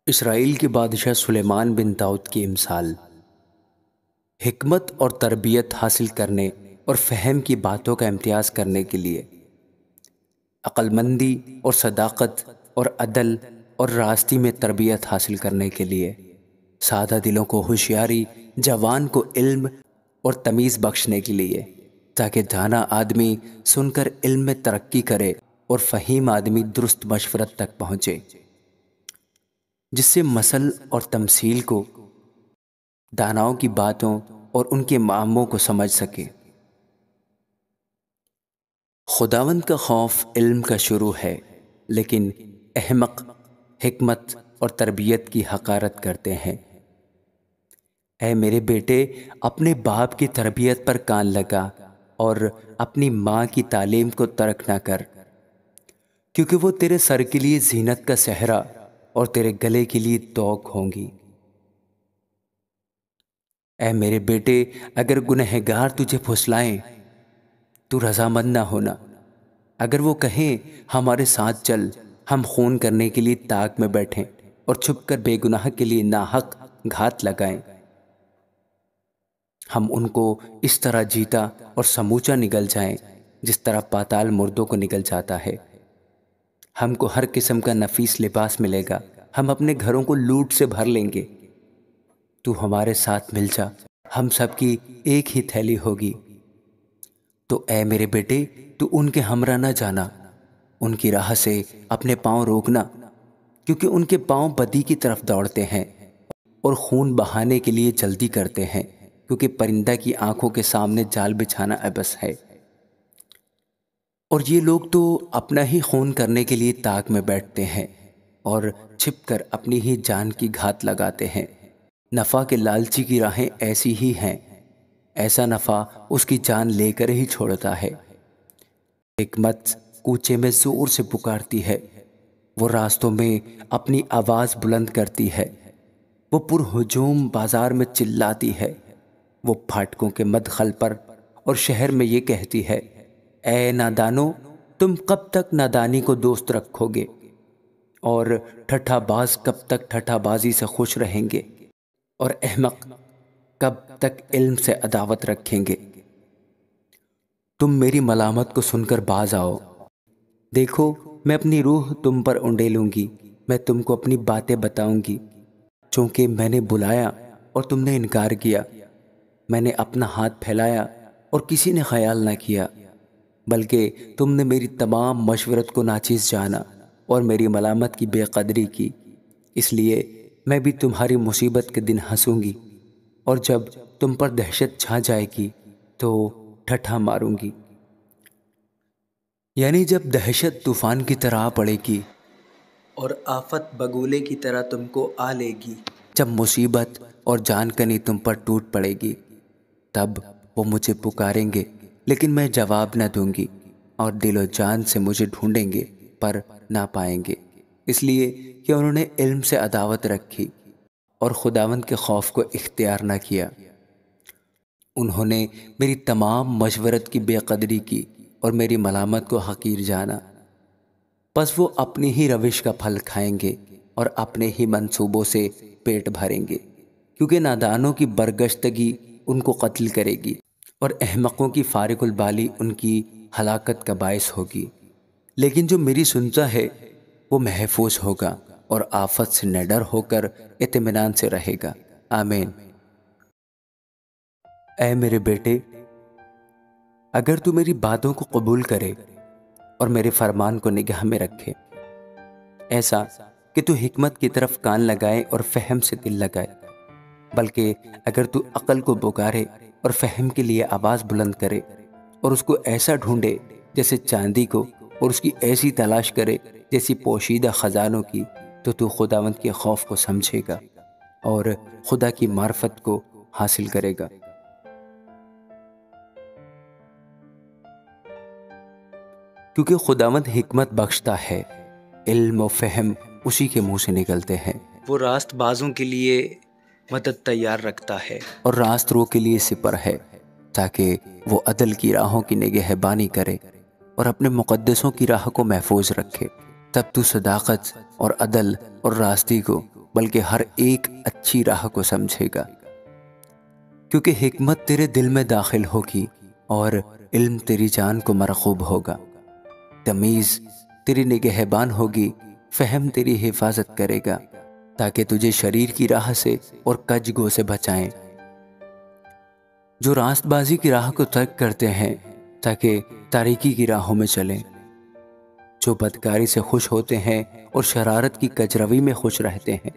اسرائیل کے بادشاہ سلیمان بن داؤد کی مثال۔ حکمت اور تربیت حاصل کرنے اور فہم کی باتوں کا امتیاز کرنے کے لیے، عقل مندی اور صداقت اور عدل اور راستی میں تربیت حاصل کرنے کے لیے، سادہ دلوں کو ہوشیاری، جوان کو علم اور تمیز بخشنے کے لیے، تاکہ دانا آدمی سن کر علم میں ترقی کرے اور فہیم آدمی درست مشورت تک پہنچے، جس سے مثل اور تمثیل کو، داناؤں کی باتوں اور ان کے معاموں کو سمجھ سکے۔ خداوند کا خوف علم کا شروع ہے، لیکن احمق حکمت اور تربیت کی حقارت کرتے ہیں۔ اے میرے بیٹے، اپنے باپ کی تربیت پر کان لگا اور اپنی ماں کی تعلیم کو ترک نہ کر، کیونکہ وہ تیرے سر کے لیے زینت کا صحرا اور تیرے گلے کے لیے توق ہوں گی۔ اے میرے بیٹے، اگر گنہگار تجھے پھسلائیں تو رضامند نہ ہونا۔ اگر وہ کہیں ہمارے ساتھ چل، ہم خون کرنے کے لیے طاق میں بیٹھیں اور چھپ کر بے گناہ کے لیے ناحق گھات لگائیں، ہم ان کو اس طرح جیتا اور سموچا نگل جائیں جس طرح پاتال مردوں کو نگل جاتا ہے۔ ہم کو ہر قسم کا نفیس لباس ملے گا، ہم اپنے گھروں کو لوٹ سے بھر لیں گے۔ تو ہمارے ساتھ مل جا، ہم سب کی ایک ہی تھیلی ہوگی۔ تو اے میرے بیٹے، تو ان کے ہمراہ نہ جانا، ان کی راہ سے اپنے پاؤں روکنا، کیونکہ ان کے پاؤں بدی کی طرف دوڑتے ہیں اور خون بہانے کے لیے جلدی کرتے ہیں، کیونکہ پرندہ کی آنکھوں کے سامنے جال بچھانا عبث ہے۔ اور یہ لوگ تو اپنا ہی خون کرنے کے لیے طاق میں بیٹھتے ہیں اور چھپ کر اپنی ہی جان کی گھات لگاتے ہیں۔ نفع کے لالچی کی راہیں ایسی ہی ہیں، ایسا نفع اس کی جان لے کر ہی چھوڑتا ہے۔ حکمت کوچے میں زور سے پکارتی ہے، وہ راستوں میں اپنی آواز بلند کرتی ہے، وہ پرہجوم بازار میں چلاتی ہے، وہ پھاٹکوں کے مدخل پر اور شہر میں یہ کہتی ہے، اے نادانو، تم کب تک نادانی کو دوست رکھو گے، اور ٹھٹھا باز کب تک ٹھٹھا بازی سے خوش رہیں گے، اور احمق کب تک علم سے عداوت رکھیں گے۔ تم میری ملامت کو سن کر باز آؤ، دیکھو میں اپنی روح تم پر انڈیلوں گی، میں تم کو اپنی باتیں بتاؤں گی، چونکہ میں نے بلایا اور تم نے انکار کیا، میں نے اپنا ہاتھ پھیلایا اور کسی نے خیال نہ کیا، بلکہ تم نے میری تمام مشورت کو ناچیز جانا اور میری ملامت کی بے قدری کی۔ اس لیے میں بھی تمہاری مصیبت کے دن ہنسوں گی، اور جب تم پر دہشت چھا جائے گی تو ٹھٹھا ماروں گی۔ یعنی جب دہشت طوفان کی طرح آ پڑے گی اور آفت بگولے کی طرح تم کو آ لے گی، جب مصیبت اور جان کنی تم پر ٹوٹ پڑے گی، تب وہ مجھے پکاریں گے لیکن میں جواب نہ دوں گی، اور دل و جان سے مجھے ڈھونڈیں گے پر نہ پائیں گے، اس لیے کہ انہوں نے علم سے عداوت رکھی اور خداوند کے خوف کو اختیار نہ کیا۔ انہوں نے میری تمام مشورت کی بے قدری کی اور میری ملامت کو حقیر جانا، پس وہ اپنی ہی روش کا پھل کھائیں گے اور اپنے ہی منصوبوں سے پیٹ بھریں گے، کیونکہ نادانوں کی برگشتگی ان کو قتل کرے گی اور احمقوں کی فارغ البالی ان کی ہلاکت کا باعث ہوگی۔ لیکن جو میری سنتا ہے وہ محفوظ ہوگا اور آفت سے نڈر ہو کر اطمینان سے رہے گا۔ آمین۔ اے میرے بیٹے، اگر تو میری باتوں کو قبول کرے اور میرے فرمان کو نگاہ میں رکھے، ایسا کہ تو حکمت کی طرف کان لگائے اور فہم سے دل لگائے، بلکہ اگر تو عقل کو پکارے اور فہم کے لیے آواز بلند کرے اور اس کو ایسا ڈھونڈے جیسے چاندی کو، اور اس کی ایسی تلاش کرے جیسی پوشیدہ خزانوں کی، تو خداوند کے خوف کو سمجھے گا اور خدا کی معرفت کو حاصل کرے گا۔ کیونکہ خداوند حکمت بخشتا ہے، علم و فہم اسی کے منہ سے نکلتے ہیں۔ وہ راست بازوں کے لیے مدد تیار رکھتا ہے اور راست رو کے لیے سپر ہے، تاکہ وہ عدل کی راہوں کی نگہبانی کرے اور اپنے مقدسوں کی راہ کو محفوظ رکھے۔ تب تو صداقت اور عدل اور راستی کو بلکہ ہر ایک اچھی راہ کو سمجھے گا، کیونکہ حکمت تیرے دل میں داخل ہوگی اور علم تیری جان کو مرغوب ہوگا، تمیز تیری نگہبان ہوگی، فہم تیری حفاظت کرے گا تاکہ تجھے شریر کی راہ سے اور کج گو سے بچائیں۔ جو راست بازی کی راہ کو ترک کرتے ہیں تاکہ تاریکی کی راہوں میں چلیں، جو بدکاری سے خوش ہوتے ہیں اور شرارت کی کجروی میں خوش رہتے ہیں،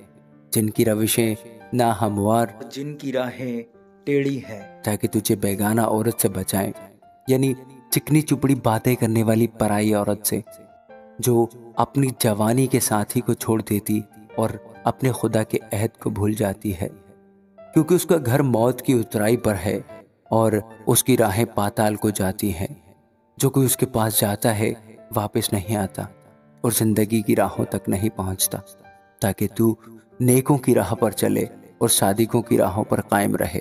جن کی روشیں ناہموار اور جن کی راہیں ٹیڑھی ہیں، تاکہ تجھے بیگانہ عورت سے بچائیں، یعنی چکنی چپڑی باتیں کرنے والی پرائی عورت سے، جو اپنی جوانی کے ساتھی کو چھوڑ دیتی اور اپنے خدا کے عہد کو بھول جاتی ہے، کیونکہ اس کا گھر موت کی اترائی پر ہے اور اس کی راہیں پاتال کو جاتی ہیں۔ جو کوئی اس کے پاس جاتا ہے واپس نہیں آتا اور زندگی کی راہوں تک نہیں پہنچتا، تاکہ تو نیکوں کی راہ پر چلے اور صادقوں کی راہوں پر قائم رہے،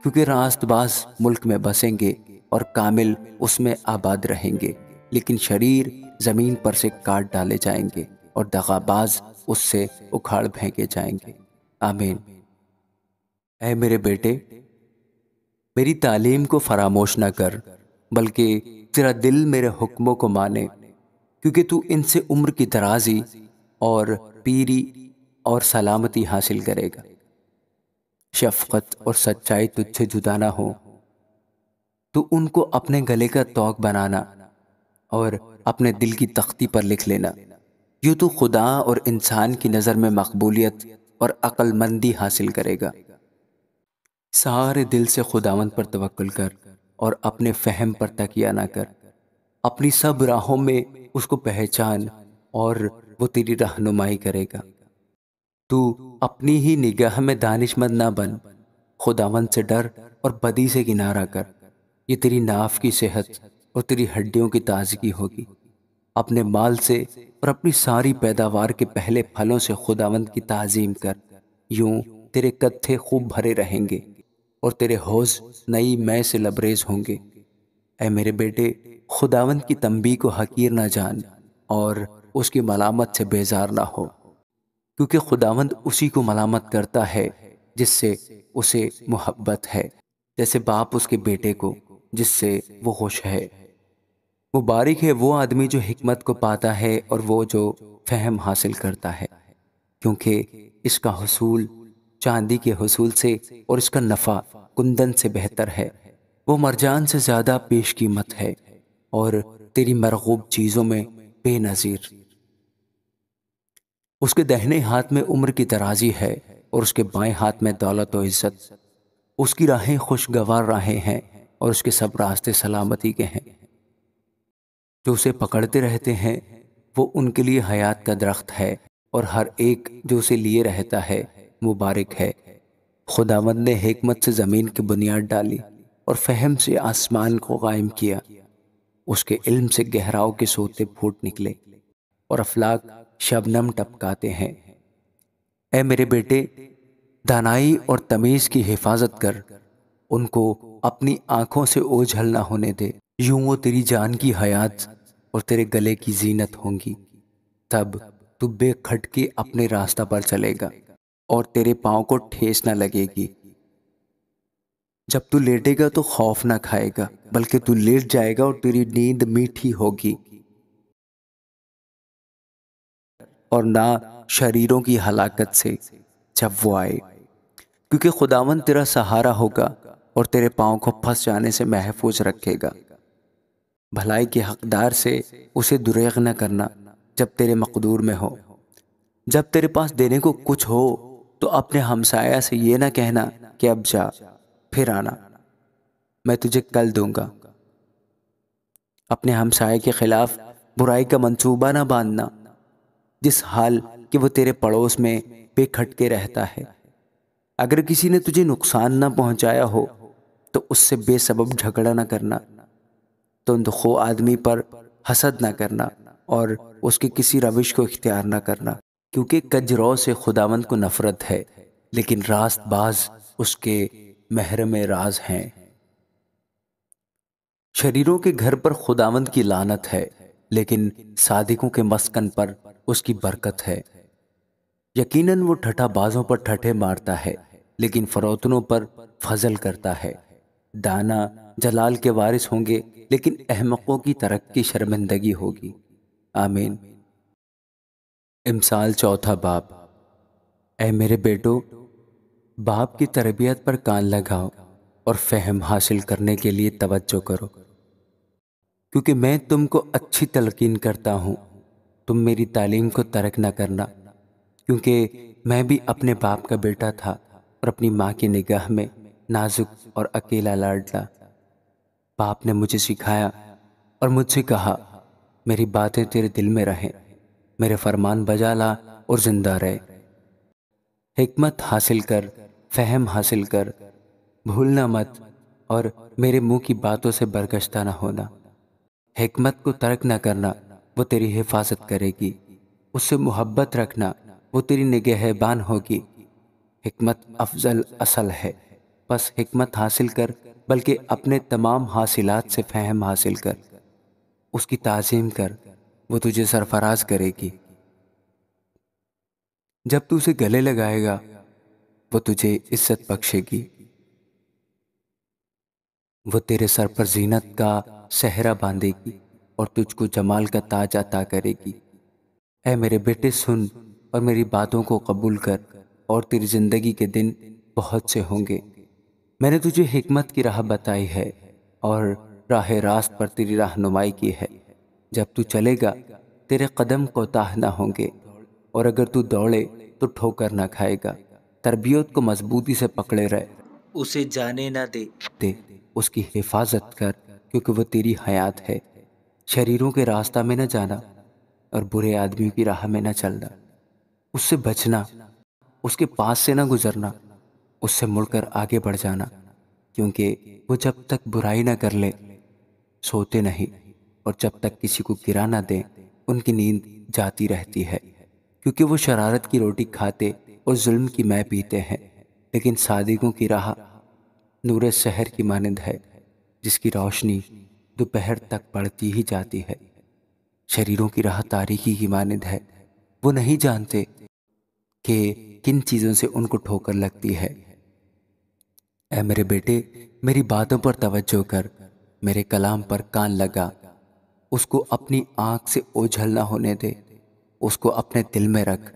کیونکہ راست باز ملک میں بسیں گے اور کامل اس میں آباد رہیں گے، لیکن شریر زمین پر سے کاٹ ڈالے جائیں گے اور دغاباز اس سے اکھاڑ پھینکے جائیں گے۔ آمین۔ اے میرے بیٹے، میری تعلیم کو فراموش نہ کر، بلکہ تیرا دل میرے حکموں کو مانے، کیونکہ تو ان سے عمر کی درازی اور پیری اور سلامتی حاصل کرے گا۔ شفقت اور سچائی تجھ سے جدا نہ ہو، تو ان کو اپنے گلے کا طوق بنانا اور اپنے دل کی تختی پر لکھ لینا۔ یوں تو خدا اور انسان کی نظر میں مقبولیت اور عقل مندی حاصل کرے گا۔ سارے دل سے خداوند پر توکل کر اور اپنے فہم پر تکیہ نہ کر، اپنی سب راہوں میں اس کو پہچان اور وہ تیری رہنمائی کرے گا۔ تو اپنی ہی نگاہ میں دانش مند نہ بن، خداوند سے ڈر اور بدی سے کنارہ کر، یہ تیری ناف کی صحت اور تیری ہڈیوں کی تازگی ہوگی۔ اپنے مال سے اور اپنی ساری پیداوار کے پہلے پھلوں سے خداوند کی تعظیم کر، یوں تیرے کتھے خوب بھرے رہیں گے اور تیرے حوض نئی مے سے لبریز ہوں گے۔ اے میرے بیٹے، خداوند کی تنبیہ کو حقیر نہ جان اور اس کی ملامت سے بیزار نہ ہو، کیونکہ خداوند اسی کو ملامت کرتا ہے جس سے اسے محبت ہے، جیسے باپ اس کے بیٹے کو جس سے وہ خوش ہے۔ مبارک ہے وہ آدمی جو حکمت کو پاتا ہے اور وہ جو فہم حاصل کرتا ہے، کیونکہ اس کا حصول چاندی کے حصول سے اور اس کا نفع کندن سے بہتر ہے۔ وہ مرجان سے زیادہ پیش قیمت ہے اور تیری مرغوب چیزوں میں بے نظیر۔ اس کے دہنے ہاتھ میں عمر کی درازی ہے اور اس کے بائیں ہاتھ میں دولت و عزت۔ اس کی راہیں خوشگوار راہیں ہیں اور اس کے سب راستے سلامتی کے ہیں۔ جو اسے پکڑتے رہتے ہیں وہ ان کے لیے حیات کا درخت ہے، اور ہر ایک جو اسے لیے رہتا ہے مبارک ہے۔ خداوند نے حکمت سے زمین کی بنیاد ڈالی اور فہم سے آسمان کو قائم کیا۔ اس کے علم سے گہراؤں کے سوتے پھوٹ نکلے اور افلاک شبنم ٹپکاتے ہیں۔ اے میرے بیٹے، دانائی اور تمیز کی حفاظت کر، ان کو اپنی آنکھوں سے اوجھل نہ ہونے دے، یوں وہ تیری جان کی حیات اور تیرے گلے کی زینت ہوں گی۔ تب تو بے کھٹکے اپنے راستہ پر چلے گا اور تیرے پاؤں کو ٹھیس نہ لگے گی۔ جب تو لیٹے گا تو خوف نہ کھائے گا، بلکہ تو لیٹ جائے گا اور تیری نیند میٹھی ہوگی، اور نہ شریروں کی ہلاکت سے جب وہ آئے، کیونکہ خداوند تیرا سہارا ہوگا اور تیرے پاؤں کو پھنس جانے سے محفوظ رکھے گا۔ بھلائی کے حقدار سے اسے دریغ نہ کرنا جب تیرے مقدور میں ہو۔ جب تیرے پاس دینے کو کچھ ہو تو اپنے ہمسایہ سے یہ نہ کہنا کہ اب جا پھر آنا، میں تجھے کل دوں گا۔ اپنے ہمسائے کے خلاف برائی کا منصوبہ نہ باندھنا، جس حال کہ وہ تیرے پڑوس میں بے کھٹکے رہتا ہے۔ اگر کسی نے تجھے نقصان نہ پہنچایا ہو تو اس سے بے سبب جھگڑا نہ کرنا، تندخو آدمی پر حسد نہ کرنا اور اس کی کسی روش کو اختیار نہ کرنا، کیونکہ کجرو سے خداوند کو نفرت ہے، لیکن راست باز اس کے محرم راز ہیں۔ شریروں کے گھر پر خداوند کی لعنت ہے، لیکن صادقوں کے مسکن پر اس کی برکت ہے۔ یقیناً وہ ٹھٹھا بازوں پر ٹھٹھے مارتا ہے لیکن فروتنوں پر فضل کرتا ہے۔ دانا جلال کے وارث ہوں گے لیکن احمقوں کی ترقی شرمندگی ہوگی۔ آمین۔ امثال چوتھا باب۔ اے میرے بیٹو، باپ کی تربیت پر کان لگاؤ اور فہم حاصل کرنے کے لیے توجہ کرو، کیونکہ میں تم کو اچھی تلقین کرتا ہوں۔ تم میری تعلیم کو ترک نہ کرنا، کیونکہ میں بھی اپنے باپ کا بیٹا تھا اور اپنی ماں کی نگاہ میں نازک اور اکیلا لاڈلا۔ باپ نے مجھے سکھایا اور مجھ سے کہا، میری باتیں تیرے دل میں رہیں، میرے فرمان بجا لا اور زندہ رہے۔ حکمت حاصل کر، فہم حاصل کر، بھولنا مت اور میرے منہ کی باتوں سے برگشتہ نہ ہونا۔ حکمت کو ترک نہ کرنا، وہ تیری حفاظت کرے گی۔ اس سے محبت رکھنا، وہ تیری نگہبان ہوگی۔ حکمت افضل اصل ہے، بس حکمت حاصل کر، بلکہ اپنے تمام حاصلات سے فہم حاصل کر۔ اس کی تعظیم کر، وہ تجھے سرفراز کرے گی۔ جب تو اسے گلے لگائے گا، وہ تجھے عزت بخشے گی۔ وہ تیرے سر پر زینت کا صحرا باندھے گی اور تجھ کو جمال کا تاج عطا کرے گی۔ اے میرے بیٹے، سن اور میری باتوں کو قبول کر، اور تیری زندگی کے دن بہت سے ہوں گے۔ میں نے تجھے حکمت کی راہ بتائی ہے اور راہ راست پر تیری رہنمائی کی ہے۔ جب تو چلے گا، تیرے قدم کوتاہ نہ ہوں گے، اور اگر تو دوڑے تو ٹھوکر نہ کھائے گا۔ تربیت کو مضبوطی سے پکڑے رہ، اسے جانے نہ دے، اس کی حفاظت کر، کیونکہ وہ تیری حیات ہے۔ شریروں کے راستہ میں نہ جانا اور برے آدمیوں کی راہ میں نہ چلنا۔ اس سے بچنا، اس کے پاس سے نہ گزرنا، اس سے مڑ کر آگے بڑھ جانا، کیونکہ وہ جب تک برائی نہ کر لے سوتے نہیں، اور جب تک کسی کو گرا نہ دیں ان کی نیند جاتی رہتی ہے، کیونکہ وہ شرارت کی روٹی کھاتے اور ظلم کی مے پیتے ہیں۔ لیکن صادقوں کی راہ نور سحر کی مانند ہے، جس کی روشنی دوپہر تک بڑھتی ہی جاتی ہے۔ شریروں کی راہ تاریکی کی مانند ہے، وہ نہیں جانتے کہ کن چیزوں سے ان کو ٹھوکر لگتی ہے۔ اے میرے بیٹے، میری باتوں پر توجہ کر، میرے کلام پر کان لگا، اس کو اپنی آنکھ سے اوجھل نہ ہونے دے، اس کو اپنے دل میں رکھ،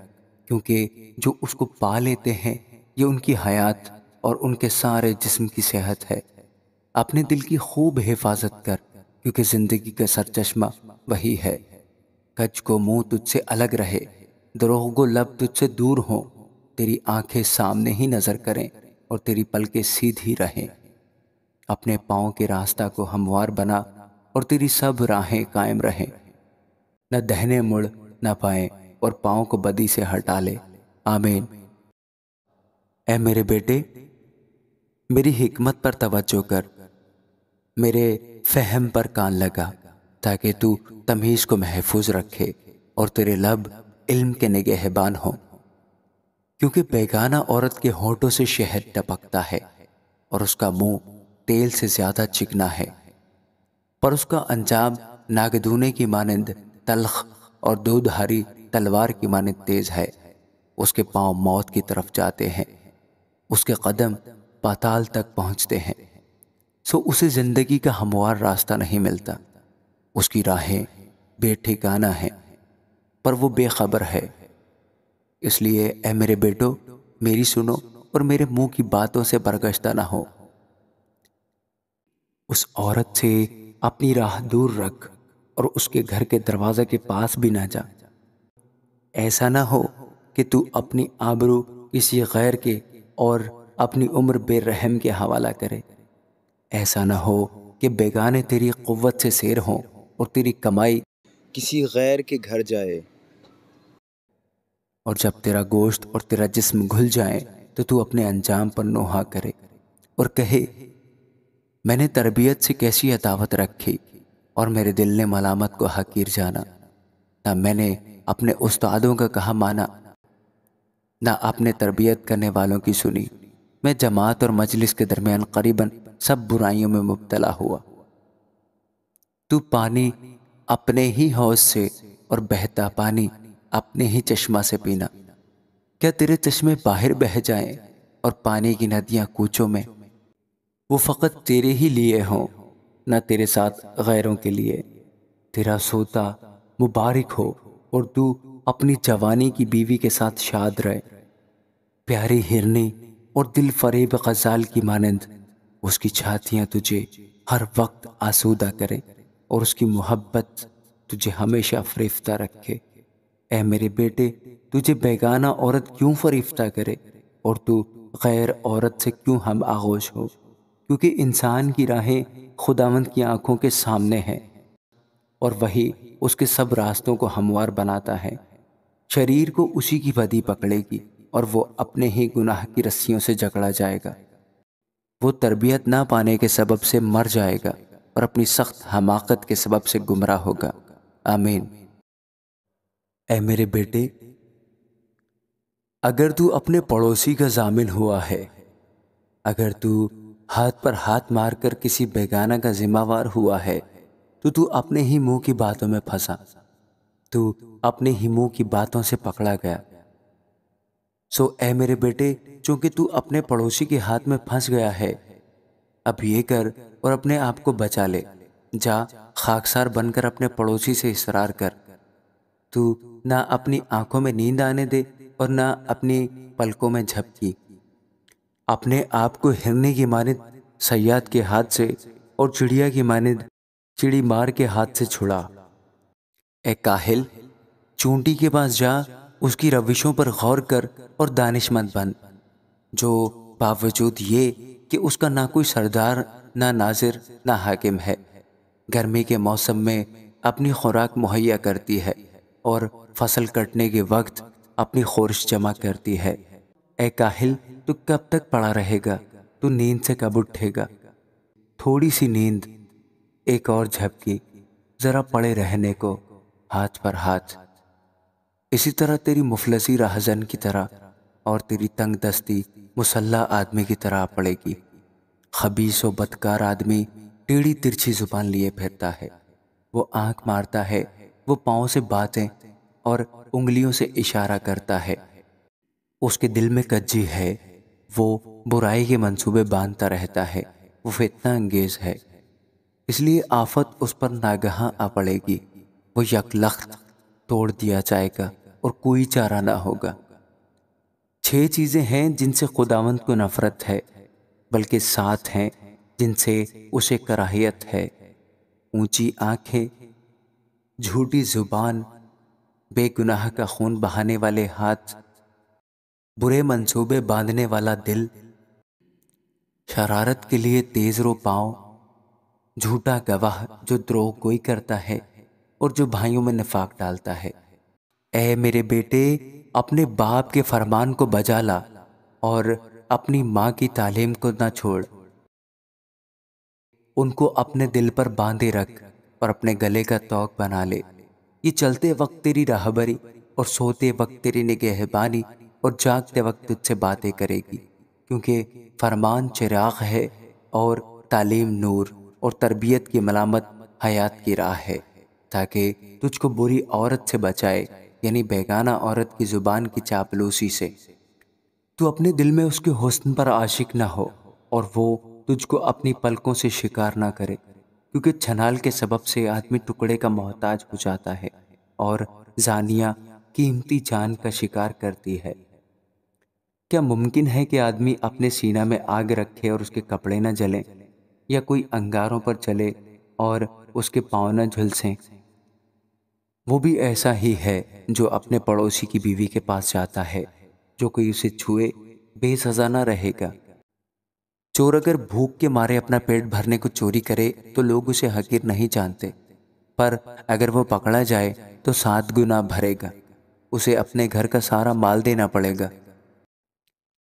کیونکہ جو اس کو پا لیتے ہیں یہ ان کی حیات اور ان کے سارے جسم کی صحت ہے۔ اپنے دل کی خوب حفاظت کر، کیونکہ زندگی کا سرچشمہ وہی ہے۔ کج کو منہ تجھ سے الگ رہے، دروغ و لب تجھ سے دور ہوں، تیری آنکھیں سامنے ہی نظر کریں اور تیری پلکیں سیدھی رہیں۔ اپنے پاؤں کے راستہ کو ہموار بنا اور تیری سب راہیں قائم رہیں۔ نہ دہنے مڑ نہ بائیں، اور پاؤں کو بدی سے ہٹا لے۔ آمین۔ اے میرے بیٹے، میری حکمت پر توجہ کر، میرے فہم پر کان لگا، تاکہ تو تمیز کو محفوظ رکھے اور تیرے لب علم کے نگہبان ہوں، کیونکہ بیگانہ عورت کے ہونٹوں سے شہد ٹپکتا ہے اور اس کا منہ تیل سے زیادہ چکنا ہے، پر اس کا انجام ناگدونے کی مانند تلخ اور دودھاری تلوار کی مانند تیز ہے۔ اس کے پاؤں موت کی طرف جاتے ہیں، اس کے قدم پاتال تک پہنچتے ہیں، سو اسے زندگی کا ہموار راستہ نہیں ملتا۔ اس کی راہیں بے ٹھکانہ ہیں، پر وہ بے خبر ہے۔ اس لیے اے میرے بیٹو، میری سنو اور میرے منہ کی باتوں سے برگشتہ نہ ہو۔ اس عورت سے اپنی راہ دور رکھ اور اس کے گھر کے دروازے کے پاس بھی نہ جا۔ ایسا نہ ہو کہ تو اپنی آبرو کسی غیر کے اور اپنی عمر بے رحم کے حوالہ کرے۔ ایسا نہ ہو کہ بیگانے تیری قوت سے سیر ہوں اور تیری کمائی کسی غیر کے گھر جائے، اور جب تیرا گوشت اور تیرا جسم گھل جائے تو اپنے انجام پر نوحہ کرے اور کہے، میں نے تربیت سے کیسی عداوت رکھی اور میرے دل نے ملامت کو حقیر جانا۔ نہ میں نے اپنے استادوں کا کہا مانا، نہ اپنے تربیت کرنے والوں کی سنی۔ میں جماعت اور مجلس کے درمیان قریباً سب برائیوں میں مبتلا ہوا۔ تو پانی اپنے ہی حوض سے اور بہتا پانی اپنے ہی چشمہ سے پینا۔ کیا تیرے چشمے باہر بہہ جائیں اور پانی کی ندیاں کوچوں میں وہ فقط تیرے ہی لیے ہوں، نہ تیرے ساتھ غیروں کے لیے؟ تیرا سوتا مبارک ہو اور تو اپنی جوانی کی بیوی کے ساتھ شاد رہے، پیاری ہرنی اور دل فریب غزال کی مانند اس کی چھاتیاں تجھے ہر وقت آسودہ کرے اور اس کی محبت تجھے ہمیشہ فریفتہ رکھے۔ اے میرے بیٹے، تجھے بیگانہ عورت کیوں فریفتہ کرے اور تو غیر عورت سے کیوں ہم آغوش ہو؟ کیونکہ انسان کی راہیں خداوند کی آنکھوں کے سامنے ہیں اور وہی اس کے سب راستوں کو ہموار بناتا ہے۔ شریر کو اسی کی بدی پکڑے گی اور وہ اپنے ہی گناہ کی رسیوں سے جکڑا جائے گا۔ وہ تربیت نہ پانے کے سبب سے مر جائے گا اور اپنی سخت حماقت کے سبب سے گمراہ ہوگا۔ آمین۔ اے میرے بیٹے، اگر تو اپنے پڑوسی کا ضامن ہوا ہے، اگر تو ہاتھ پر ہاتھ مار کر کسی بیگانہ کا ذمہ وار ہوا ہے، تو اپنے ہی منہ کی باتوں میں پھنسا، تو اپنے ہی منہ کی باتوں سے پکڑا گیا۔ سو اے میرے بیٹے، چونکہ تو اپنے پڑوسی کے ہاتھ میں پھنس گیا ہے، اب یہ کر اور اپنے آپ کو بچا لے۔ جا خاکسار بن کر اپنے پڑوسی سے اصرار کر۔ تو نہ اپنی آنکھوں میں نیند آنے دے اور نہ اپنی پلکوں میں جھپکی۔ اپنے آپ کو ہرنے کی مانند صیاد کے ہاتھ سے اور چڑیا کی مانند چڑی مار کے ہاتھ سے چھڑا۔ اے کاہل، چونٹی کے پاس جا، اس کی روشوں پر غور کر اور دانش مند بن، جو باوجود یہ کہ اس کا نہ کوئی سردار، نہ ناظر، نہ حاکم ہے، گرمی کے موسم میں اپنی خوراک مہیا کرتی ہے اور فصل کٹنے کے وقت اپنی خورش جمع کرتی ہے۔ اے کاہل، تو کب تک پڑا رہے گا؟ تو نیند سے کب اٹھے گا؟ تھوڑی سی نیند، ایک اور جھپکی، ذرا پڑے رہنے کو، ہاتھ پر ہاتھ۔ اسی طرح تیری مفلسی راہزن کی طرح اور تیری تنگ دستی مسلح آدمی کی طرح پڑے گی۔ خبیث و بدکار آدمی ٹیڑھی ترچھی زبان لیے پھرتا ہے، وہ آنکھ مارتا ہے، وہ پاؤں سے باتیں اور انگلیوں سے اشارہ کرتا ہے، اس کے دل میں کجی ہے، وہ برائی کے منصوبے باندھتا رہتا ہے، وہ فتنہ انگیز ہے، اس لیے آفت اس پر ناگہاں آ پڑے گی، وہ یکلخت توڑ دیا جائے گا اور کوئی چارہ نہ ہوگا۔ 6 چیزیں ہیں جن سے خداوند کو نفرت ہے، بلکہ 7 ہیں جن سے اسے کراہیت ہے: اونچی آنکھیں، جھوٹی زبان، بے گناہ کا خون بہانے والے ہاتھ، برے منصوبے باندھنے والا دل، شرارت کے لیے تیز رو پاؤں، جھوٹا گواہ جو دروغ گوئی کرتا ہے اور جو بھائیوں میں نفاق ڈالتا ہے۔ اے میرے بیٹے، اپنے باپ کے فرمان کو بجا لا اور اپنی ماں کی تعلیم کو نہ چھوڑ، ان کو اپنے دل پر باندھے رکھ اور اپنے گلے کا طوق بنا لے۔ یہ چلتے وقت تیری راہبری اور سوتے وقت تیری نگہبانی اور جاگتے وقت تجھ سے باتیں کرے گی، کیونکہ فرمان چراغ ہے اور تعلیم نور اور تربیت کی ملامت حیات کی راہ ہے، تاکہ تجھ کو بری عورت سے بچائے، یعنی بیگانہ عورت کی زبان کی چاپلوسی سے۔ تو اپنے دل میں اس کے حسن پر عاشق نہ ہو اور وہ تجھ کو اپنی پلکوں سے شکار نہ کرے، کیونکہ چھنال کے سبب سے آدمی ٹکڑے کا محتاج ہو جاتا ہے اور زانیہ قیمتی جان کا شکار کرتی ہے۔ کیا ممکن ہے کہ آدمی اپنے سینہ میں آگ رکھے اور اس کے کپڑے نہ جلیں، یا کوئی انگاروں پر چلے اور اس کے پاؤں نہ جھلسیں؟ وہ بھی ایسا ہی ہے جو اپنے پڑوسی کی بیوی کے پاس جاتا ہے، جو کوئی اسے چھوئے بے سزا نہ رہے گا۔ چور اگر بھوک کے مارے اپنا پیٹ بھرنے کو چوری کرے تو لوگ اسے حقیر نہیں جانتے، پر اگر وہ پکڑا جائے تو 7 گنا بھرے گا، اسے اپنے گھر کا سارا مال دینا پڑے گا۔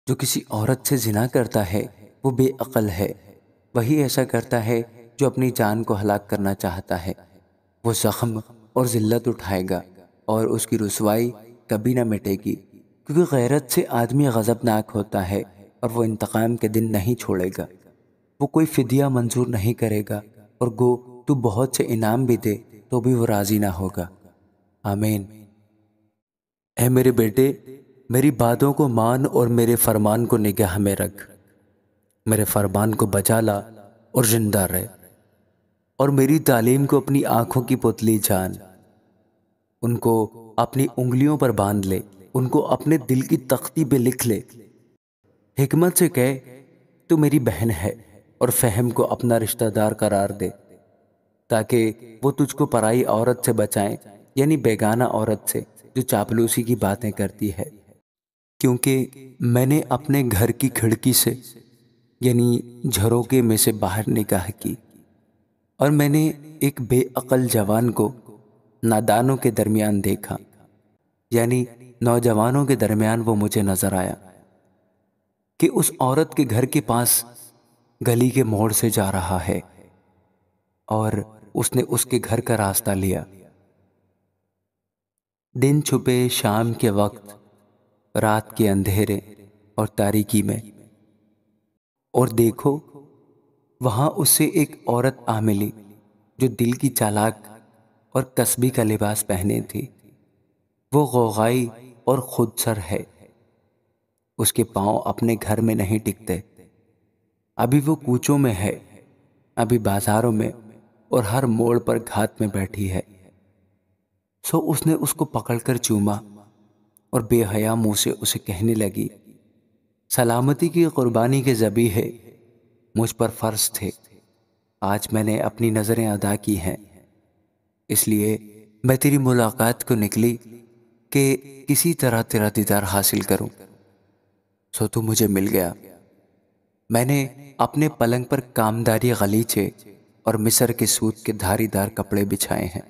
جو کسی عورت سے زنا کرتا ہے وہ بے عقل ہے، وہی ایسا کرتا ہے جو اپنی جان کو ہلاک کرنا چاہتا ہے۔ وہ زخم اور ذلت اٹھائے گا اور اس کی رسوائی کبھی نہ مٹے گی، کیونکہ غیرت سے آدمی غضبناک ہوتا ہے اور وہ انتقام کے دن نہیں چھوڑے گا۔ وہ کوئی فدیہ منظور نہیں کرے گا، اور گو تو بہت سے انعام بھی دے تو بھی وہ راضی نہ ہوگا۔ آمین۔ اے میرے بیٹے، میری باتوں کو مان اور میرے فرمان کو نگاہ میں رکھ، میرے فرمان کو بجا لا اور زندہ رہ، اور میری تعلیم کو اپنی آنکھوں کی پتلی جان، ان کو اپنی انگلیوں پر باندھ لے، ان کو اپنے دل کی تختی پہ لکھ لے۔ حکمت سے کہے تو میری بہن ہے، اور فہم کو اپنا رشتہ دار قرار دے، تاکہ وہ تجھ کو پرائی عورت سے بچائیں، یعنی بیگانہ عورت سے جو چاپلوسی کی باتیں کرتی ہے۔ کیونکہ میں نے اپنے گھر کی کھڑکی سے، یعنی جھروکے میں سے باہر نگاہ کی، اور میں نے ایک بے عقل جوان کو نادانوں کے درمیان دیکھا، یعنی نوجوانوں کے درمیان وہ مجھے نظر آیا کہ اس عورت کے گھر کے پاس گلی کے موڑ سے جا رہا ہے، اور اس نے اس کے گھر کا راستہ لیا۔ دن چھپے شام کے وقت، رات کے اندھیرے اور تاریکی میں، اور دیکھو وہاں اس سے ایک عورت آ ملی جو دل کی چالاک اور کسبی کا لباس پہنے تھی۔ وہ غوغائی اور خود سر ہے، اس کے پاؤں اپنے گھر میں نہیں ٹکتے، ابھی وہ کوچوں میں ہے، ابھی بازاروں میں اور ہر موڑ پر گھات میں بیٹھی ہے۔ سو اس نے اس کو پکڑ کر چوما اور بے حیا منہ سے اسے کہنے لگی، سلامتی کی قربانی کے ذبیح ہے، مجھ پر فرض تھے، آج میں نے اپنی نظریں ادا کی ہیں، اس لیے میں تیری ملاقات کو نکلی کہ کسی طرح تیرا دیدار حاصل کروں۔ سو تو مجھے مل گیا۔ میں نے اپنے پلنگ پر کامداری غلیچے اور مصر کے سوت کے دھاری دار کپڑے بچھائے ہیں۔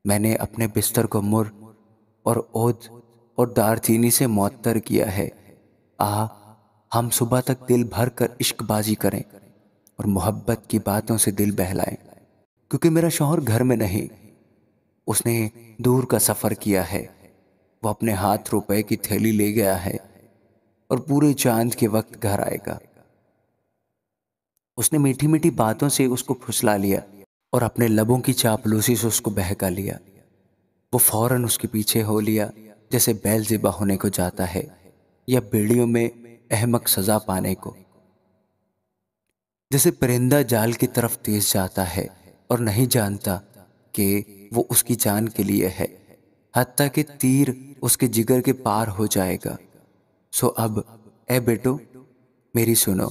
میں نے اپنے بستر کو مر اور عود اور دار چینی سے معطر کیا ہے۔ ہم صبح تک دل بھر کر عشق بازی کریں اور محبت کی باتوں سے دل بہلائیں، کیونکہ میرا شوہر گھر میں نہیں، اس نے دور کا سفر کیا ہے، وہ اپنے ہاتھ روپے کی تھیلی لے گیا ہے اور پورے چاند کے وقت گھر آئے گا۔ اس نے میٹھی میٹھی باتوں سے اس کو پھسلا لیا اور اپنے لبوں کی چاپلوسی سے اس کو بہکا لیا۔ وہ فوراً اس کے پیچھے ہو لیا، جیسے بیل ذبح ہونے کو جاتا ہے یا بیڑیوں میں احمق سزا پانے کو، جیسے پرندہ جال کی طرف تیز جاتا ہے اور نہیں جانتا کہ وہ اس کی جان کے لیے ہے، حتیٰ کہ تیر اس کے جگر کے پار ہو جائے گا۔ سو اب اے بیٹو میری سنو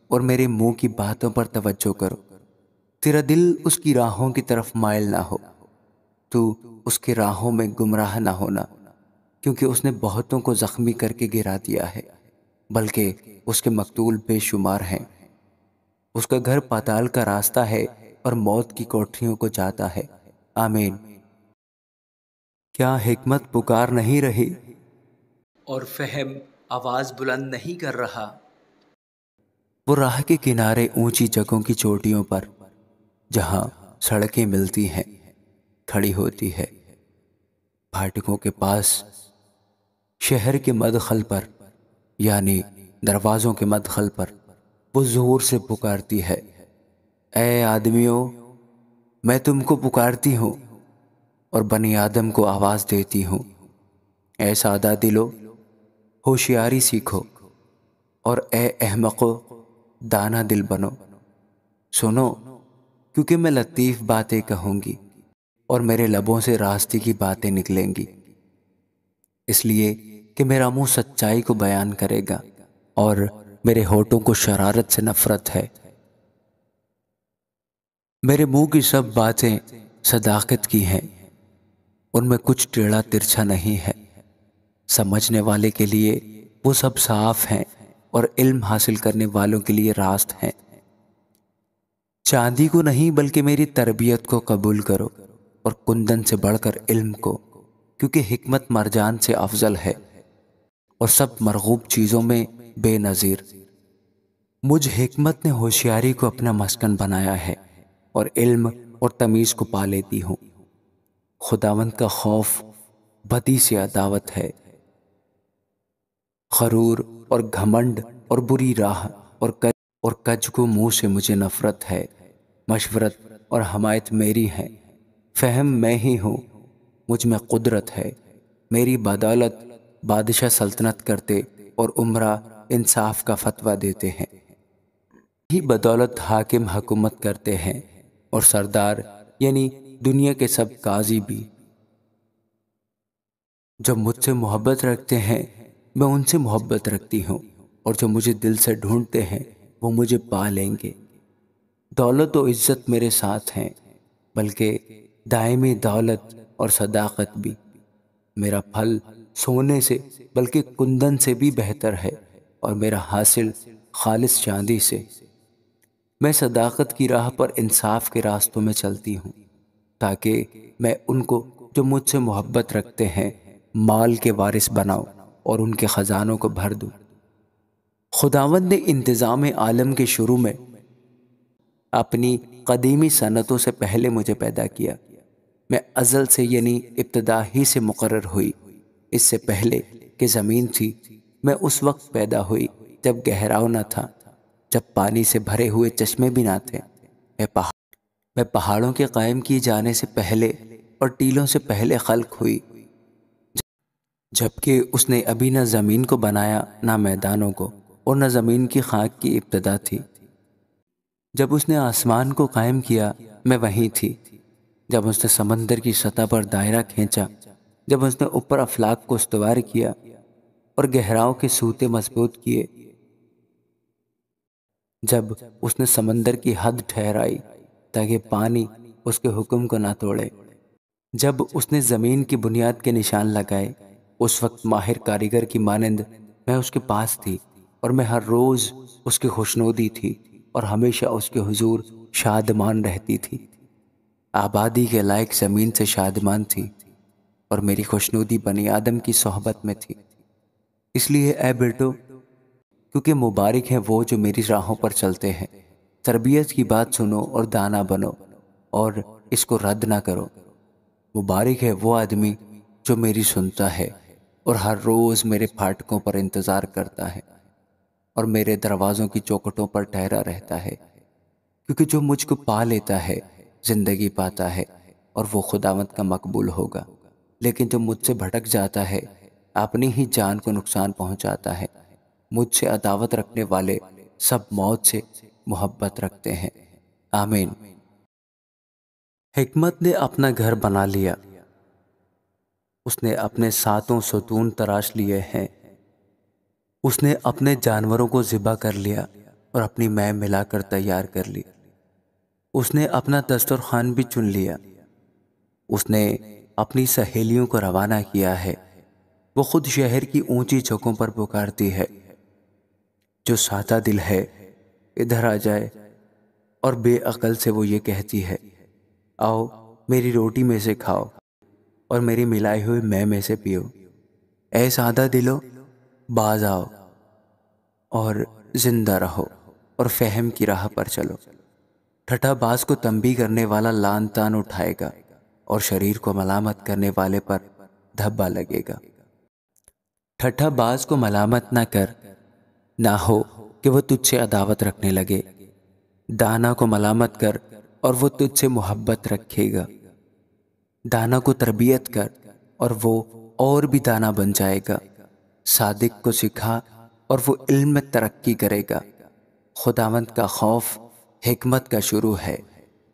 اور میرے منہ کی باتوں پر توجہ کرو، تیرا دل اس کی راہوں کی طرف مائل نہ ہو، تو اس کے راہوں میں گمراہ نہ ہونا، کیونکہ اس نے بہتوں کو زخمی کر کے گرا دیا ہے، بلکہ اس کے مقتول بے شمار ہیں۔ اس کا گھر پاتال کا راستہ ہے اور موت کی کوٹھیوں کو جاتا ہے۔ آمین۔ کیا حکمت پکار نہیں رہی اور فہم آواز بلند نہیں کر رہا؟ وہ راہ کے کنارے اونچی جگہوں کی چوٹیوں پر، جہاں سڑکیں ملتی ہیں، کھڑی ہوتی ہے، پھاٹکوں کے پاس، شہر کے مدخل پر، یعنی دروازوں کے مدخل پر، وہ زور سے پکارتی ہے، اے آدمیوں، میں تم کو پکارتی ہوں اور بنی آدم کو آواز دیتی ہوں، اے سادہ دلو، ہوشیاری سیکھو، اور اے احمقو، دانا دل بنو۔ سنو، کیونکہ میں لطیف باتیں کہوں گی اور میرے لبوں سے راستے کی باتیں نکلیں گی، اس لیے کہ میرا منہ سچائی کو بیان کرے گا اور میرے ہونٹوں کو شرارت سے نفرت ہے۔ میرے منہ کی سب باتیں صداقت کی ہیں، ان میں کچھ ٹیڑھا ترچھا نہیں ہے، سمجھنے والے کے لیے وہ سب صاف ہیں اور علم حاصل کرنے والوں کے لیے راست ہیں۔ چاندی کو نہیں بلکہ میری تربیت کو قبول کرو، اور کندن سے بڑھ کر علم کو، کیونکہ حکمت مرجان سے افضل ہے اور سب مرغوب چیزوں میں بے نظیر۔ مجھ حکمت نے ہوشیاری کو اپنا مسکن بنایا ہے اور علم اور تمیز کو پا لیتی ہوں۔ خداوند کا خوف بدی سے عداوت ہے، غرور اور گھمنڈ اور بری راہ اور کج کو منہ سے مجھے نفرت ہے۔ مشورت اور حمایت میری ہے، فہم میں ہی ہوں، مجھ میں قدرت ہے، میری بدولت بادشاہ سلطنت کرتے اور عمرہ انصاف کا فتویٰ دیتے ہیں، ہی بدولت حاکم حکومت کرتے ہیں، اور سردار یعنی دنیا کے سب قاضی بھی جو مجھ سے محبت رکھتے ہیں میں ان سے محبت رکھتی ہوں، اور جو مجھے دل سے ڈھونڈتے ہیں وہ مجھے پا لیں گے۔ دولت و عزت میرے ساتھ ہیں، بلکہ دائمی دولت اور صداقت بھی۔ میرا پھل سونے سے بلکہ کندن سے بھی بہتر ہے، اور میرا حاصل خالص چاندی سے۔ میں صداقت کی راہ پر انصاف کے راستوں میں چلتی ہوں، تاکہ میں ان کو جو مجھ سے محبت رکھتے ہیں مال کے وارث بناؤں اور ان کے خزانوں کو بھر دوں۔ خداوند نے انتظام عالم کے شروع میں اپنی قدیمی صنعتوں سے پہلے مجھے پیدا کیا۔ میں ازل سے یعنی ابتدا ہی سے مقرر ہوئی۔ اس سے پہلے کہ زمین تھی میں اس وقت پیدا ہوئی جب گہراؤ نہ تھا، جب پانی سے بھرے ہوئے چشمے بھی نہ تھے۔ میں پہاڑوں کے قائم کیے جانے سے پہلے اور ٹیلوں سے پہلے خلق ہوئی، جبکہ اس نے ابھی نہ زمین کو بنایا نہ میدانوں کو، اور نہ زمین کی خاک کی ابتدا تھی۔ جب اس نے آسمان کو قائم کیا میں وہیں تھی، جب اس نے سمندر کی سطح پر دائرہ کھینچا، جب اس نے اوپر افلاک کو استوار کیا اور گہراؤں کے سوتے مضبوط کیے، جب اس نے سمندر کی حد ٹھہرائی تاکہ پانی اس کے حکم کو نہ توڑے، جب اس نے زمین کی بنیاد کے نشان لگائے، اس وقت ماہر کاریگر کی مانند میں اس کے پاس تھی، اور میں ہر روز اس کی خوشنودی تھی اور ہمیشہ اس کے حضور شادمان رہتی تھی۔ آبادی کے لائق زمین سے شادمان تھی، اور میری خوشنودی بنی آدم کی صحبت میں تھی۔ اس لیے اے بیٹو، کیونکہ مبارک ہیں وہ جو میری راہوں پر چلتے ہیں، تربیت کی بات سنو اور دانا بنو اور اس کو رد نہ کرو۔ مبارک ہے وہ آدمی جو میری سنتا ہے اور ہر روز میرے پھاٹکوں پر انتظار کرتا ہے اور میرے دروازوں کی چوکھٹوں پر ٹھہرا رہتا ہے، کیونکہ جو مجھ کو پا لیتا ہے زندگی پاتا ہے اور وہ خداوند کا مقبول ہوگا، لیکن جو مجھ سے بھٹک جاتا ہے اپنی ہی جان کو نقصان پہنچاتا ہے۔ مجھ سے عداوت رکھنے والے سب موت سے محبت رکھتے ہیں۔ آمین۔ حکمت نے اپنا گھر بنا لیا، اس نے اپنے ساتوں ستون تراش لیے ہیں، اس نے اپنے جانوروں کو ذبح کر لیا اور اپنی مے ملا کر تیار کر لی۔ اس نے اپنا دسترخوان بھی چن لیا، اس نے اپنی سہیلیوں کو روانہ کیا ہے۔ وہ خود شہر کی اونچی جگہوں پر پکارتی ہے، جو سادہ دل ہے ادھر آ جائے، اور بے عقل سے وہ یہ کہتی ہے، آؤ میری روٹی میں سے کھاؤ اور میری ملائی ہوئی مے میں سے پیو۔ اے سادہ دلو، باز آؤ اور زندہ رہو اور فہم کی راہ پر چلو۔ ٹھٹھا باز کو تنبیہ کرنے والا لان تان اٹھائے گا، اور شریر کو ملامت کرنے والے پر دھبا لگے گا۔ ٹھٹھا باز کو ملامت نہ کر، نہ ہو کہ وہ تجھ سے عداوت رکھنے لگے۔ دانا کو ملامت کر اور وہ تجھ سے محبت رکھے گا۔ دانا کو تربیت کر اور وہ اور بھی دانا بن جائے گا۔ صادق کو سکھا اور وہ علم میں ترقی کرے گا۔ خداوند کا خوف حکمت کا شروع ہے،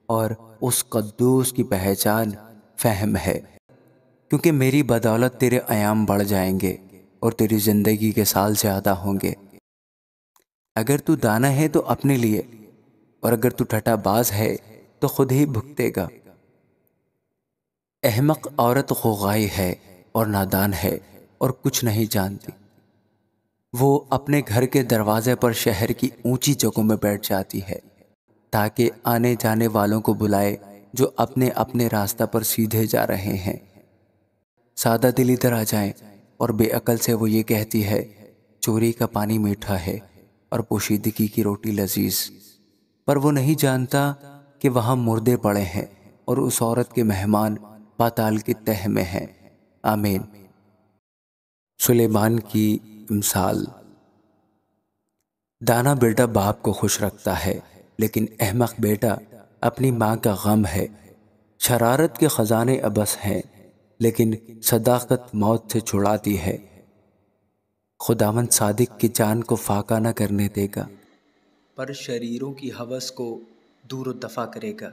اور اس قدوس کی پہچان فہم ہے، کیونکہ میری بدولت تیرے ایام بڑھ جائیں گے اور تیری زندگی کے سال زیادہ ہوں گے۔ اگر تو دانا ہے تو اپنے لیے، اور اگر تو ٹھٹھا باز ہے تو خود ہی بھگتے گا۔ احمق عورت غوغائی ہے اور نادان ہے اور کچھ نہیں جانتی۔ وہ اپنے گھر کے دروازے پر شہر کی اونچی جگہوں میں بیٹھ جاتی ہے، تاکہ آنے جانے والوں کو بلائے جو اپنے اپنے راستہ پر سیدھے جا رہے ہیں۔ سادہ دل ادھر آ جائیں، اور بے عقل سے وہ یہ کہتی ہے، چوری کا پانی میٹھا ہے اور پوشیدگی کی روٹی لذیذ، پر وہ نہیں جانتا کہ وہاں مردے پڑے ہیں اور اس عورت کے مہمان پاتال کی تہ میں ہیں۔ آمین۔ سلیمان کی مثال۔ دانا بیٹا باپ کو خوش رکھتا ہے، لیکن احمق بیٹا اپنی ماں کا غم ہے۔ شرارت کے خزانے ابس ہیں، لیکن صداقت موت سے چھڑاتی ہے۔ خداوند صادق کی جان کو فاقہ نہ کرنے دے گا، پر شریروں کی ہوس کو دور و دفع کرے گا۔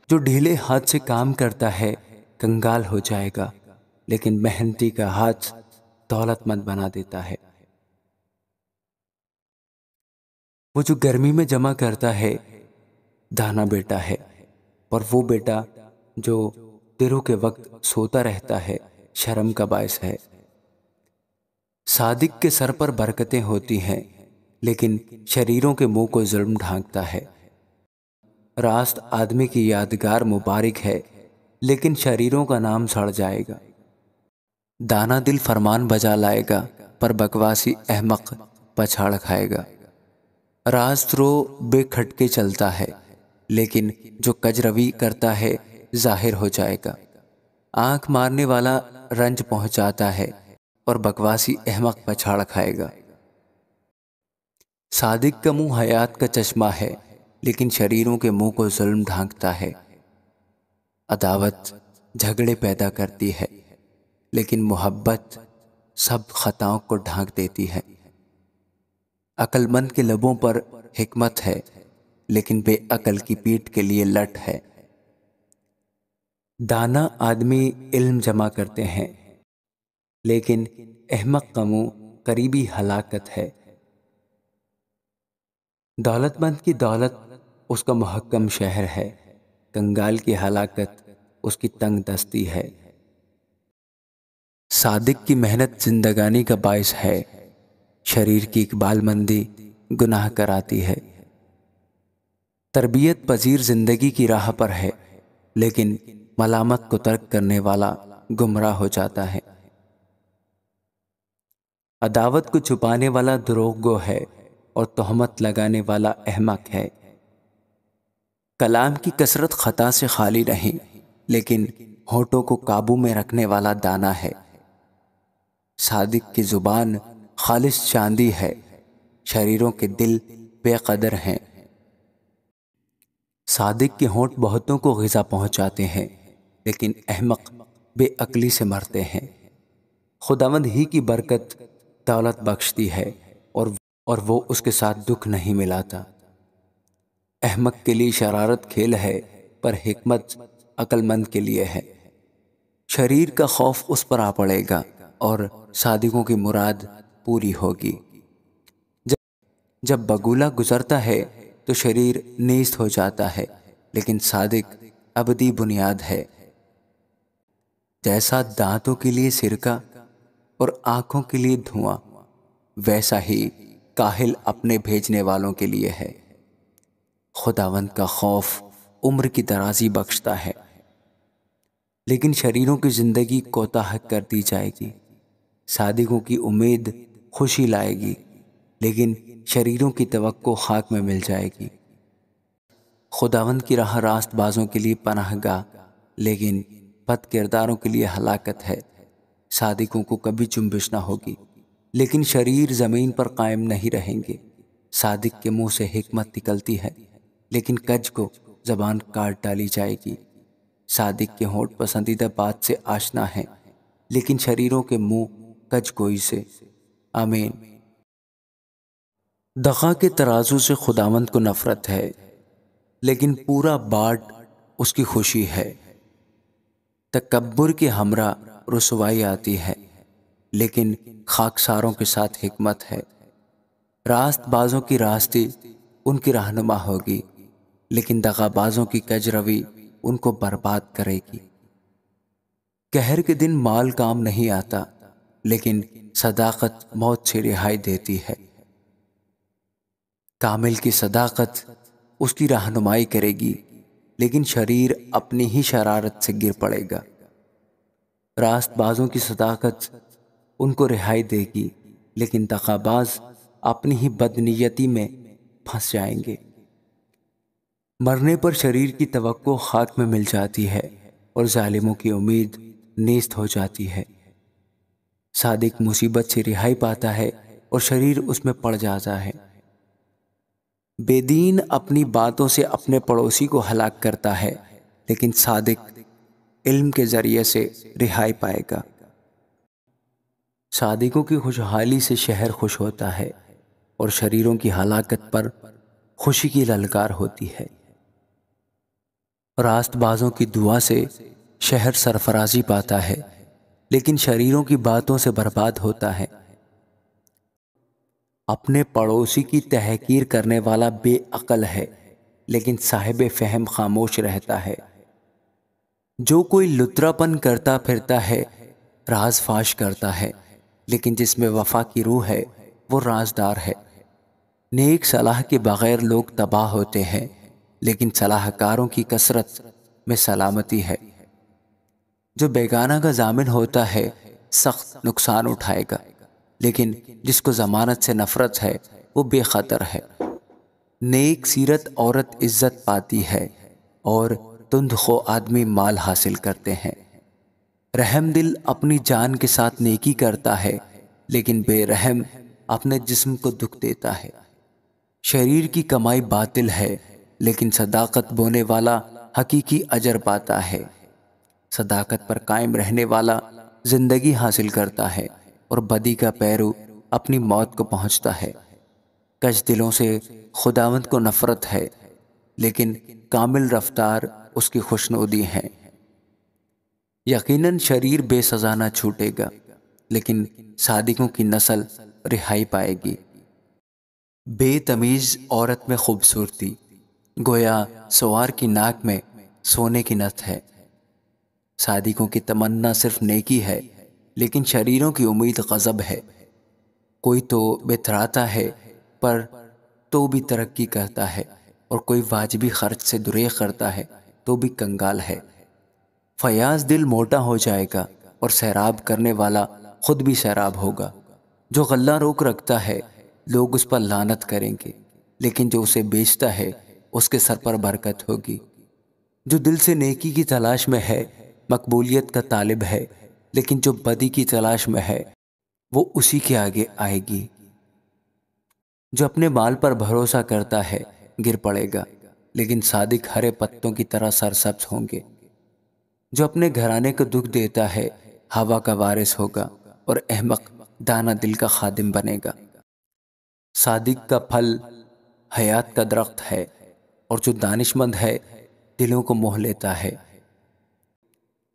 جو ڈھیلے ہاتھ سے کام کرتا ہے کنگال ہو جائے گا، لیکن محنتی کا ہاتھ دولت مند بنا دیتا ہے۔ وہ جو گرمی میں جمع کرتا ہے دانا بیٹا ہے، اور وہ بیٹا جو تیروں کے وقت سوتا رہتا ہے شرم کا باعث ہے۔ صادق کے سر پر برکتیں ہوتی ہیں، لیکن شریروں کے منہ کو ظلم ڈھانکتا ہے۔ راست آدمی کی یادگار مبارک ہے، لیکن شریروں کا نام سڑ جائے گا۔ دانا دل فرمان بجا لائے گا، پر بکواسی احمق پچھاڑ کھائے گا۔ راست رو بے کھٹکے چلتا ہے، لیکن جو کجروی کرتا ہے ظاہر ہو جائے گا۔ آنکھ مارنے والا رنج پہنچاتا ہے، اور بکواسی احمق پچھاڑ کھائے گا۔ صادق کا منہ حیات کا چشمہ ہے، لیکن شریروں کے منہ کو ظلم ڈھانکتا ہے۔ عداوت جھگڑے پیدا کرتی ہے، لیکن محبت سب خطاؤں کو ڈھانک دیتی ہے۔ عقل مند کے لبوں پر حکمت ہے، لیکن بے عقل کی پیٹھ کے لیے لٹ ہے۔ دانا آدمی علم جمع کرتے ہیں، لیکن احمق کا منہ قریبی ہلاکت ہے۔ دولت مند کی دولت اس کا محکم شہر ہے، کنگال کی ہلاکت اس کی تنگ دستی ہے۔ صادق کی محنت زندگانی کا باعث ہے، شریر کی اقبال مندی گناہ کراتی ہے۔ تربیت پذیر زندگی کی راہ پر ہے، لیکن ملامت کو ترک کرنے والا گمراہ ہو جاتا ہے۔ عداوت کو چھپانے والا دروغ گو ہے، اور تہمت لگانے والا احمق ہے۔ کلام کی کثرت خطا سے خالی نہیں، لیکن ہونٹوں کو قابو میں رکھنے والا دانا ہے۔ صادق کی زبان خالص چاندی ہے، شریروں کے دل بے قدر ہیں۔ صادق کے ہونٹ بہتوں کو غذا پہنچاتے ہیں، لیکن احمق بے عقلی سے مرتے ہیں۔ خداوند ہی کی برکت دولت بخشتی ہے، اور وہ اس کے ساتھ دکھ نہیں ملاتا۔ احمق کے لیے شرارت کھیل ہے، پر حکمت عقل مند کے لیے ہے۔ شریر کا خوف اس پر آ پڑے گا، اور صادقوں کی مراد پوری ہوگی۔ جب بگولا گزرتا ہے تو شریر نیست ہو جاتا ہے، لیکن صادق ابدی بنیاد ہے۔ جیسا دانتوں کے لیے سرکہ اور آنکھوں کے لیے دھواں، ویسا ہی کاہل اپنے بھیجنے والوں کے لیے ہے۔ خداوند کا خوف عمر کی درازی بخشتا ہے، لیکن شریروں کی زندگی کوتاہ کر دی جائے گی۔ صادقوں کی امید خوشی لائے گی، لیکن شریروں کی توقع خاک میں مل جائے گی۔ خداوند کی راہ راست بازوں کے لیے پناہ گاہ، لیکن بد کرداروں کے لیے ہلاکت ہے۔ صادقوں کو کبھی جنبش نہ ہوگی، لیکن شریر زمین پر قائم نہیں رہیں گے۔ صادق کے منہ سے حکمت نکلتی ہے، لیکن کج کو زبان کاٹ ڈالی جائے گی۔ صادق کے ہونٹ پسندیدہ بات سے آشنا ہیں، لیکن شریروں کے منہ کج گوئی سے۔ آمین۔ دغا کے ترازو سے خداوند کو نفرت ہے، لیکن پورا باٹ اس کی خوشی ہے۔ تکبر کے ہمراہ رسوائی آتی ہے، لیکن خاکساروں کے ساتھ حکمت ہے۔ راست بازوں کی راستی ان کی رہنما ہوگی، لیکن دغا بازوں کی کج روی ان کو برباد کرے گی۔ قہر کے دن مال کام نہیں آتا، لیکن صداقت موت سے رہائی دیتی ہے۔ کامل کی صداقت اس کی رہنمائی کرے گی، لیکن شریر اپنی ہی شرارت سے گر پڑے گا۔ راست بازوں کی صداقت ان کو رہائی دے گی، لیکن دغا باز اپنی ہی بدنیتی میں پھنس جائیں گے۔ مرنے پر شریر کی توقع خاک میں مل جاتی ہے، اور ظالموں کی امید نیست ہو جاتی ہے۔ صادق مصیبت سے رہائی پاتا ہے، اور شریر اس میں پڑ جاتا ہے۔ بے دین اپنی باتوں سے اپنے پڑوسی کو ہلاک کرتا ہے، لیکن صادق علم کے ذریعے سے رہائی پائے گا۔ صادقوں کی خوشحالی سے شہر خوش ہوتا ہے اور شریروں کی ہلاکت پر خوشی کی للکار ہوتی ہے۔ راست بازوں کی دعا سے شہر سرفرازی پاتا ہے، لیکن شریروں کی باتوں سے برباد ہوتا ہے۔ اپنے پڑوسی کی تحقیر کرنے والا بے عقل ہے، لیکن صاحب فہم خاموش رہتا ہے۔ جو کوئی لطراپن کرتا پھرتا ہے راز فاش کرتا ہے، لیکن جس میں وفا کی روح ہے وہ رازدار ہے۔ نیک صلاح کے بغیر لوگ تباہ ہوتے ہیں، لیکن صلاح کاروں کی کثرت میں سلامتی ہے۔ جو بیگانہ کا ضامن ہوتا ہے سخت نقصان اٹھائے گا، لیکن جس کو ضمانت سے نفرت ہے وہ بے خطر ہے۔ نیک سیرت عورت عزت پاتی ہے اور تند خو آدمی مال حاصل کرتے ہیں۔ رحم دل اپنی جان کے ساتھ نیکی کرتا ہے، لیکن بے رحم اپنے جسم کو دکھ دیتا ہے۔ شریر کی کمائی باطل ہے، لیکن صداقت بونے والا حقیقی اجر پاتا ہے۔ صداقت پر قائم رہنے والا زندگی حاصل کرتا ہے اور بدی کا پیرو اپنی موت کو پہنچتا ہے۔ کج دلوں سے خداوند کو نفرت ہے، لیکن کامل رفتار اس کی خوشنودی ہے۔ یقیناً شریر بے سزا نہ چھوٹے گا، لیکن صادقوں کی نسل رہائی پائے گی۔ بے تمیز عورت میں خوبصورتی گویا سوار کی ناک میں سونے کی نتھ ہے۔ صادقوں کی تمنا صرف نیکی ہے، لیکن شریروں کی امید غضب ہے۔ کوئی تو بتراتا ہے پر تو بھی ترقی کرتا ہے، اور کوئی واجبی خرچ سے دریغ کرتا ہے تو بھی کنگال ہے۔ فیاض دل موٹا ہو جائے گا اور سیراب کرنے والا خود بھی سیراب ہوگا۔ جو غلہ روک رکھتا ہے لوگ اس پر لعنت کریں گے، لیکن جو اسے بیچتا ہے اس کے سر پر برکت ہوگی۔ جو دل سے نیکی کی تلاش میں ہے مقبولیت کا طالب ہے، لیکن جو بدی کی تلاش میں ہے وہ اسی کے آگے آئے گی۔ جو اپنے مال پر بھروسہ کرتا ہے گر پڑے گا، لیکن صادق ہرے پتوں کی طرح سرسبز ہوں گے۔ جو اپنے گھرانے کو دکھ دیتا ہے ہوا کا وارث ہوگا، اور احمق دانہ دل کا خادم بنے گا۔ صادق کا پھل حیات کا درخت ہے، اور جو دانش مند ہے دلوں کو موہ لیتا ہے۔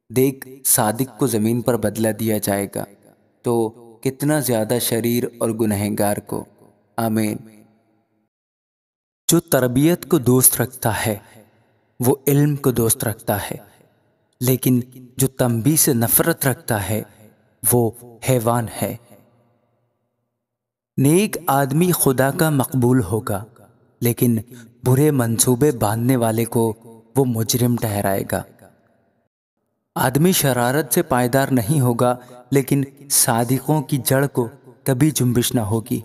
دیکھ صادق کو زمین پر بدلہ دیا جائے گا تو کتنا زیادہ شریر اور گنہگار کو۔ آمین۔ جو تربیت کو دوست رکھتا ہے وہ علم کو دوست رکھتا ہے، لیکن جو تنبیہ سے نفرت رکھتا ہے وہ حیوان ہے۔ نیک آدمی خدا کا مقبول ہوگا، لیکن برے منصوبے باندھنے والے کو وہ مجرم ٹھہرائے گا۔ آدمی شرارت سے پائیدار نہیں ہوگا، لیکن صادقوں کی جڑ کو کبھی جنبش نہ ہوگی۔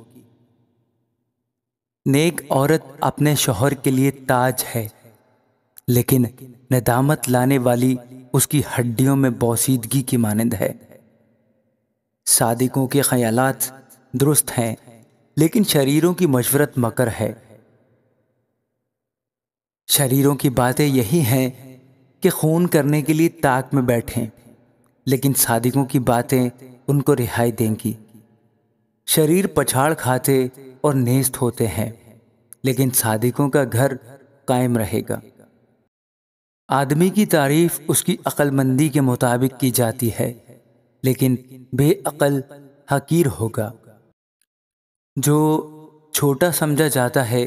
نیک عورت اپنے شوہر کے لیے تاج ہے، لیکن ندامت لانے والی اس کی ہڈیوں میں بوسیدگی کی مانند ہے۔ صادقوں کے خیالات درست ہیں، لیکن شریروں کی مشورت مکر ہے۔ شریروں کی باتیں یہی ہیں کہ خون کرنے کے لیے طاق میں بیٹھیں، لیکن صادقوں کی باتیں ان کو رہائی دیں گی۔ شریر پچھاڑ کھاتے اور نیست ہوتے ہیں، لیکن صادقوں کا گھر قائم رہے گا۔ آدمی کی تعریف اس کی عقل مندی کے مطابق کی جاتی ہے، لیکن بے عقل حقیر ہوگا۔ جو چھوٹا سمجھا جاتا ہے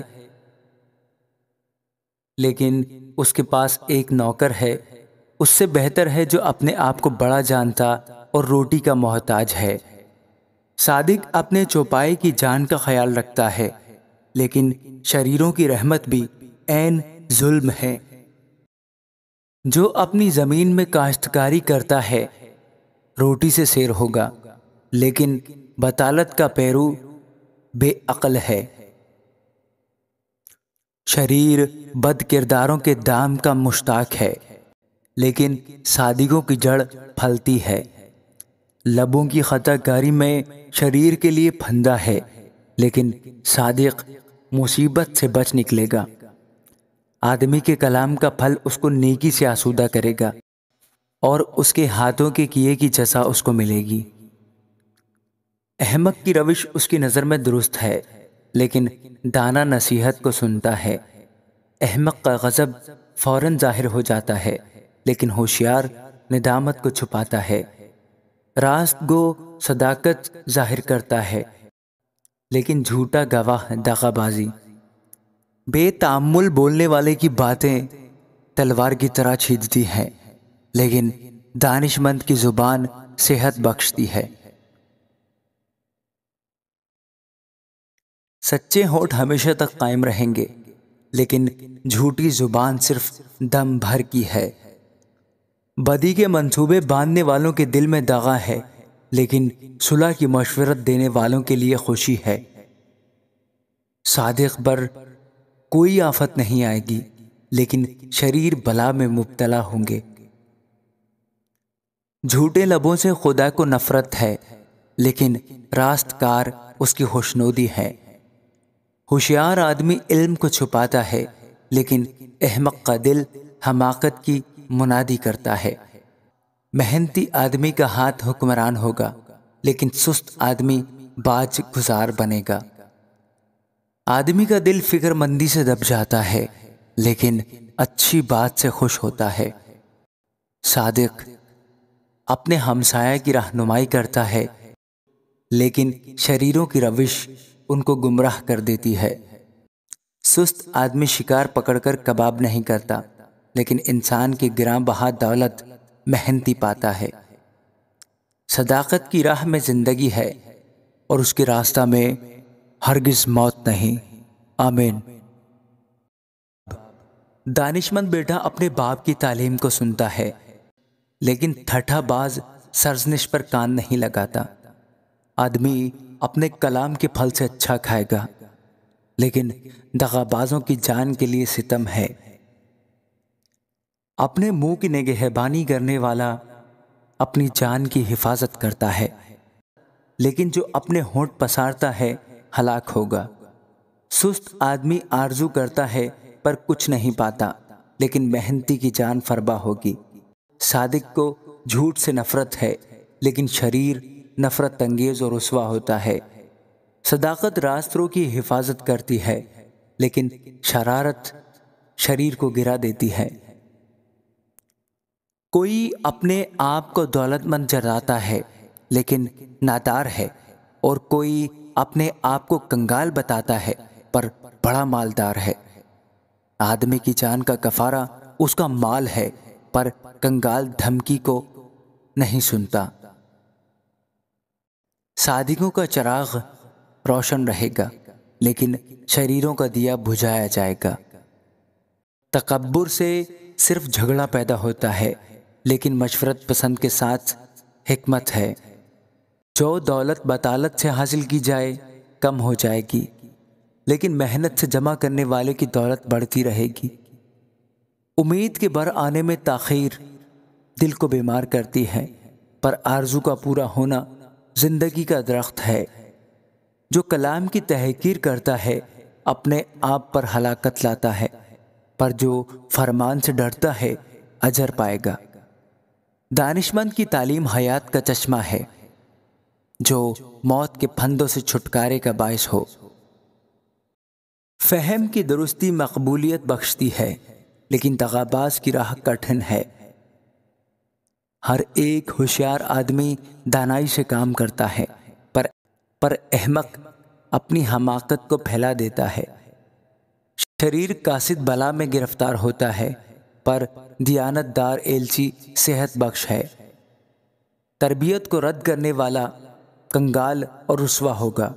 لیکن اس کے پاس ایک نوکر ہے، اس سے بہتر ہے جو اپنے آپ کو بڑا جانتا اور روٹی کا محتاج ہے۔ صادق اپنے چوپائے کی جان کا خیال رکھتا ہے، لیکن شریروں کی رحمت بھی عین ظلم ہے۔ جو اپنی زمین میں کاشتکاری کرتا ہے روٹی سے سیر ہوگا، لیکن بطالت کا پیرو بے عقل ہے۔ شریر بد کرداروں کے دام کا مشتاق ہے، لیکن صادقوں کی جڑ پھلتی ہے۔ لبوں کی خطا کاری میں شریر کے لیے پھندا ہے، لیکن صادق مصیبت سے بچ نکلے گا۔ آدمی کے کلام کا پھل اس کو نیکی سے آسودہ کرے گا، اور اس کے ہاتھوں کے کیے کی جزا اس کو ملے گی۔ احمق کی روش اس کی نظر میں درست ہے، لیکن دانا نصیحت کو سنتا ہے۔ احمق کا غضب فوراً ظاہر ہو جاتا ہے، لیکن ہوشیار ندامت کو چھپاتا ہے۔ راست گو صداقت ظاہر کرتا ہے، لیکن جھوٹا گواہ دغا بازی۔ بے تأمل بولنے والے کی باتیں تلوار کی طرح چھیدتی ہیں، لیکن دانش مند کی زبان صحت بخشتی ہے۔ سچے ہونٹ ہمیشہ تک قائم رہیں گے، لیکن جھوٹی زبان صرف دم بھر کی ہے۔ بدی کے منصوبے باندھنے والوں کے دل میں دغا ہے، لیکن صلح کی مشورت دینے والوں کے لیے خوشی ہے۔ صادق پر کوئی آفت نہیں آئے گی، لیکن شریر بلا میں مبتلا ہوں گے۔ جھوٹے لبوں سے خدا کو نفرت ہے، لیکن راست کار اس کی خوشنودی ہے۔ ہوشیار آدمی علم کو چھپاتا ہے، لیکن احمق کا دل حماقت کی منادی کرتا ہے۔ محنتی آدمی کا ہاتھ حکمران ہوگا، لیکن سست آدمی باج گزار بنے گا۔ آدمی کا دل فکر مندی سے دب جاتا ہے، لیکن اچھی بات سے خوش ہوتا ہے۔ صادق اپنے ہمسایہ کی رہنمائی کرتا ہے، لیکن شریروں کی روش ان کو گمراہ کر دیتی ہے۔ سست آدمی شکار پکڑ کر کباب نہیں کرتا، لیکن انسان کی گراں بہا دولت محنتی پاتا ہے۔ صداقت کی راہ میں زندگی ہے، اور اس کے راستہ میں ہرگز موت نہیں۔ آمین۔ دانشمند بیٹا اپنے باپ کی تعلیم کو سنتا ہے، لیکن ٹھٹھا باز سرزنش پر کان نہیں لگاتا۔ آدمی اپنے کلام کے پھل سے اچھا کھائے گا، لیکن دغا بازوں کی جان کے لیے ستم ہے۔ اپنے منہ کی نگہبانی کرنے والا اپنی جان کی حفاظت کرتا ہے، لیکن جو اپنے ہونٹ پسارتا ہے ہلاک ہوگا۔ سست آدمی آرزو کرتا ہے پر کچھ نہیں پاتا، لیکن محنتی کی جان فربا ہوگی۔ صادق کو جھوٹ سے نفرت ہے، لیکن شریر نفرت انگیز اور رسوا ہوتا ہے۔ صداقت راست رو کی حفاظت کرتی ہے، لیکن شرارت شریر کو گرا دیتی ہے۔ کوئی اپنے آپ کو دولت مند جتاتا ہے، لیکن نادار ہے، اور کوئی اپنے آپ کو کنگال بتاتا ہے پر بڑا مالدار ہے۔ آدمی کی جان کا کفارہ اس کا مال ہے، پر کنگال دھمکی کو نہیں سنتا۔ صادقوں کا چراغ روشن رہے گا، لیکن شریروں کا دیا بجھایا جائے گا۔ تکبر سے صرف جھگڑا پیدا ہوتا ہے، لیکن مشورت پسند کے ساتھ حکمت ہے۔ جو دولت بطالت سے حاصل کی جائے کم ہو جائے گی، لیکن محنت سے جمع کرنے والے کی دولت بڑھتی رہے گی۔ امید کے بر آنے میں تاخیر دل کو بیمار کرتی ہے، پر آرزو کا پورا ہونا زندگی کا درخت ہے۔ جو کلام کی تحقیر کرتا ہے اپنے آپ پر ہلاکت لاتا ہے، پر جو فرمان سے ڈرتا ہے اجر پائے گا۔ دانشمند کی تعلیم حیات کا چشمہ ہے، جو موت کے پھندوں سے چھٹکارے کا باعث ہو۔ فہم کی درستی مقبولیت بخشتی ہے، لیکن دغاباز کی راہ کٹھن ہے۔ ہر ایک ہوشیار آدمی دانائی سے کام کرتا ہے، پر احمق اپنی حماقت کو پھیلا دیتا ہے۔ شریر قاصد بلا میں گرفتار ہوتا ہے، پر دیانت دار ایلچی صحت بخش ہے۔ تربیت کو رد کرنے والا کنگال اور رسوا ہوگا،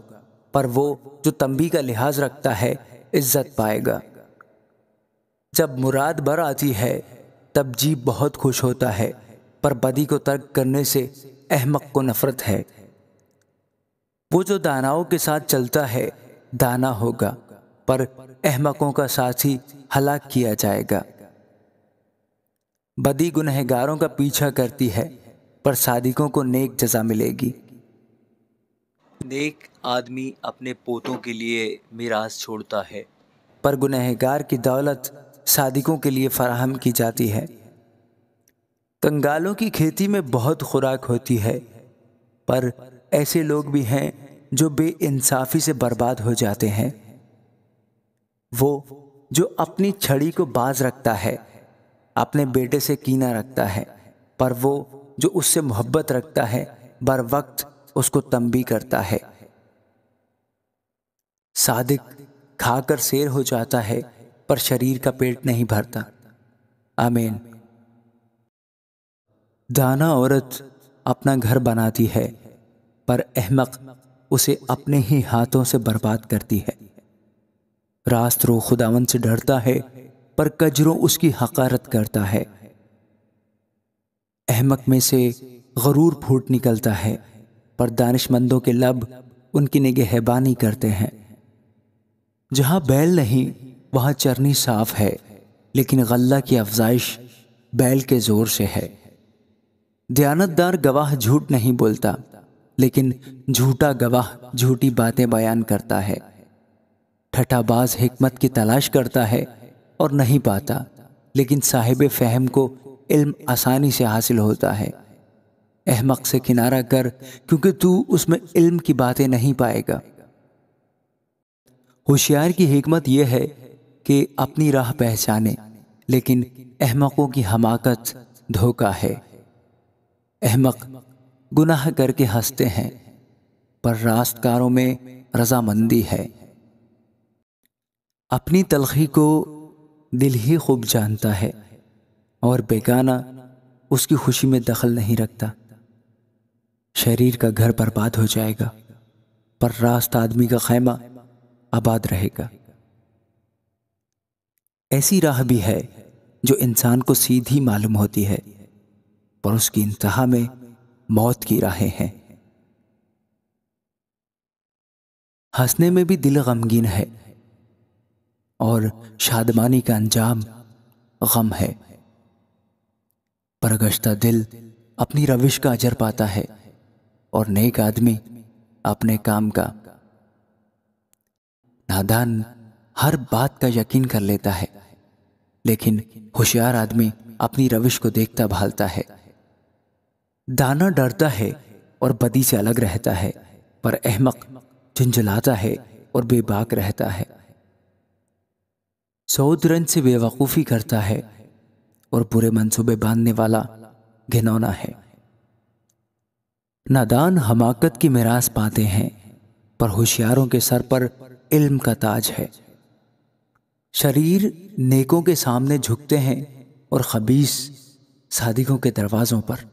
پر وہ جو تنبیہ کا لحاظ رکھتا ہے عزت پائے گا۔ جب مراد بر آتی ہے تب جی بہت خوش ہوتا ہے، پر بدی کو ترک کرنے سے احمق کو نفرت ہے۔ وہ جو داناؤں کے ساتھ چلتا ہے دانا ہوگا، پر احمقوں کا ساتھی ہلاک کیا جائے گا۔ بدی گنہگاروں کا پیچھا کرتی ہے، پر صادقوں کو نیک جزا ملے گی۔ نیک آدمی اپنے پوتوں کے لیے میراث چھوڑتا ہے، پر گنہگار کی دولت صادقوں کے لیے فراہم کی جاتی ہے۔ کنگالوں کی کھیتی میں بہت خوراک ہوتی ہے، پر ایسے لوگ بھی ہیں جو بے انصافی سے برباد ہو جاتے ہیں۔ وہ جو اپنی چھڑی کو باز رکھتا ہے، اپنے بیٹے سے کینہ رکھتا ہے، پر وہ جو اس سے محبت رکھتا ہے بر وقت اس کو تنبیہ کرتا ہے۔ صادق کھا کر سیر ہو جاتا ہے پر شریر کا پیٹ نہیں بھرتا۔ آمین۔ دانا عورت اپنا گھر بناتی ہے پر احمق اسے اپنے ہی ہاتھوں سے برباد کرتی ہے۔ راست رو خداوند سے ڈرتا ہے پر کجروں اس کی حقارت کرتا ہے۔ احمق میں سے غرور پھوٹ نکلتا ہے پر دانش مندوں کے لب ان کی نگہبانی کرتے ہیں۔ جہاں بیل نہیں وہاں چرنی صاف ہے، لیکن غلہ کی افزائش بیل کے زور سے ہے۔ دیانتدار گواہ جھوٹ نہیں بولتا، لیکن جھوٹا گواہ جھوٹی باتیں بیان کرتا ہے۔ ٹھٹھا باز حکمت کی تلاش کرتا ہے اور نہیں پاتا، لیکن صاحب فہم کو علم آسانی سے حاصل ہوتا ہے۔ احمق سے کنارہ کر، کیونکہ تو اس میں علم کی باتیں نہیں پائے گا۔ ہوشیار کی حکمت یہ ہے کہ اپنی راہ پہچانے، لیکن احمقوں کی حماقت دھوکہ ہے۔ احمق گناہ کر کے ہنستے ہیں، پر راست کاروں میں رضامندی ہے۔ اپنی تلخی کو دل ہی خوب جانتا ہے، اور بیگانہ اس کی خوشی میں دخل نہیں رکھتا۔ شریر کا گھر برباد ہو جائے گا، پر راست آدمی کا خیمہ آباد رہے گا۔ ایسی راہ بھی ہے جو انسان کو سیدھی معلوم ہوتی ہے، پر اس کی انتہا میں موت کی راہیں ہیں۔ ہنسنے میں بھی دل غمگین ہے، اور شادمانی کا انجام غم ہے۔ پرگشتہ دل اپنی روش کا اجر پاتا ہے، اور نیک آدمی اپنے کام کا۔ نادان ہر بات کا یقین کر لیتا ہے، لیکن ہوشیار آدمی اپنی روش کو دیکھتا بھالتا ہے۔ دانا ڈرتا ہے اور بدی سے الگ رہتا ہے، پر احمق جھنجھلاتا ہے اور بے باک رہتا ہے۔ سود رنج سے بے وقوفی کرتا ہے، اور برے منصوبے باندھنے والا گھنونا ہے۔ نادان حماقت کی میراث پاتے ہیں، پر ہوشیاروں کے سر پر علم کا تاج ہے۔ شریر نیکوں کے سامنے جھکتے ہیں، اور خبیث صادقوں کے دروازوں پر۔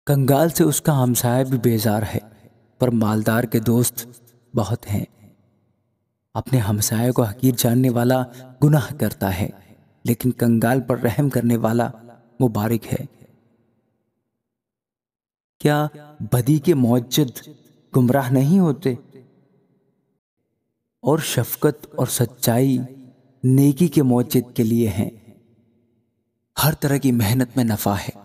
کنگال سے اس کا ہمسایہ بھی بیزار ہے، پر مالدار کے دوست بہت ہیں۔ اپنے ہمسایہ کو حقیر جاننے والا گناہ کرتا ہے، لیکن کنگال پر رحم کرنے والا مبارک ہے۔ کیا بدی کے موجد گمراہ نہیں ہوتے؟ اور شفقت اور سچائی نیکی کے موجد کے لیے ہیں۔ ہر طرح کی محنت میں نفع ہے،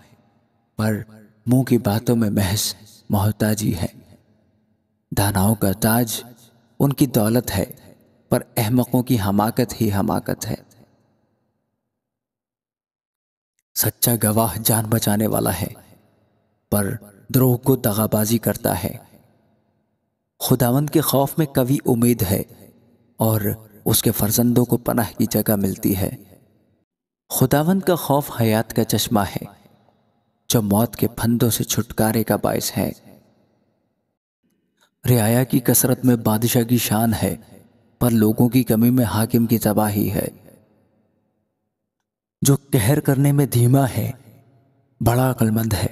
پر منہ کی باتوں میں محض محتاجی ہے۔ داناؤں کا تاج ان کی دولت ہے، پر احمقوں کی حماقت ہی حماقت ہے۔ سچا گواہ جان بچانے والا ہے، پر دروغ کو دغا بازی کرتا ہے۔ خداوند کے خوف میں قوی امید ہے، اور اس کے فرزندوں کو پناہ کی جگہ ملتی ہے۔ خداوند کا خوف حیات کا چشمہ ہے، جو موت کے پھندوں سے چھٹکارے کا باعث ہے۔ رعایا کی کثرت میں بادشاہ کی شان ہے، پر لوگوں کی کمی میں حاکم کی تباہی ہے۔ جو قہر کرنے میں دھیما ہے بڑا عقل مند ہے،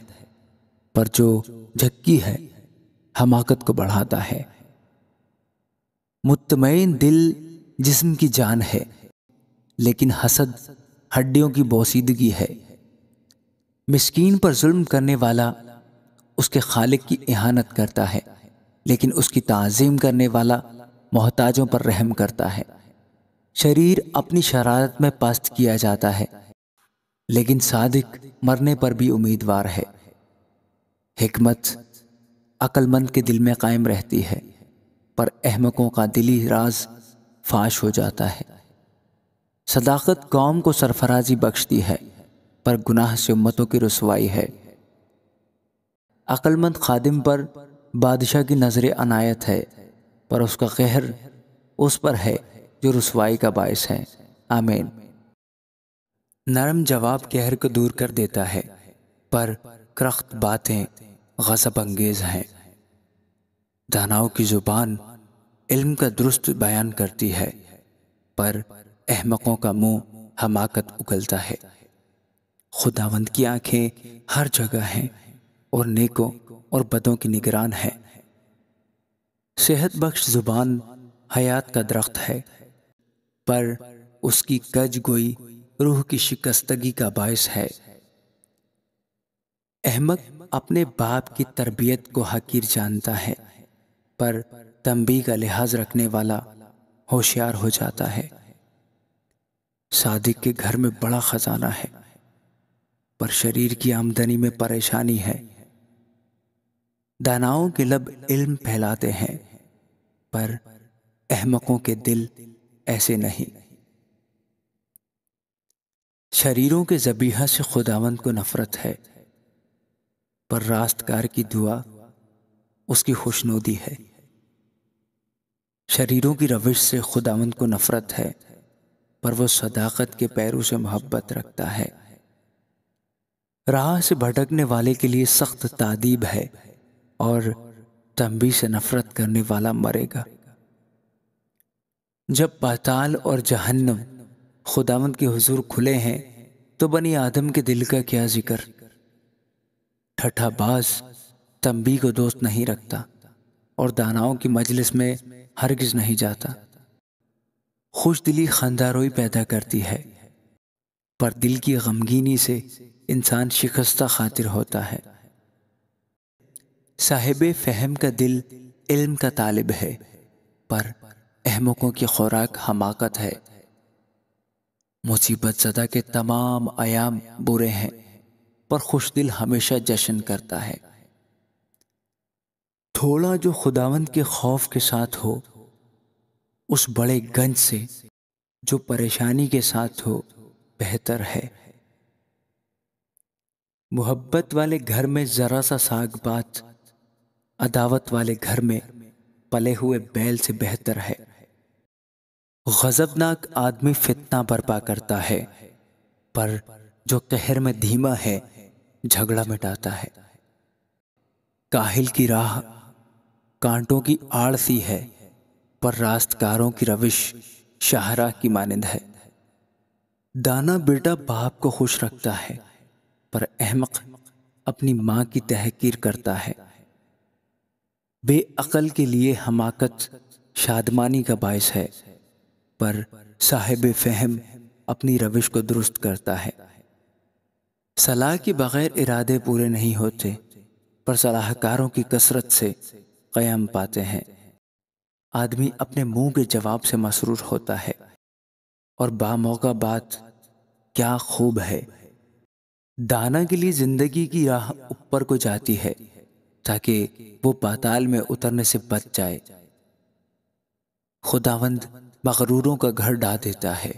پر جو جھکی ہے حماقت کو بڑھاتا ہے۔ مطمئن دل جسم کی جان ہے، لیکن حسد ہڈیوں کی بوسیدگی ہے۔ مسکین پر ظلم کرنے والا اس کے خالق کی اہانت کرتا ہے، لیکن اس کی تعظیم کرنے والا محتاجوں پر رحم کرتا ہے۔ شریر اپنی شرارت میں پست کیا جاتا ہے، لیکن صادق مرنے پر بھی امیدوار ہے۔ حکمت عقل مند کے دل میں قائم رہتی ہے، پر احمقوں کا دلی راز فاش ہو جاتا ہے۔ صداقت قوم کو سرفرازی بخشتی ہے، پر گناہ سے امتوں کی رسوائی ہے۔ عقل مند خادم پر بادشاہ کی نظر عنایت ہے، پر اس کا قہر اس پر ہے جو رسوائی کا باعث ہے۔ آمین۔ نرم جواب قہر کو دور کر دیتا ہے، پر کرخت باتیں غضب انگیز ہیں۔ داناؤں کی زبان علم کا درست بیان کرتی ہے، پر احمقوں کا منہ حماقت اگلتا ہے۔ خداوند کی آنکھیں ہر جگہ ہیں اور نیکوں اور بدوں کی نگران ہے۔ صحت بخش زبان حیات کا درخت ہے، پر اس کی کج گوئی روح کی شکستگی کا باعث ہے۔ احمق اپنے باپ کی تربیت کو حقیر جانتا ہے، پر تنبیہ کا لحاظ رکھنے والا ہوشیار ہو جاتا ہے۔ صادق کے گھر میں بڑا خزانہ ہے، پر شریر کی آمدنی میں پریشانی ہے۔ داناؤں کے لب علم پھیلاتے ہیں، پر احمقوں کے دل ایسے نہیں۔ شریروں کے ذبیحہ سے خداوند کو نفرت ہے، پر راستگار کی دعا اس کی خوشنودی ہے۔ شریروں کی روش سے خداوند کو نفرت ہے، پر وہ صداقت کے پیروں سے محبت رکھتا ہے۔ راہ سے بھٹکنے والے کے لیے سخت تادیب ہے، اور تنبیہ سے نفرت کرنے والا مرے گا۔ جب پاتال اور جہنم خداوند کے حضور کھلے ہیں تو بنی آدم کے دل کا کیا ذکر۔ ٹھٹھا باز تنبیہ کو دوست نہیں رکھتا، اور داناؤں کی مجلس میں ہرگز نہیں جاتا۔ خوش دلی خنداروئی پیدا کرتی ہے، پر دل کی غمگینی سے انسان شکستہ خاطر ہوتا ہے۔ صاحب فہم کا دل علم کا طالب ہے، پر احمقوں کی خوراک حماقت ہے۔ مصیبت زدہ کے تمام ایام برے ہیں، پر خوش دل ہمیشہ جشن کرتا ہے۔ تھوڑا جو خداوند کے خوف کے ساتھ ہو اس بڑے گنج سے جو پریشانی کے ساتھ ہو بہتر ہے۔ محبت والے گھر میں ذرا سا ساگ بات عداوت والے گھر میں پلے ہوئے بیل سے بہتر ہے۔ غضبناک آدمی فتنہ برپا کرتا ہے، پر جو قہر میں دھیما ہے جھگڑا مٹاتا ہے۔ کاہل کی راہ کانٹوں کی آڑ سی ہے، پر راستگاروں کی روش شاہراہ کی مانند ہے۔ دانا بیٹا باپ کو خوش رکھتا ہے، پر احمق اپنی ماں کی تحقیر کرتا ہے۔ بے عقل کے لیے حماقت شادمانی کا باعث ہے، پر صاحب فہم اپنی روش کو درست کرتا ہے۔ صلاح کے بغیر ارادے پورے نہیں ہوتے، پر صلاح کاروں کی کثرت سے قیام پاتے ہیں۔ آدمی اپنے منہ کے جواب سے مسرور ہوتا ہے، اور باموقع بات کیا خوب ہے۔ دانا کے لیے زندگی کی راہ اوپر کو جاتی ہے تاکہ وہ پاتال میں اترنے سے بچ جائے۔ خداوند مغروروں کا گھر ڈھا دیتا ہے،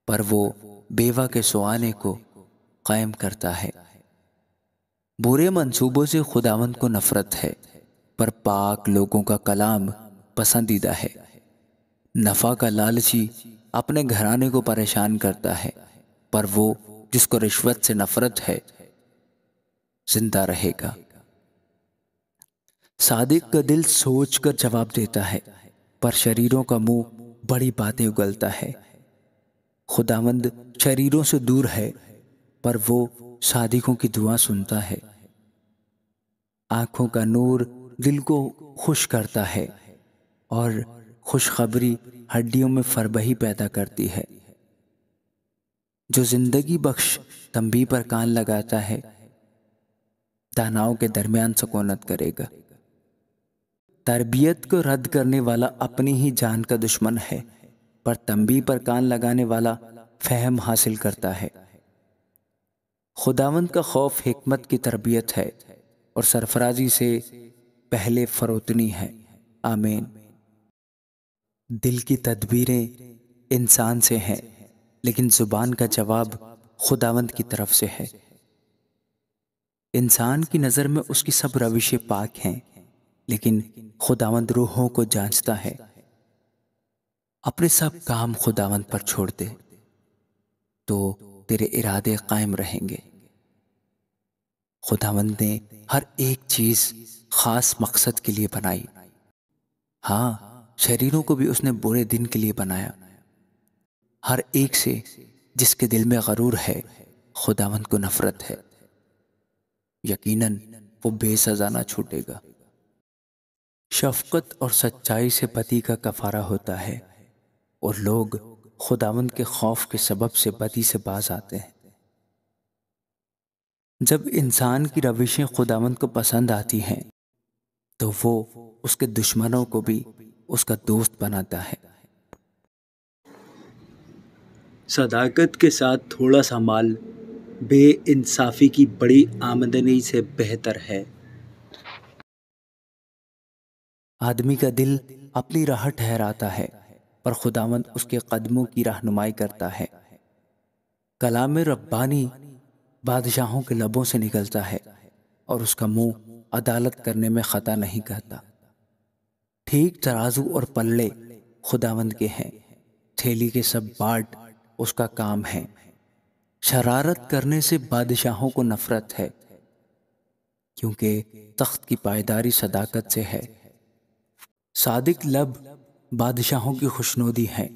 پر وہ بیوہ کے سوانے کو قائم کرتا ہے۔ برے منصوبوں سے خداوند کو نفرت ہے، پر پاک لوگوں کا کلام پسندیدہ ہے۔ نفع کا لالچی اپنے گھرانے کو پریشان کرتا ہے، پر وہ جس کو رشوت سے نفرت ہے زندہ رہے گا۔ صادق کا دل سوچ کر جواب دیتا ہے، پر شریروں کا منہ بڑی باتیں اگلتا ہے۔ خداوند شریروں سے دور ہے، پر وہ صادقوں کی دعا سنتا ہے۔ آنکھوں کا نور دل کو خوش کرتا ہے، اور خوشخبری ہڈیوں میں فربہی پیدا کرتی ہے۔ جو زندگی بخش تنبیہ پر کان لگاتا ہے داناؤں کے درمیان سکونت کرے گا۔ تربیت کو رد کرنے والا اپنی ہی جان کا دشمن ہے، پر تنبیہ پر کان لگانے والا فہم حاصل کرتا ہے۔ خداوند کا خوف حکمت کی تربیت ہے، اور سرفرازی سے پہلے فروتنی ہے۔ آمین۔ دل کی تدبیریں انسان سے ہیں، لیکن زبان کا جواب خداوند کی طرف سے ہے۔ انسان کی نظر میں اس کی سب روشیں پاک ہیں، لیکن خداوند روحوں کو جانچتا ہے۔ اپنے سب کام خداوند پر چھوڑ دے تو تیرے ارادے قائم رہیں گے۔ خداوند نے ہر ایک چیز خاص مقصد کے لیے بنائی۔ ہاں، شریروں کو بھی اس نے برے دن کے لیے بنایا۔ ہر ایک سے جس کے دل میں غرور ہے خداوند کو نفرت ہے، یقیناً وہ بے سزا نہ چھوٹے گا۔ شفقت اور سچائی سے بدی کا کفارہ ہوتا ہے، اور لوگ خداوند کے خوف کے سبب سے بدی سے باز آتے ہیں۔ جب انسان کی روشیں خداوند کو پسند آتی ہیں تو وہ اس کے دشمنوں کو بھی اس کا دوست بناتا ہے۔ صداقت کے ساتھ تھوڑا سا مال بے انصافی کی بڑی آمدنی سے بہتر ہے۔ آدمی کا دل اپنی راہ ٹھہراتا ہے، پر خداوند اس کے قدموں کی رہنمائی کرتا ہے۔ کلام ربانی بادشاہوں کے لبوں سے نکلتا ہے، اور اس کا منہ عدالت کرنے میں خطا نہیں کرتا۔ ٹھیک ترازو اور پلڑے خداوند کے ہیں، تھیلی کے سب بانٹ اس کا کام ہے۔ شرارت کرنے سے بادشاہوں کو نفرت ہے، کیونکہ تخت کی پائیداری صداقت سے ہے۔ صادق لب بادشاہوں کی خوشنودی ہے،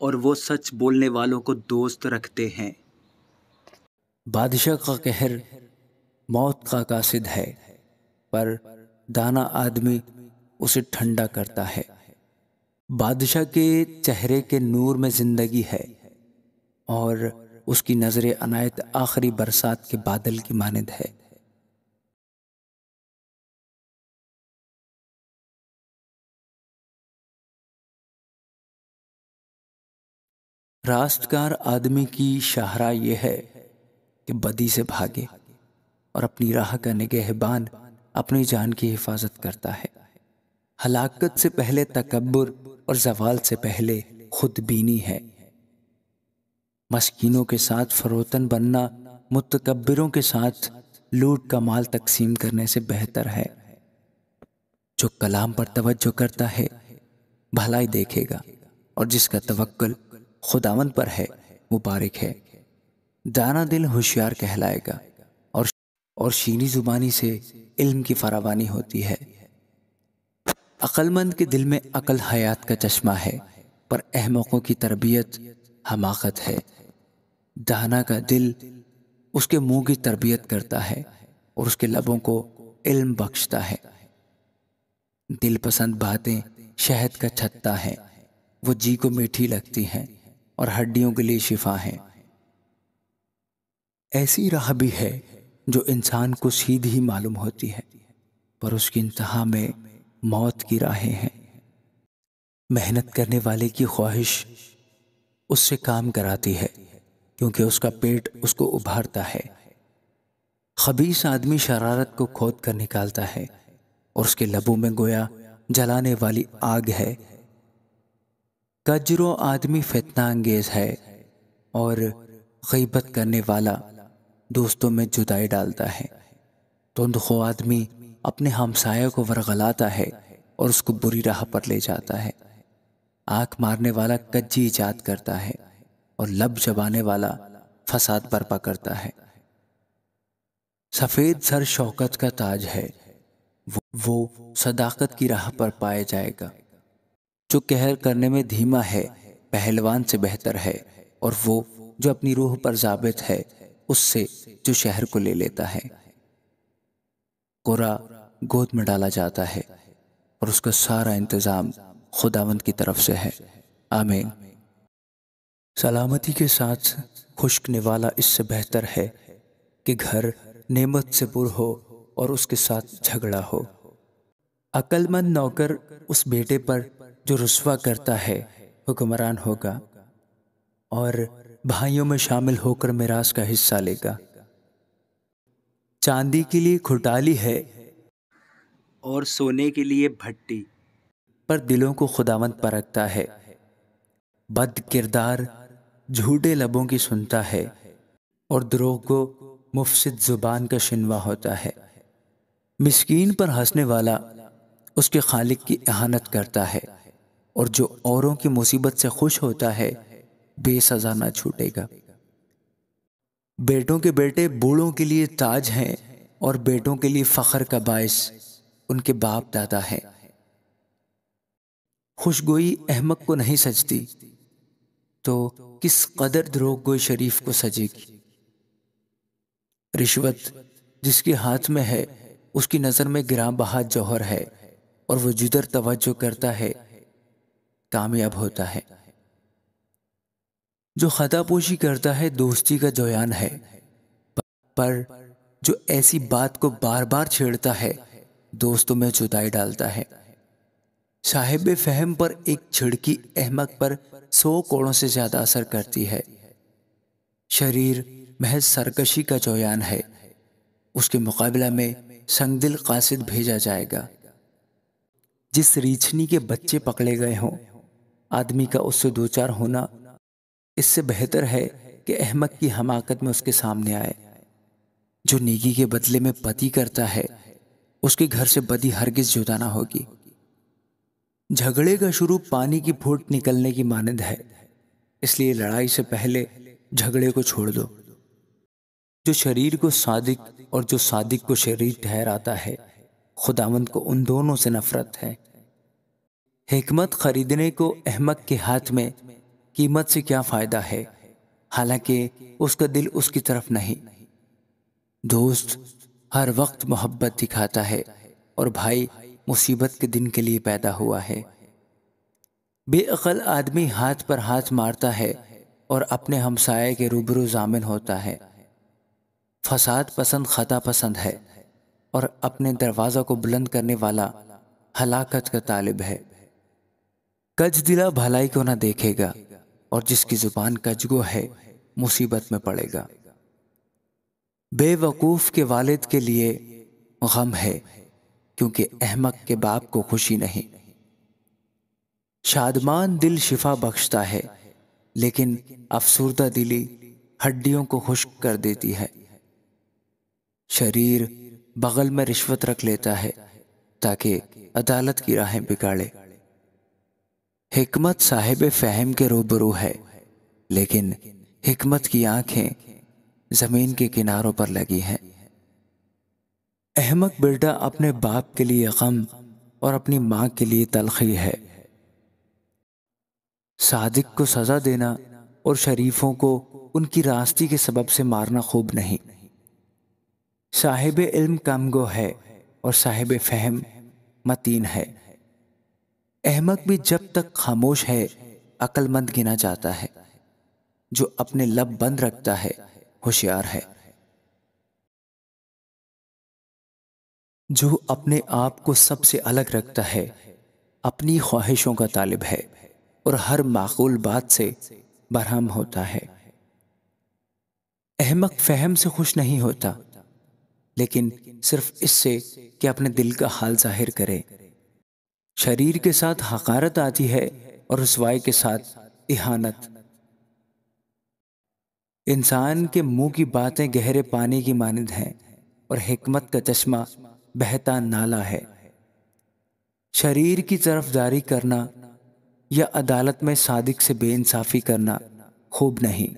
اور وہ سچ بولنے والوں کو دوست رکھتے ہیں۔ بادشاہ کا قہر موت کا قاصد ہے، پر دانا آدمی اسے ٹھنڈا کرتا ہے۔ بادشاہ کے چہرے کے نور میں زندگی ہے، اور اس کی نظر عنایت آخری برسات کے بادل کی مانند ہے۔ راستگار آدمی کی شاہراہ یہ ہے کہ بدی سے بھاگے، اور اپنی راہ کا نگہبان اپنی جان کی حفاظت کرتا ہے۔ ہلاکت سے پہلے تکبر، اور زوال سے پہلے خود بینی ہے۔ مسکینوں کے ساتھ فروتن بننا متکبروں کے ساتھ لوٹ کا مال تقسیم کرنے سے بہتر ہے۔ جو کلام پر توجہ کرتا ہے بھلائی دیکھے گا، اور جس کا توکل خداوند پر ہے مبارک ہے۔ دانا دل ہوشیار کہلائے گا، اور شیریں زبانی سے علم کی فراوانی ہوتی ہے۔ عقل مند کے دل میں عقل حیات کا چشمہ ہے، پر احمقوں کی تربیت حماقت ہے۔ دانا کا دل اس کے منہ کی تربیت کرتا ہے، اور اس کے لبوں کو علم بخشتا ہے۔ دل پسند باتیں شہد کا چھتا ہے، وہ جی کو میٹھی لگتی ہیں اور ہڈیوں کے لیے شفا ہیں۔ ایسی راہ بھی ہے جو انسان کو سیدھی معلوم ہوتی ہے، پر اس کی انتہا میں موت کی راہیں ہیں۔ محنت کرنے والے کی خواہش اس سے کام کراتی ہے، کیونکہ اس کا پیٹ اس کو ابھارتا ہے۔ خبیث آدمی شرارت کو کھود کر نکالتا ہے، اور اس کے لبوں میں گویا جلانے والی آگ ہے۔ کجرو آدمی فتنہ انگیز ہے، اور غیبت کرنے والا دوستوں میں جدائی ڈالتا ہے۔ تندخو آدمی اپنے ہمسایہ کو ورغلاتا ہے، اور اس کو بری راہ پر لے جاتا ہے۔ آنکھ مارنے والا کجی ایجاد کرتا ہے، اور لب چبانے والا فساد برپا کرتا ہے۔ سفید سر شوکت کا تاج ہے، وہ صداقت کی راہ پر پائے جائے گا۔ جو قہر کرنے میں دھیما ہے پہلوان سے بہتر ہے، اور وہ جو اپنی روح پر ضابط ہے اس سے جو شہر کو لے لیتا ہے۔ قرا گود میں ڈالا جاتا ہے، اور اس کا سارا انتظام خداوند کی طرف سے ہے۔ آمین۔ سلامتی کے ساتھ خشک نوالا اس سے بہتر ہے کہ گھر نعمت سے پر ہو اور اس کے ساتھ جھگڑا ہو۔ عقل مند نوکر اس بیٹے پر جو رسوا کرتا ہے حکمران ہوگا، اور بھائیوں میں شامل ہو کر میراث کا حصہ لے گا۔ چاندی کے لیے کھٹالی ہے اور سونے کے لیے بھٹی، پر دلوں کو خداوند پرکھتا ہے۔ بد کردار جھوٹے لبوں کی سنتا ہے، اور دروغ کو مفسد زبان کا شنوا ہوتا ہے۔ مسکین پر ہنسنے والا اس کے خالق کی اہانت کرتا ہے، اور جو اوروں کی مصیبت سے خوش ہوتا ہے بے سزا نہ چھوٹے گا۔ بیٹوں کے بیٹے بوڑھوں کے لیے تاج ہیں، اور بیٹوں کے لیے فخر کا باعث ان کے باپ دادا ہے۔ خوشگوئی احمق کو نہیں سجتی تو کس قدر دروغ گوئی شریف کو سجے گی۔ رشوت جس کے ہاتھ میں ہے اس کی نظر میں گراں بہا جوہر ہے، اور وہ جدھر توجہ کرتا ہے کامیاب ہوتا ہے۔ جو خطا پوشی کرتا ہے دوستی کا جویان ہے، پر جو ایسی بات کو بار بار چھیڑتا ہے دوستوں میں جدائی ڈالتا ہے۔ صاحب فہم پر ایک چھڑکی احمق پر 100 کوڑوں سے زیادہ اثر کرتی ہے۔ شریر محض سرکشی کا جویان ہے، اس کے مقابلہ میں سنگدل قاصد بھیجا جائے گا۔ جس ریچھنی کے بچے پکڑے گئے ہوں، آدمی کا اس سے دوچار ہونا اس سے بہتر ہے کہ احمق کی حماقت میں اس کے سامنے آئے۔ جو نیکی کے بدلے میں بدی کرتا ہے اس کے گھر سے بدی ہرگز جدا نہ ہوگی۔ جھگڑے کا شروع پانی کی پھوٹ نکلنے کی مانند ہے، اس لیے لڑائی سے پہلے جھگڑے کو چھوڑ دو۔ جو شریر کو صادق اور جو صادق کو شریر ٹھہراتا ہے، خداوند کو ان دونوں سے نفرت ہے۔ حکمت خریدنے کو احمق کے ہاتھ میں قیمت سے کیا فائدہ ہے، حالانکہ اس کا دل اس کی طرف نہیں۔ دوست ہر وقت محبت دکھاتا ہے، اور بھائی مصیبت کے دن کے لیے پیدا ہوا ہے۔ بے عقل آدمی ہاتھ پر ہاتھ مارتا ہے اور اپنے ہمسائے کے روبرو ضامن ہوتا ہے۔ فساد پسند خطا پسند ہے، اور اپنے دروازہ کو بلند کرنے والا ہلاکت کا طالب ہے۔ کج دلا بھلائی کو نہ دیکھے گا، اور جس کی زبان کجگو ہے مصیبت میں پڑے گا۔ بے وقوف کے والد کے لیے غم ہے، کیونکہ احمق کے باپ کو خوشی نہیں۔ شادمان دل شفا بخشتا ہے، لیکن افسردہ دلی ہڈیوں کو خشک کر دیتی ہے۔ شریر بغل میں رشوت رکھ لیتا ہے تاکہ عدالت کی راہیں بگاڑے۔ حکمت صاحب فہم کے روبرو ہے، لیکن حکمت کی آنکھیں زمین کے کناروں پر لگی ہیں۔ احمق بیٹا اپنے باپ کے لیے غم اور اپنی ماں کے لیے تلخی ہے۔ صادق کو سزا دینا اور شریفوں کو ان کی راستی کے سبب سے مارنا خوب نہیں۔ صاحب علم کم گو ہے اور صاحب فہم متین ہے۔ احمق بھی جب تک خاموش ہے عقل مند گنا جاتا ہے، جو اپنے لب بند رکھتا ہے ہوشیار ہے۔ جو اپنے آپ کو سب سے الگ رکھتا ہے اپنی خواہشوں کا طالب ہے، اور ہر معقول بات سے برہم ہوتا ہے۔ احمق فہم سے خوش نہیں ہوتا، لیکن صرف اس سے کہ اپنے دل کا حال ظاہر کرے۔ شریر کے ساتھ حقارت آتی ہے اور رسوائی کے ساتھ اہانت۔ انسان کے منہ کی باتیں گہرے پانی کی مانند ہیں، اور حکمت کا چشمہ بہتا نالا ہے۔ شریر کی طرفداری کرنا یا عدالت میں صادق سے بے انصافی کرنا خوب نہیں۔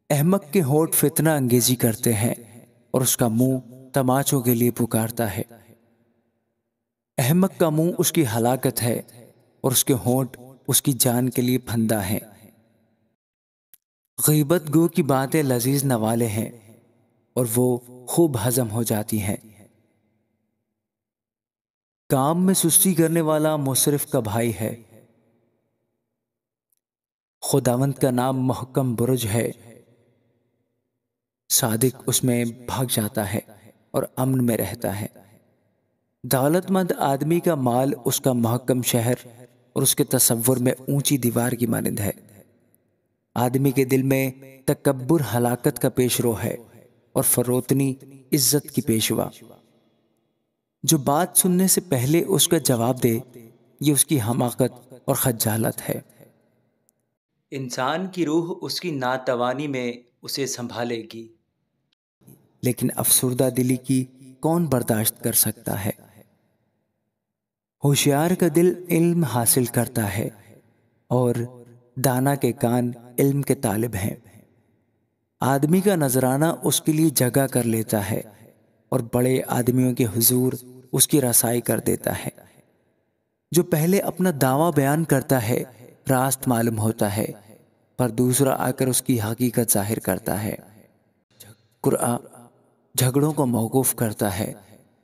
احمق کے ہونٹ فتنہ انگیزی کرتے ہیں، اور اس کا منہ تماچوں کے لیے پکارتا ہے۔ احمق کا منہ اس کی ہلاکت ہے، اور اس کے ہونٹ اس کی جان کے لیے پھندا ہے۔ غیبت گو کی باتیں لذیذ نوالے ہیں، اور وہ خوب ہضم ہو جاتی ہیں۔ کام میں سستی کرنے والا مسرف کا بھائی ہے۔ خداوند کا نام محکم برج ہے، صادق اس میں بھاگ جاتا ہے اور امن میں رہتا ہے۔ دولت مند آدمی کا مال اس کا محکم شہر اور اس کے تصور میں اونچی دیوار کی مانند ہے۔ آدمی کے دل میں تکبر ہلاکت کا پیش رو ہے، اور فروتنی عزت کی پیشوا۔ جو بات سننے سے پہلے اس کا جواب دے، یہ اس کی حماقت اور خجالت ہے۔ انسان کی روح اس کی ناتوانی میں اسے سنبھالے گی، لیکن افسردہ دلی کی کون برداشت کر سکتا ہے؟ ہوشیار کا دل علم حاصل کرتا ہے اور دانا کے کان علم کے طالب ہیں۔ آدمی کا نذرانہ اس کے لیے جگہ کر لیتا ہے اور بڑے آدمیوں کے حضور اس کی رسائی کر دیتا ہے۔ جو پہلے اپنا دعویٰ بیان کرتا ہے راست معلوم ہوتا ہے، پر دوسرا آ کر اس کی حقیقت ظاہر کرتا ہے۔ قرآن جھگڑوں کو موقوف کرتا ہے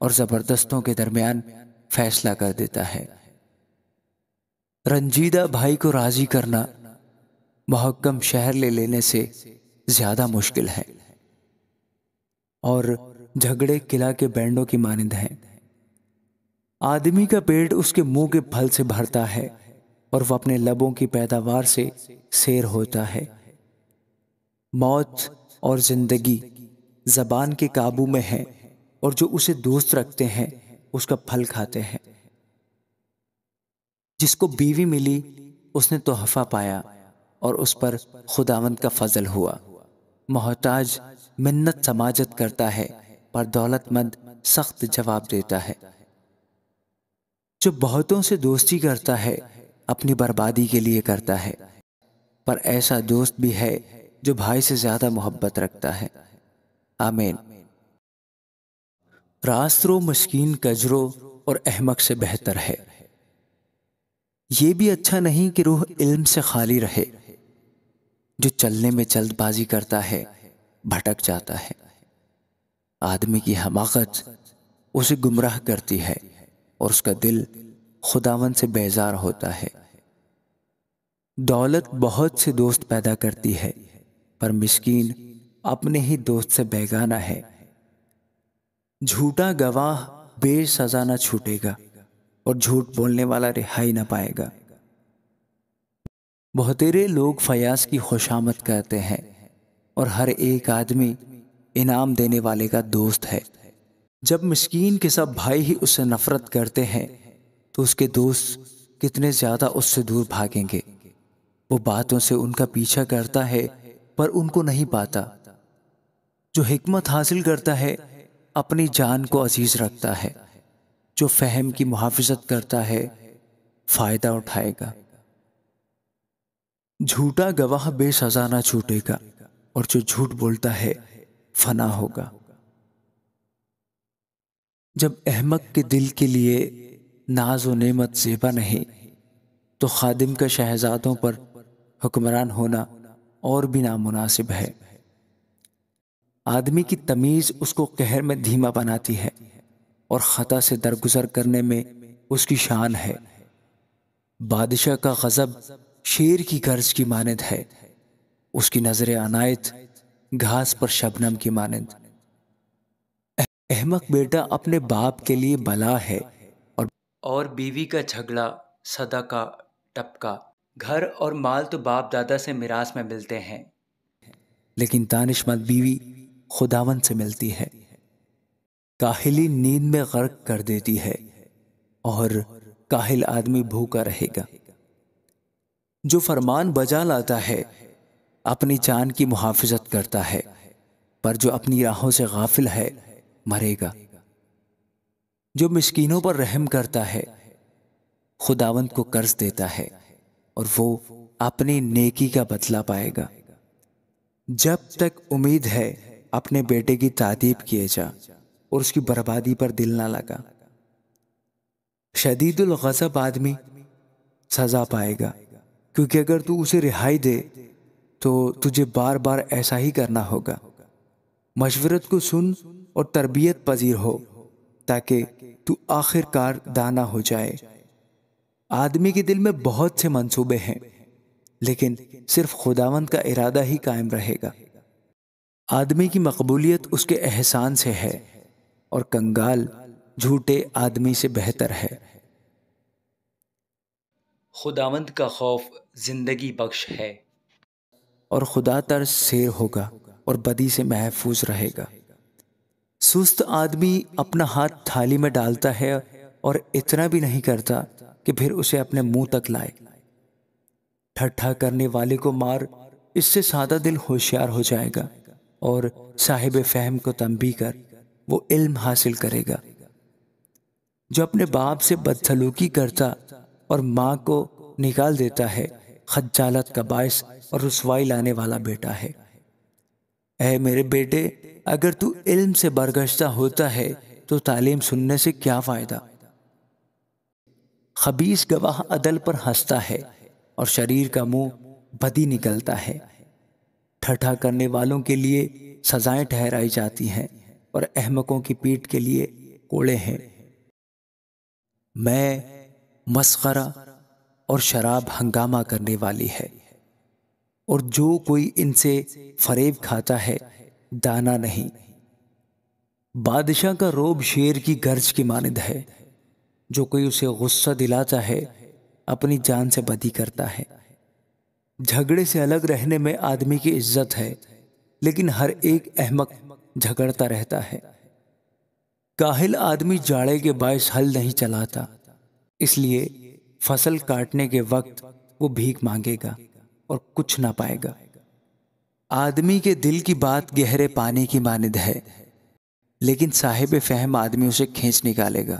اور زبردستوں کے درمیان فیصلہ کر دیتا ہے۔ رنجیدہ بھائی کو راضی کرنا محکم شہر لے لینے سے زیادہ مشکل ہے، اور جھگڑے قلعہ کے بینڈوں کی مانند ہیں۔ آدمی کا پیٹ اس کے منہ کے پھل سے بھرتا ہے اور وہ اپنے لبوں کی پیداوار سے سیر ہوتا ہے۔ موت اور زندگی زبان کے قابو میں ہے، اور جو اسے دوست رکھتے ہیں اس کا پھل کھاتے ہیں۔ جس کو بیوی ملی اس نے تحفہ پایا اور اس پر خداوند کا فضل ہوا۔ محتاج منت سماجت کرتا ہے پر دولت مند سخت جواب دیتا ہے۔ جو بہتوں سے دوستی کرتا ہے اپنی بربادی کے لیے کرتا ہے، پر ایسا دوست بھی ہے جو بھائی سے زیادہ محبت رکھتا ہے۔ آمین۔ راست رو مسکین کجرو اور احمق سے بہتر ہے۔ یہ بھی اچھا نہیں کہ روح علم سے خالی رہے۔ جو چلنے میں جلد بازی کرتا ہے بھٹک جاتا ہے۔ آدمی کی حماقت اسے گمراہ کرتی ہے اور اس کا دل خداوند سے بیزار ہوتا ہے۔ دولت بہت سے دوست پیدا کرتی ہے، پر مسکین اپنے ہی دوست سے بیگانہ ہے۔ جھوٹا گواہ بے سزا نہ چھوٹے گا اور جھوٹ بولنے والا رہائی نہ پائے گا۔ بہتیرے لوگ فیاض کی خوشامد کرتے ہیں، اور ہر ایک آدمی انعام دینے والے کا دوست ہے۔ جب مسکین کے سب بھائی ہی اس سے نفرت کرتے ہیں تو اس کے دوست کتنے زیادہ اس سے دور بھاگیں گے۔ وہ باتوں سے ان کا پیچھا کرتا ہے پر ان کو نہیں پاتا۔ جو حکمت حاصل کرتا ہے اپنی جان کو عزیز رکھتا ہے۔ جو فہم کی محافظت کرتا ہے فائدہ اٹھائے گا۔ جھوٹا گواہ بے سزا نہ چھوٹے گا، اور جو جھوٹ بولتا ہے فنا ہوگا۔ جب احمق کے دل کے لیے ناز و نعمت زیبا نہیں، تو خادم کا شہزادوں پر حکمران ہونا اور بھی نامناسب ہے۔ آدمی کی تمیز اس کو قہر میں دھیما بناتی ہے، اور خطا سے درگزر کرنے میں اس کی شان ہے۔ بادشاہ کا غضب شیر کی گرج کی مانند ہے، اس کی نظر عنایت گھاس پر شبنم کی مانند۔ احمق بیٹا اپنے باپ کے لیے بلا ہے، اور بیوی کا جھگڑا صدا کا ٹپکا۔ گھر اور مال تو باپ دادا سے میراث میں ملتے ہیں، لیکن دانش مند بیوی خداوند سے ملتی ہے۔ کاہلی نیند میں غرق کر دیتی ہے، اور کاہل آدمی بھوکا رہے گا۔ جو فرمان بجا لاتا ہے اپنی جان کی محافظت کرتا ہے، پر جو اپنی راہوں سے غافل ہے مرے گا۔ جو مسکینوں پر رحم کرتا ہے خداوند کو قرض دیتا ہے، اور وہ اپنی نیکی کا بدلہ پائے گا۔ جب تک امید ہے اپنے بیٹے کی تعذیب کیے جا، اور اس کی بربادی پر دل نہ لگا۔ شدید الغضب آدمی سزا پائے گا، کیونکہ اگر تو اسے رہائی دے تو تجھے بار بار ایسا ہی کرنا ہوگا۔ مشورت کو سن اور تربیت پذیر ہو، تاکہ تو آخر کار دانا ہو جائے۔ آدمی کے دل میں بہت سے منصوبے ہیں، لیکن صرف خداوند کا ارادہ ہی قائم رہے گا۔ آدمی کی مقبولیت اس کے احسان سے ہے، اور کنگال جھوٹے آدمی سے بہتر ہے۔ خداوند کا خوف زندگی بخش ہے، اور خدا ترس سیر ہوگا اور بدی سے محفوظ رہے گا۔ سست آدمی اپنا ہاتھ تھالی میں ڈالتا ہے اور اتنا بھی نہیں کرتا کہ پھر اسے اپنے منہ تک لائے۔ ٹھٹھا کرنے والے کو مار، اس سے سادہ دل ہوشیار ہو جائے گا، اور صاحب فہم کو تنبیہ کر، وہ علم حاصل کرے گا۔ جو اپنے باپ سے بدسلوکی کرتا اور ماں کو نکال دیتا ہے، خجالت کا باعث اور رسوائی لانے والا بیٹا ہے۔ اے میرے بیٹے، اگر تو علم سے برگشتہ ہوتا ہے تو تعلیم سننے سے کیا فائدہ؟ خبیث گواہ عدل پر ہنستا ہے اور شریر کا منہ بدی نکلتا ہے۔ ٹھٹھا کرنے والوں کے لیے سزائیں ٹھہرائی جاتی ہیں اور احمقوں کی پیٹھ کے لیے کوڑے ہیں۔ میں مسخرہ اور شراب ہنگامہ کرنے والی ہے، اور جو کوئی ان سے فریب کھاتا ہے دانا نہیں۔ بادشاہ کا روب شیر کی گرج کی مانند ہے، جو کوئی اسے غصہ دلاتا ہے اپنی جان سے بدی کرتا ہے۔ جھگڑے سے الگ رہنے میں آدمی کی عزت ہے، لیکن ہر ایک احمق جھگڑتا رہتا ہے۔ کاہل آدمی جاڑے کے باعث ہل نہیں چلاتا، اس لیے فصل کاٹنے کے وقت وہ بھیک مانگے گا اور کچھ نہ پائے گا۔ آدمی کے دل کی بات گہرے پانی کی مانند ہے، لیکن صاحب فہم آدمی اسے کھینچ نکالے گا۔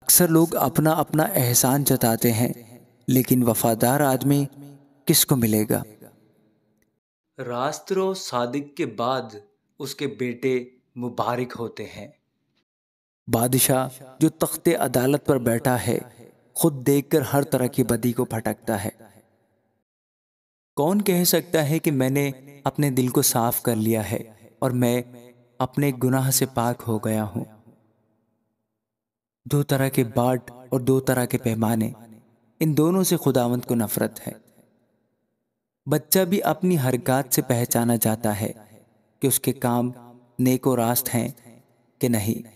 اکثر لوگ اپنا اپنا احسان جتاتے ہیں، لیکن وفادار آدمی کس کو ملے گا؟ راست رو صادق کے بعد اس کے بیٹے مبارک ہوتے ہیں۔ بادشاہ جو تخت عدالت پر بیٹھا ہے خود دیکھ کر ہر طرح کی بدی کو پھٹکتا ہے۔ کون کہہ سکتا ہے کہ میں نے اپنے دل کو صاف کر لیا ہے اور میں اپنے گناہ سے پاک ہو گیا ہوں؟ دو طرح کے باٹ اور دو طرح کے پیمانے، ان دونوں سے خداوند کو نفرت ہے۔ بچہ بھی اپنی حرکات سے پہچانا جاتا ہے کہ اس کے کام نیک و راست ہیں کہ نہیں۔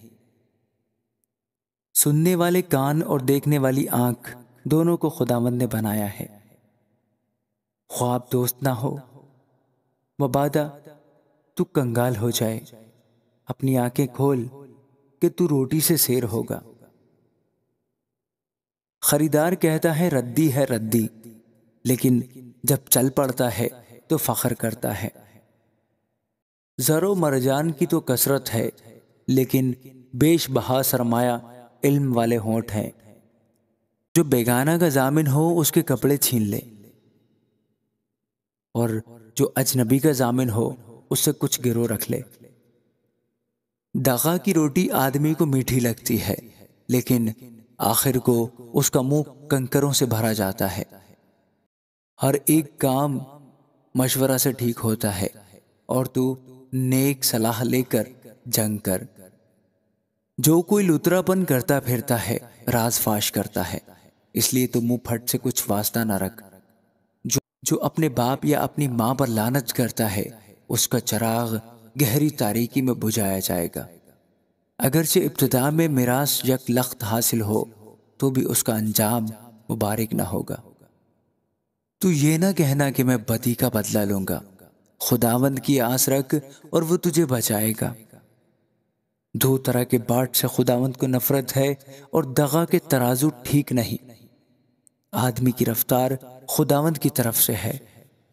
سننے والے کان اور دیکھنے والی آنکھ دونوں کو خداوند نے بنایا ہے۔ خواب دوست نہ ہو، مبادا تو کنگال ہو جائے۔ اپنی آنکھیں کھول کہ تو روٹی سے سیر ہوگا۔ خریدار کہتا ہے ردی ہے ردی، لیکن جب چل پڑتا ہے تو فخر کرتا ہے۔ زر و مرجان کی تو کثرت ہے، لیکن بیش بہا سرمایہ علم والے ہونٹ ہیں۔ جو بیگانہ کا ضامن ہو اس کے کپڑے چھین لے، اور جو اجنبی کا ضامن ہو اس سے کچھ گرو رکھ لے۔ دغا کی روٹی آدمی کو میٹھی لگتی ہے، لیکن آخر کو اس کا منہ کنکروں سے بھرا جاتا ہے۔ ہر ایک کام مشورہ سے ٹھیک ہوتا ہے، اور تو نیک صلاح لے کر جنگ کر۔ جو کوئی لترا پن کرتا پھرتا ہے راز فاش کرتا ہے، اس لیے تو منہ پھٹ سے کچھ واسطہ نہ رکھ۔ جو اپنے باپ یا اپنی ماں پر لعنت کرتا ہے اس کا چراغ گہری تاریکی میں بجھایا جائے گا۔ اگرچہ ابتدا میں میراث یک لخت حاصل ہو تو بھی اس کا انجام مبارک نہ ہوگا۔ تو یہ نہ کہنا کہ میں بدی کا بدلہ لوں گا، خداوند کی آس رکھ اور وہ تجھے بچائے گا۔ دو طرح کے باٹ سے خداوند کو نفرت ہے، اور دغا کے ترازو ٹھیک نہیں۔ آدمی کی رفتار خداوند کی طرف سے ہے،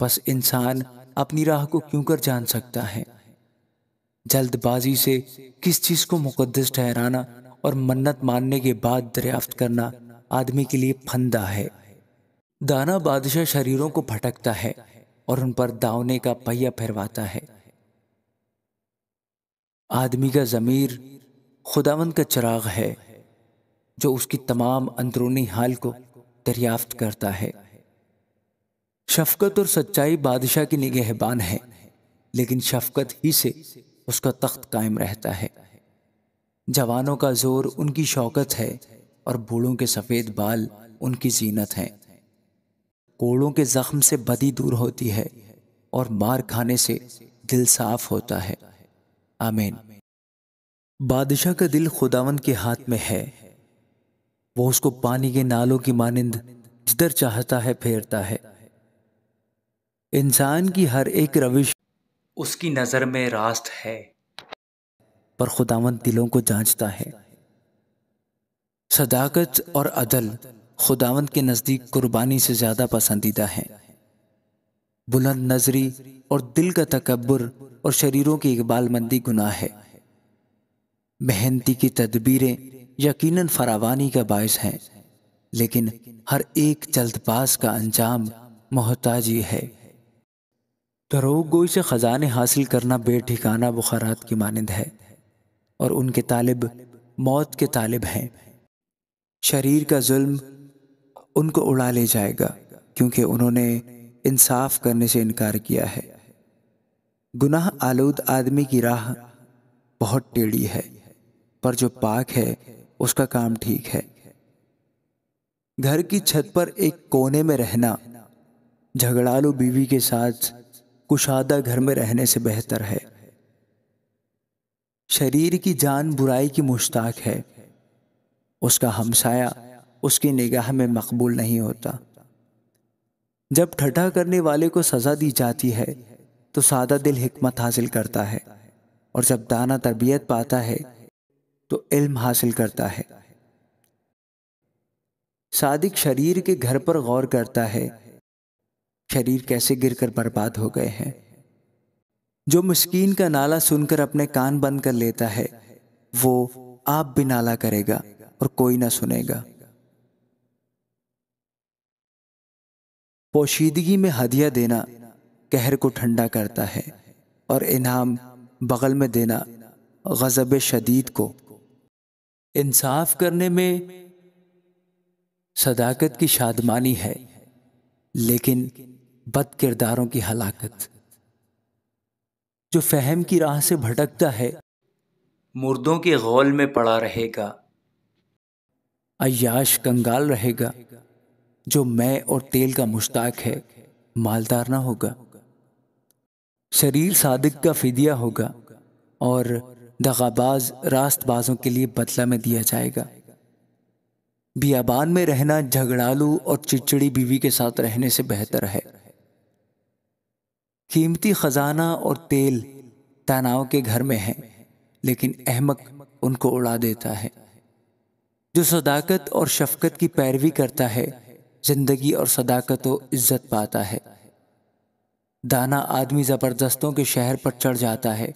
بس انسان اپنی راہ کو کیوں کر جان سکتا ہے؟ جلد بازی سے کس چیز کو مقدس ٹھہرانا اور منت ماننے کے بعد دریافت کرنا آدمی کے لیے پھندہ ہے۔ دانا بادشاہ شریروں کو پھٹکتا ہے اور ان پر داؤنے کا پہیہ پھرواتا ہے۔ آدمی کا ضمیر خداوند کا چراغ ہے، جو اس کی تمام اندرونی حال کو دریافت کرتا ہے۔ شفقت اور سچائی بادشاہ کی نگہبان ہے، لیکن شفقت ہی سے اس کا تخت قائم رہتا ہے۔ جوانوں کا زور ان کی شوکت ہے، اور بوڑھوں کے سفید بال ان کی زینت ہیں۔ کوڑوں کے زخم سے بدی دور ہوتی ہے، اور مار کھانے سے دل صاف ہوتا ہے۔ آمین۔ بادشاہ کا دل خداوند کے ہاتھ میں ہے، وہ اس کو پانی کے نالوں کی مانند جدھر چاہتا ہے پھیرتا ہے۔ انسان کی ہر ایک روش اس کی نظر میں راست ہے، پر خداوند دلوں کو جانچتا ہے۔ صداقت اور عدل خداوند کے نزدیک قربانی سے زیادہ پسندیدہ ہیں۔ بلند نظری اور دل کا تکبر اور شریروں کی اقبال مندی گناہ ہے۔ محنتی کی تدبیریں یقیناً فراوانی کا باعث ہیں، لیکن ہر ایک جلد باز کا انجام محتاجی ہے۔ دروغ گوئی سے خزانے حاصل کرنا بے ٹھکانہ بخارات کی مانند ہے، اور ان کے طالب موت کے طالب ہیں۔ شریر کا ظلم ان کو اڑا لے جائے گا، کیونکہ انہوں نے انصاف کرنے سے انکار کیا ہے۔ گناہ آلود آدمی کی راہ بہت ٹیڑھی ہے، پر جو پاک ہے اس کا کام ٹھیک ہے۔ گھر کی چھت پر ایک کونے میں رہنا جھگڑالو بیوی کے ساتھ کشادہ گھر میں رہنے سے بہتر ہے۔ شریر کی جان برائی کی مشتاق ہے، اس کا ہمسایہ اس کی نگاہ میں مقبول نہیں ہوتا۔ جب ٹھٹھا کرنے والے کو سزا دی جاتی ہے تو سادہ دل حکمت حاصل کرتا ہے، اور جب دانا تربیت پاتا ہے تو علم حاصل کرتا ہے۔ صادق شریر کے گھر پر غور کرتا ہے، شریر کیسے گر کر برباد ہو گئے ہیں۔ جو مسکین کا نالہ سن کر اپنے کان بند کر لیتا ہے، وہ آپ بھی نالہ کرے گا اور کوئی نہ سنے گا۔ پوشیدگی میں ہدیہ دینا قہر کو ٹھنڈا کرتا ہے، اور انعام بغل میں دینا غضب شدید کو۔ انصاف کرنے میں صداقت کی شادمانی ہے، لیکن بد کرداروں کی ہلاکت۔ جو فہم کی راہ سے بھٹکتا ہے مردوں کے غول میں پڑا رہے گا۔ عیاش کنگال رہے گا، جو مے اور تیل کا مشتاق ہے مالدار نہ ہوگا۔ شریر صادق کا فدیہ ہوگا، اور دغاباز راست بازوں کے لیے بدلہ میں دیا جائے گا۔ بیابان میں رہنا جھگڑالو اور چڑچڑی بیوی کے ساتھ رہنے سے بہتر ہے۔ قیمتی خزانہ اور تیل داناؤں کے گھر میں ہے، لیکن احمق ان کو اڑا دیتا ہے۔ جو صداقت اور شفقت کی پیروی کرتا ہے زندگی اور صداقت و عزت پاتا ہے۔ دانا آدمی زبردستوں کے شہر پر چڑھ جاتا ہے،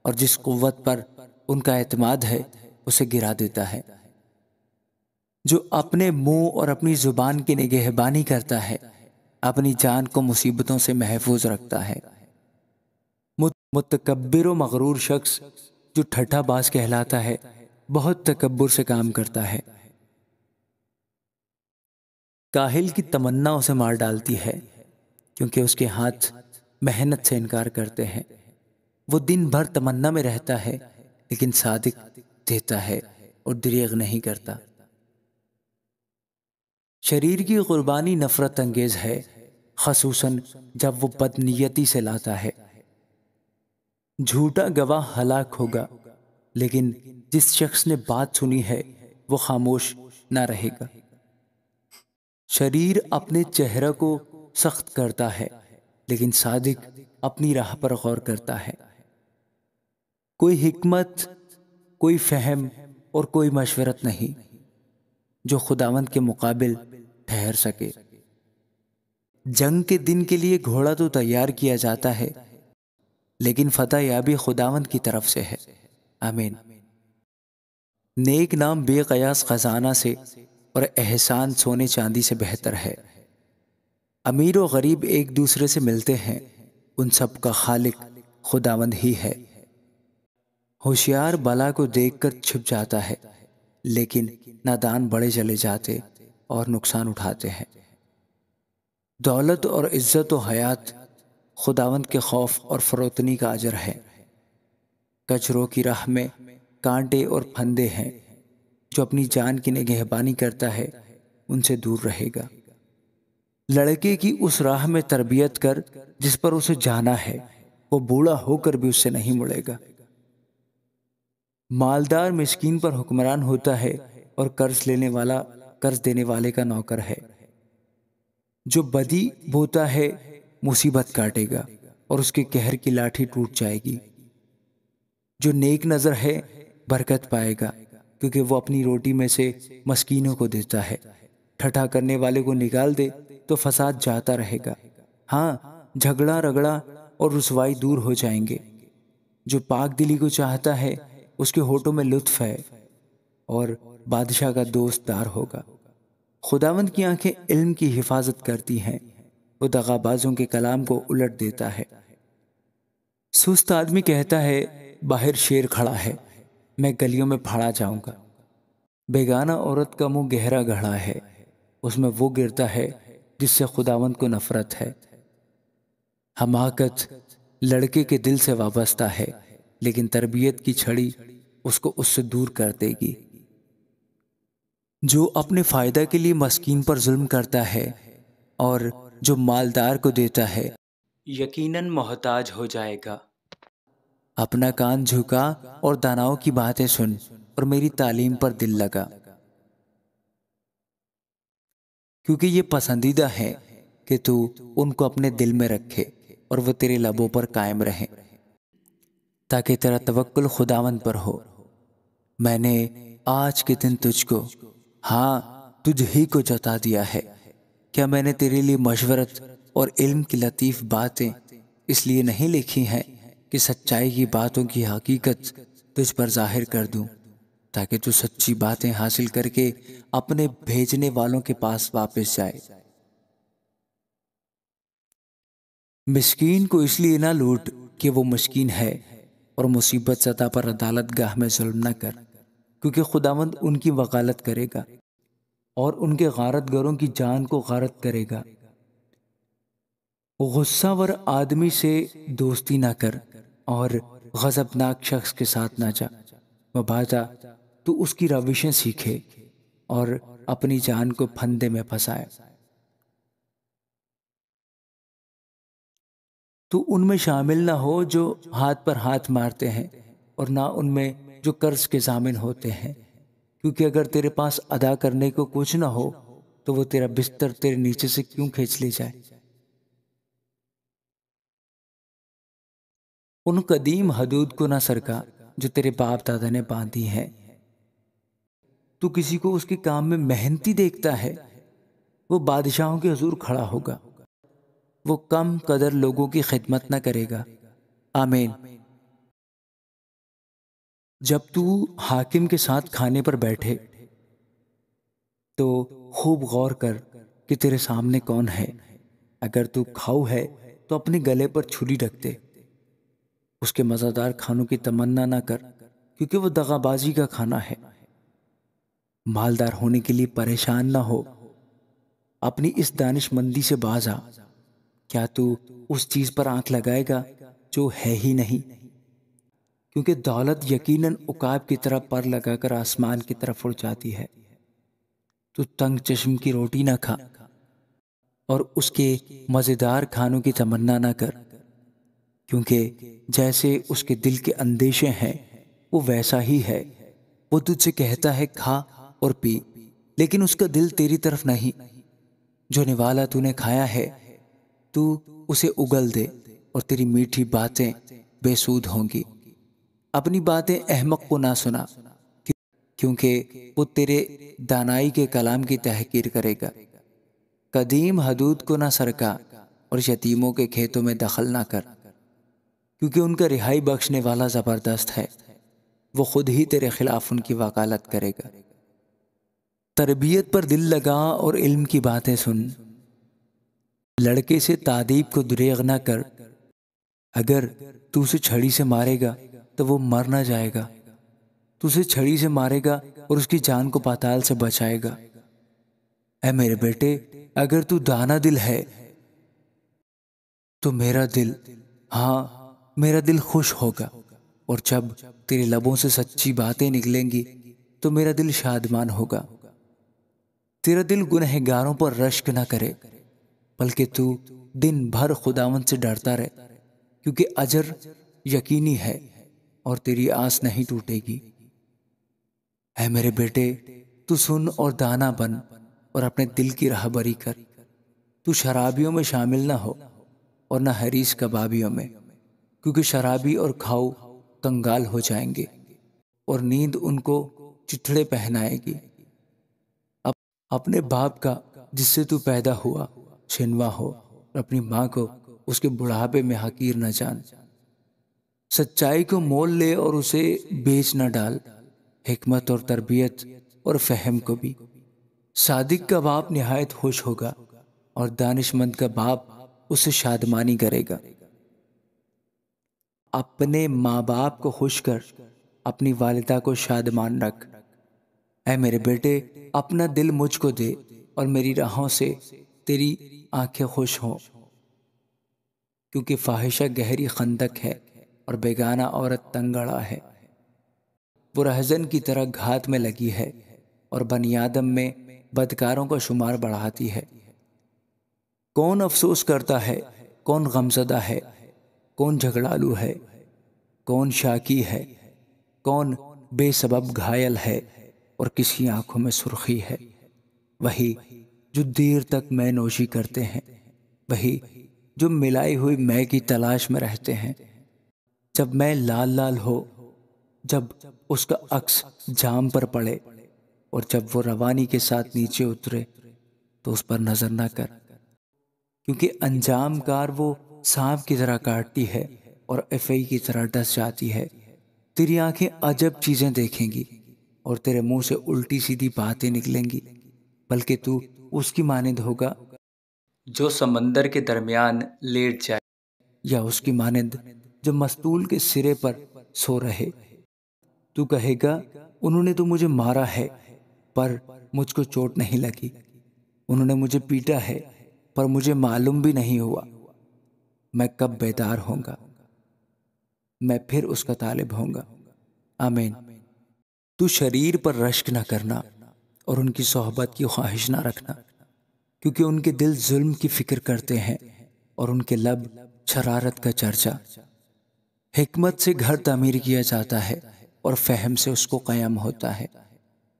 اور جس قوت پر ان کا اعتماد ہے اسے گرا دیتا ہے۔ جو اپنے منہ اور اپنی زبان کی نگہبانی کرتا ہے اپنی جان کو مصیبتوں سے محفوظ رکھتا ہے۔ متکبر و مغرور شخص جو ٹھٹھا باز کہلاتا ہے بہت تکبر سے کام کرتا ہے۔ کاہل کی تمنا اسے مار ڈالتی ہے، کیونکہ اس کے ہاتھ محنت سے انکار کرتے ہیں۔ وہ دن بھر تمنا میں رہتا ہے، لیکن صادق دیتا ہے اور دریغ نہیں کرتا۔ شریر کی قربانی نفرت انگیز ہے، خصوصاً جب وہ بدنیتی سے لاتا ہے۔ جھوٹا گواہ ہلاک ہوگا، لیکن جس شخص نے بات سنی ہے وہ خاموش نہ رہے گا۔ شریر اپنے چہرہ کو سخت کرتا ہے، لیکن صادق اپنی راہ پر غور کرتا ہے۔ کوئی حکمت، کوئی فہم اور کوئی مشورت نہیں جو خداوند کے مقابل ٹھہر سکے۔ جنگ کے دن کے لیے گھوڑا تو تیار کیا جاتا ہے، لیکن فتح یابی خداوند کی طرف سے ہے۔ آمین۔ نیک نام بے قیاس خزانہ سے اور احسان سونے چاندی سے بہتر ہے۔ امیر و غریب ایک دوسرے سے ملتے ہیں، ان سب کا خالق خداوند ہی ہے۔ ہوشیار بلا کو دیکھ کر چھپ جاتا ہے، لیکن نادان بڑے چلے جاتے اور نقصان اٹھاتے ہیں۔ دولت اور عزت و حیات خداوند کے خوف اور فروتنی کا اجر ہے۔ کچروں کی راہ میں کانٹے اور پھندے ہیں، جو اپنی جان کی نگہبانی کرتا ہے ان سے دور رہے گا۔ لڑکے کی اس راہ میں تربیت کر جس پر اسے جانا ہے، وہ بوڑھا ہو کر بھی اس سے نہیں مڑے گا۔ مالدار مسکین پر حکمران ہوتا ہے، اور قرض دینے والے کا نوکر ہے۔ جو بدی بوتا ہے مصیبت کاٹے گا، اور اس کے قہر کی لاٹھی ٹوٹ جائے گی۔ جو نیک نظر ہے برکت پائے گا، کیونکہ وہ اپنی روٹی میں سے مسکینوں کو دیتا ہے۔ ٹھٹھا کرنے والے کو نکال دے تو فساد جاتا رہے گا۔ ہاں، جھگڑا رگڑا اور رسوائی دور ہو جائیں گے۔ جو پاک دلی کو چاہتا ہے اس کے ہونٹوں میں لطف ہے اور بادشاہ کا دوست دار ہوگا۔ خداوند کی آنکھیں علم کی حفاظت کرتی ہیں، وہ دغابازوں کے کلام کو الٹ دیتا ہے۔ سست آدمی کہتا ہے باہر شیر کھڑا ہے، میں گلیوں میں پھاڑا جاؤں گا۔ بیگانہ عورت کا منہ گہرا گڑھا ہے، اس میں وہ گرتا ہے جس سے خداوند کو نفرت ہے۔ حماقت لڑکے کے دل سے وابستہ ہے، لیکن تربیت کی چھڑی اس کو اس سے دور کر دے گی۔ جو اپنے فائدہ کے لیے مسکین پر ظلم کرتا ہے اور جو مالدار کو دیتا ہے یقیناً محتاج ہو جائے گا۔ اپنا کان جھکا اور داناؤں کی باتیں سن اور میری تعلیم پر دل لگا، کیونکہ یہ پسندیدہ ہے کہ تو ان کو اپنے دل میں رکھے اور وہ تیرے لبوں پر قائم رہیں، تاکہ تیرا توکل خداوند پر ہو۔ میں نے آج کے دن تجھ کو، ہاں تجھ ہی کو جتا دیا ہے۔ کیا میں نے تیرے لیے مشورت اور علم کی لطیف باتیں اس لیے نہیں لکھی ہیں کہ سچائی کی باتوں کی حقیقت تجھ پر ظاہر کر دوں، تاکہ تو سچی باتیں حاصل کر کے اپنے بھیجنے والوں کے پاس واپس جائے۔ مسکین کو اس لیے نہ لوٹ کہ وہ مسکین ہے، اور مصیبت زدہ پر عدالت گاہ میں ظلم نہ کر، کیونکہ خداوند ان کی وکالت کرے گا اور ان کے غارت گروں کی جان کو غارت کرے گا۔ غصہ ور آدمی سے دوستی نہ کر اور غضبناک شخص کے ساتھ نہ جا، مبادا تو اس کی روشیں سیکھے اور اپنی جان کو پھندے میں پھنسائے۔ تو ان میں شامل نہ ہو جو ہاتھ پر ہاتھ مارتے ہیں، اور نہ ان میں جو قرض کے ضامن ہوتے ہیں، کیونکہ اگر تیرے پاس ادا کرنے کو کچھ نہ ہو تو وہ تیرا بستر تیرے نیچے سے کیوں کھینچ لے جائے۔ ان قدیم حدود کو نہ سرکا جو تیرے باپ دادا نے باندھی ہیں۔ تو کسی کو اس کے کام میں محنتی دیکھتا ہے، وہ بادشاہوں کے حضور کھڑا ہوگا، وہ کم قدر لوگوں کی خدمت نہ کرے گا۔ آمین۔ جب تو حاکم کے ساتھ کھانے پر بیٹھے تو خوب غور کر کہ تیرے سامنے کون ہے۔ اگر تو کھاؤ ہے تو اپنے گلے پر چھری رکھ دے۔ اس کے مزیدار کھانوں کی تمنا نہ کر، کیونکہ وہ دغابازی کا کھانا ہے۔ مالدار ہونے کے لیے پریشان نہ ہو، اپنی اس دانش مندی سے باز آ۔ کیا تو اس چیز پر آنکھ لگائے گا جو ہے ہی نہیں؟ کیونکہ دولت یقیناً عقاب کی طرح پر لگا کر آسمان کی طرف اڑ جاتی ہے۔ تو تنگ چشم کی روٹی نہ کھا اور اس کے مزیدار کھانوں کی تمنا نہ کر، کیونکہ جیسے اس کے دل کے اندیشے ہیں وہ ویسا ہی ہے۔ وہ تجھ سے کہتا ہے کھا اور پی، لیکن اس کا دل تیری طرف نہیں۔ جو نوالا تو نے کھایا ہے تو اسے اگل دے، اور تیری میٹھی باتیں بے سود ہوں گی۔ اپنی باتیں احمق کو نہ سنا، کیونکہ وہ تیرے دانائی کے کلام کی تحقیر کرے گا۔ قدیم حدود کو نہ سرکا اور یتیموں کے کھیتوں میں دخل نہ کر، کیونکہ ان کا رہائی بخشنے والا زبردست ہے، وہ خود ہی تیرے خلاف ان کی وکالت کرے گا۔ تربیت پر دل لگا اور علم کی باتیں سن۔ لڑکے سے تادیب کو دریغ نہ کر، اگر تو اسے چھڑی سے مارے گا تو وہ مر نہ جائے گا، تو اسے چھڑی سے مارے گا اور اس کی جان کو پاتال سے بچائے گا۔ اے میرے بیٹے، اگر تو دانا دل ہے تو میرا دل، ہاں میرا دل خوش ہوگا، اور جب تیرے لبوں سے سچی باتیں نکلیں گی تو میرا دل شادمان ہوگا۔ تیرا دل گنہگاروں پر رشک نہ کرے، بلکہ تو دن بھر خداوند سے ڈرتا رہے، کیونکہ اجر یقینی ہے اور تیری آس نہیں ٹوٹے گی۔ اے میرے بیٹے، تو سن اور دانا بن اور اپنے دل کی راہبری کر۔ تو شرابیوں میں شامل نہ ہو اور نہ حریص کبابیوں میں، کیونکہ شرابی اور کھاؤ کنگال ہو جائیں گے اور نیند ان کو چتھڑے پہنائے گی۔ اپنے باپ کا جس سے تو پیدا ہوا شنوا ہو، اور اپنی ماں کو اس کے بڑھاپے میں حقیر نہ جان۔ سچائی کو مول لے اور اسے بیچ نہ ڈال، حکمت اور تربیت اور فہم کو بھی۔ صادق کا باپ نہایت خوش ہوگا اور دانش مند کا باپ اسے شادمانی کرے گا۔ اپنے ماں باپ کو خوش کر، اپنی والدہ کو شادمان رکھ۔ اے میرے بیٹے، اپنا دل مجھ کو دے اور میری راہوں سے تیری آنکھیں خوش ہوں، کیونکہ فاحشہ گہری خندق ہے اور بیگانہ عورت تنگڑا ہے۔ وہ رہزن کی طرح گھات میں لگی ہے اور بنی آدم میں بدکاروں کا شمار بڑھاتی ہے۔ کون افسوس کرتا ہے، کون غمزدہ ہے، کون جھگڑالو ہے، کون شاکی ہے، کون بے سبب گھائل ہے اور کس کی آنکھوں میں سرخی ہے؟ وہی جو دیر تک مے نوشی کرتے ہیں، وہی جو ملائی ہوئی مے کی تلاش میں رہتے ہیں۔ جب مے لال لال ہو، جب اس کا عکس جام پر پڑے اور جب وہ روانی کے ساتھ نیچے اترے تو اس پر نظر نہ کر، کیونکہ انجام کار وہ سانپ کی طرح کاٹتی ہے اور افعی کی طرح ڈس جاتی ہے۔ تیری آنکھیں عجب چیزیں دیکھیں گی اور تیرے منہ سے الٹی سیدھی باتیں نکلیں گی، بلکہ تو اس کی مانند ہوگا جو سمندر کے درمیان لیٹ جائے، یا اس کی مانند جو مستول کے سرے پر سو رہے۔ تو کہے گا، انہوں نے تو مجھے مارا ہے پر مجھ کو چوٹ نہیں لگی، انہوں نے مجھے پیٹا ہے پر مجھے معلوم بھی نہیں ہوا۔ میں کب بیدار ہوں گا؟ میں پھر اس کا طالب ہوں گا۔ آمین۔ تو شریر پر رشک نہ کرنا اور ان کی صحبت کی خواہش نہ رکھنا، کیونکہ ان کے دل ظلم کی فکر کرتے ہیں اور ان کے لب شرارت کا چرچا۔ حکمت سے گھر تعمیر کیا جاتا ہے اور فہم سے اس کو قیام ہوتا ہے،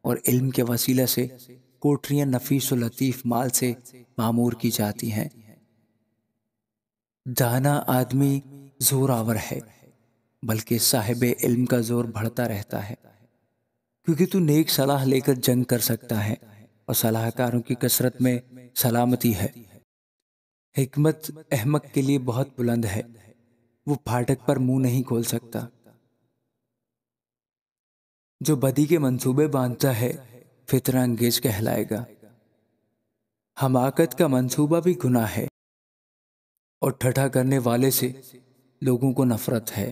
اور علم کے وسیلہ سے کوٹریاں نفیس و لطیف مال سے معمور کی جاتی ہیں۔ دانا آدمی زور آور ہے، بلکہ صاحب علم کا زور بڑھتا رہتا ہے، کیونکہ تو نیک صلاح لے کر جنگ کر سکتا ہے اور صلاح کاروں کی کثرت میں سلامتی ہے۔ حکمت احمق کے لیے بہت بلند ہے، وہ پھاٹک پر منہ نہیں کھول سکتا۔ جو بدی کے منصوبے باندھتا ہے فتنہ انگیز کہلائے گا۔ حماقت کا منصوبہ بھی گناہ ہے اور ٹھٹھا کرنے والے سے لوگوں کو نفرت ہے۔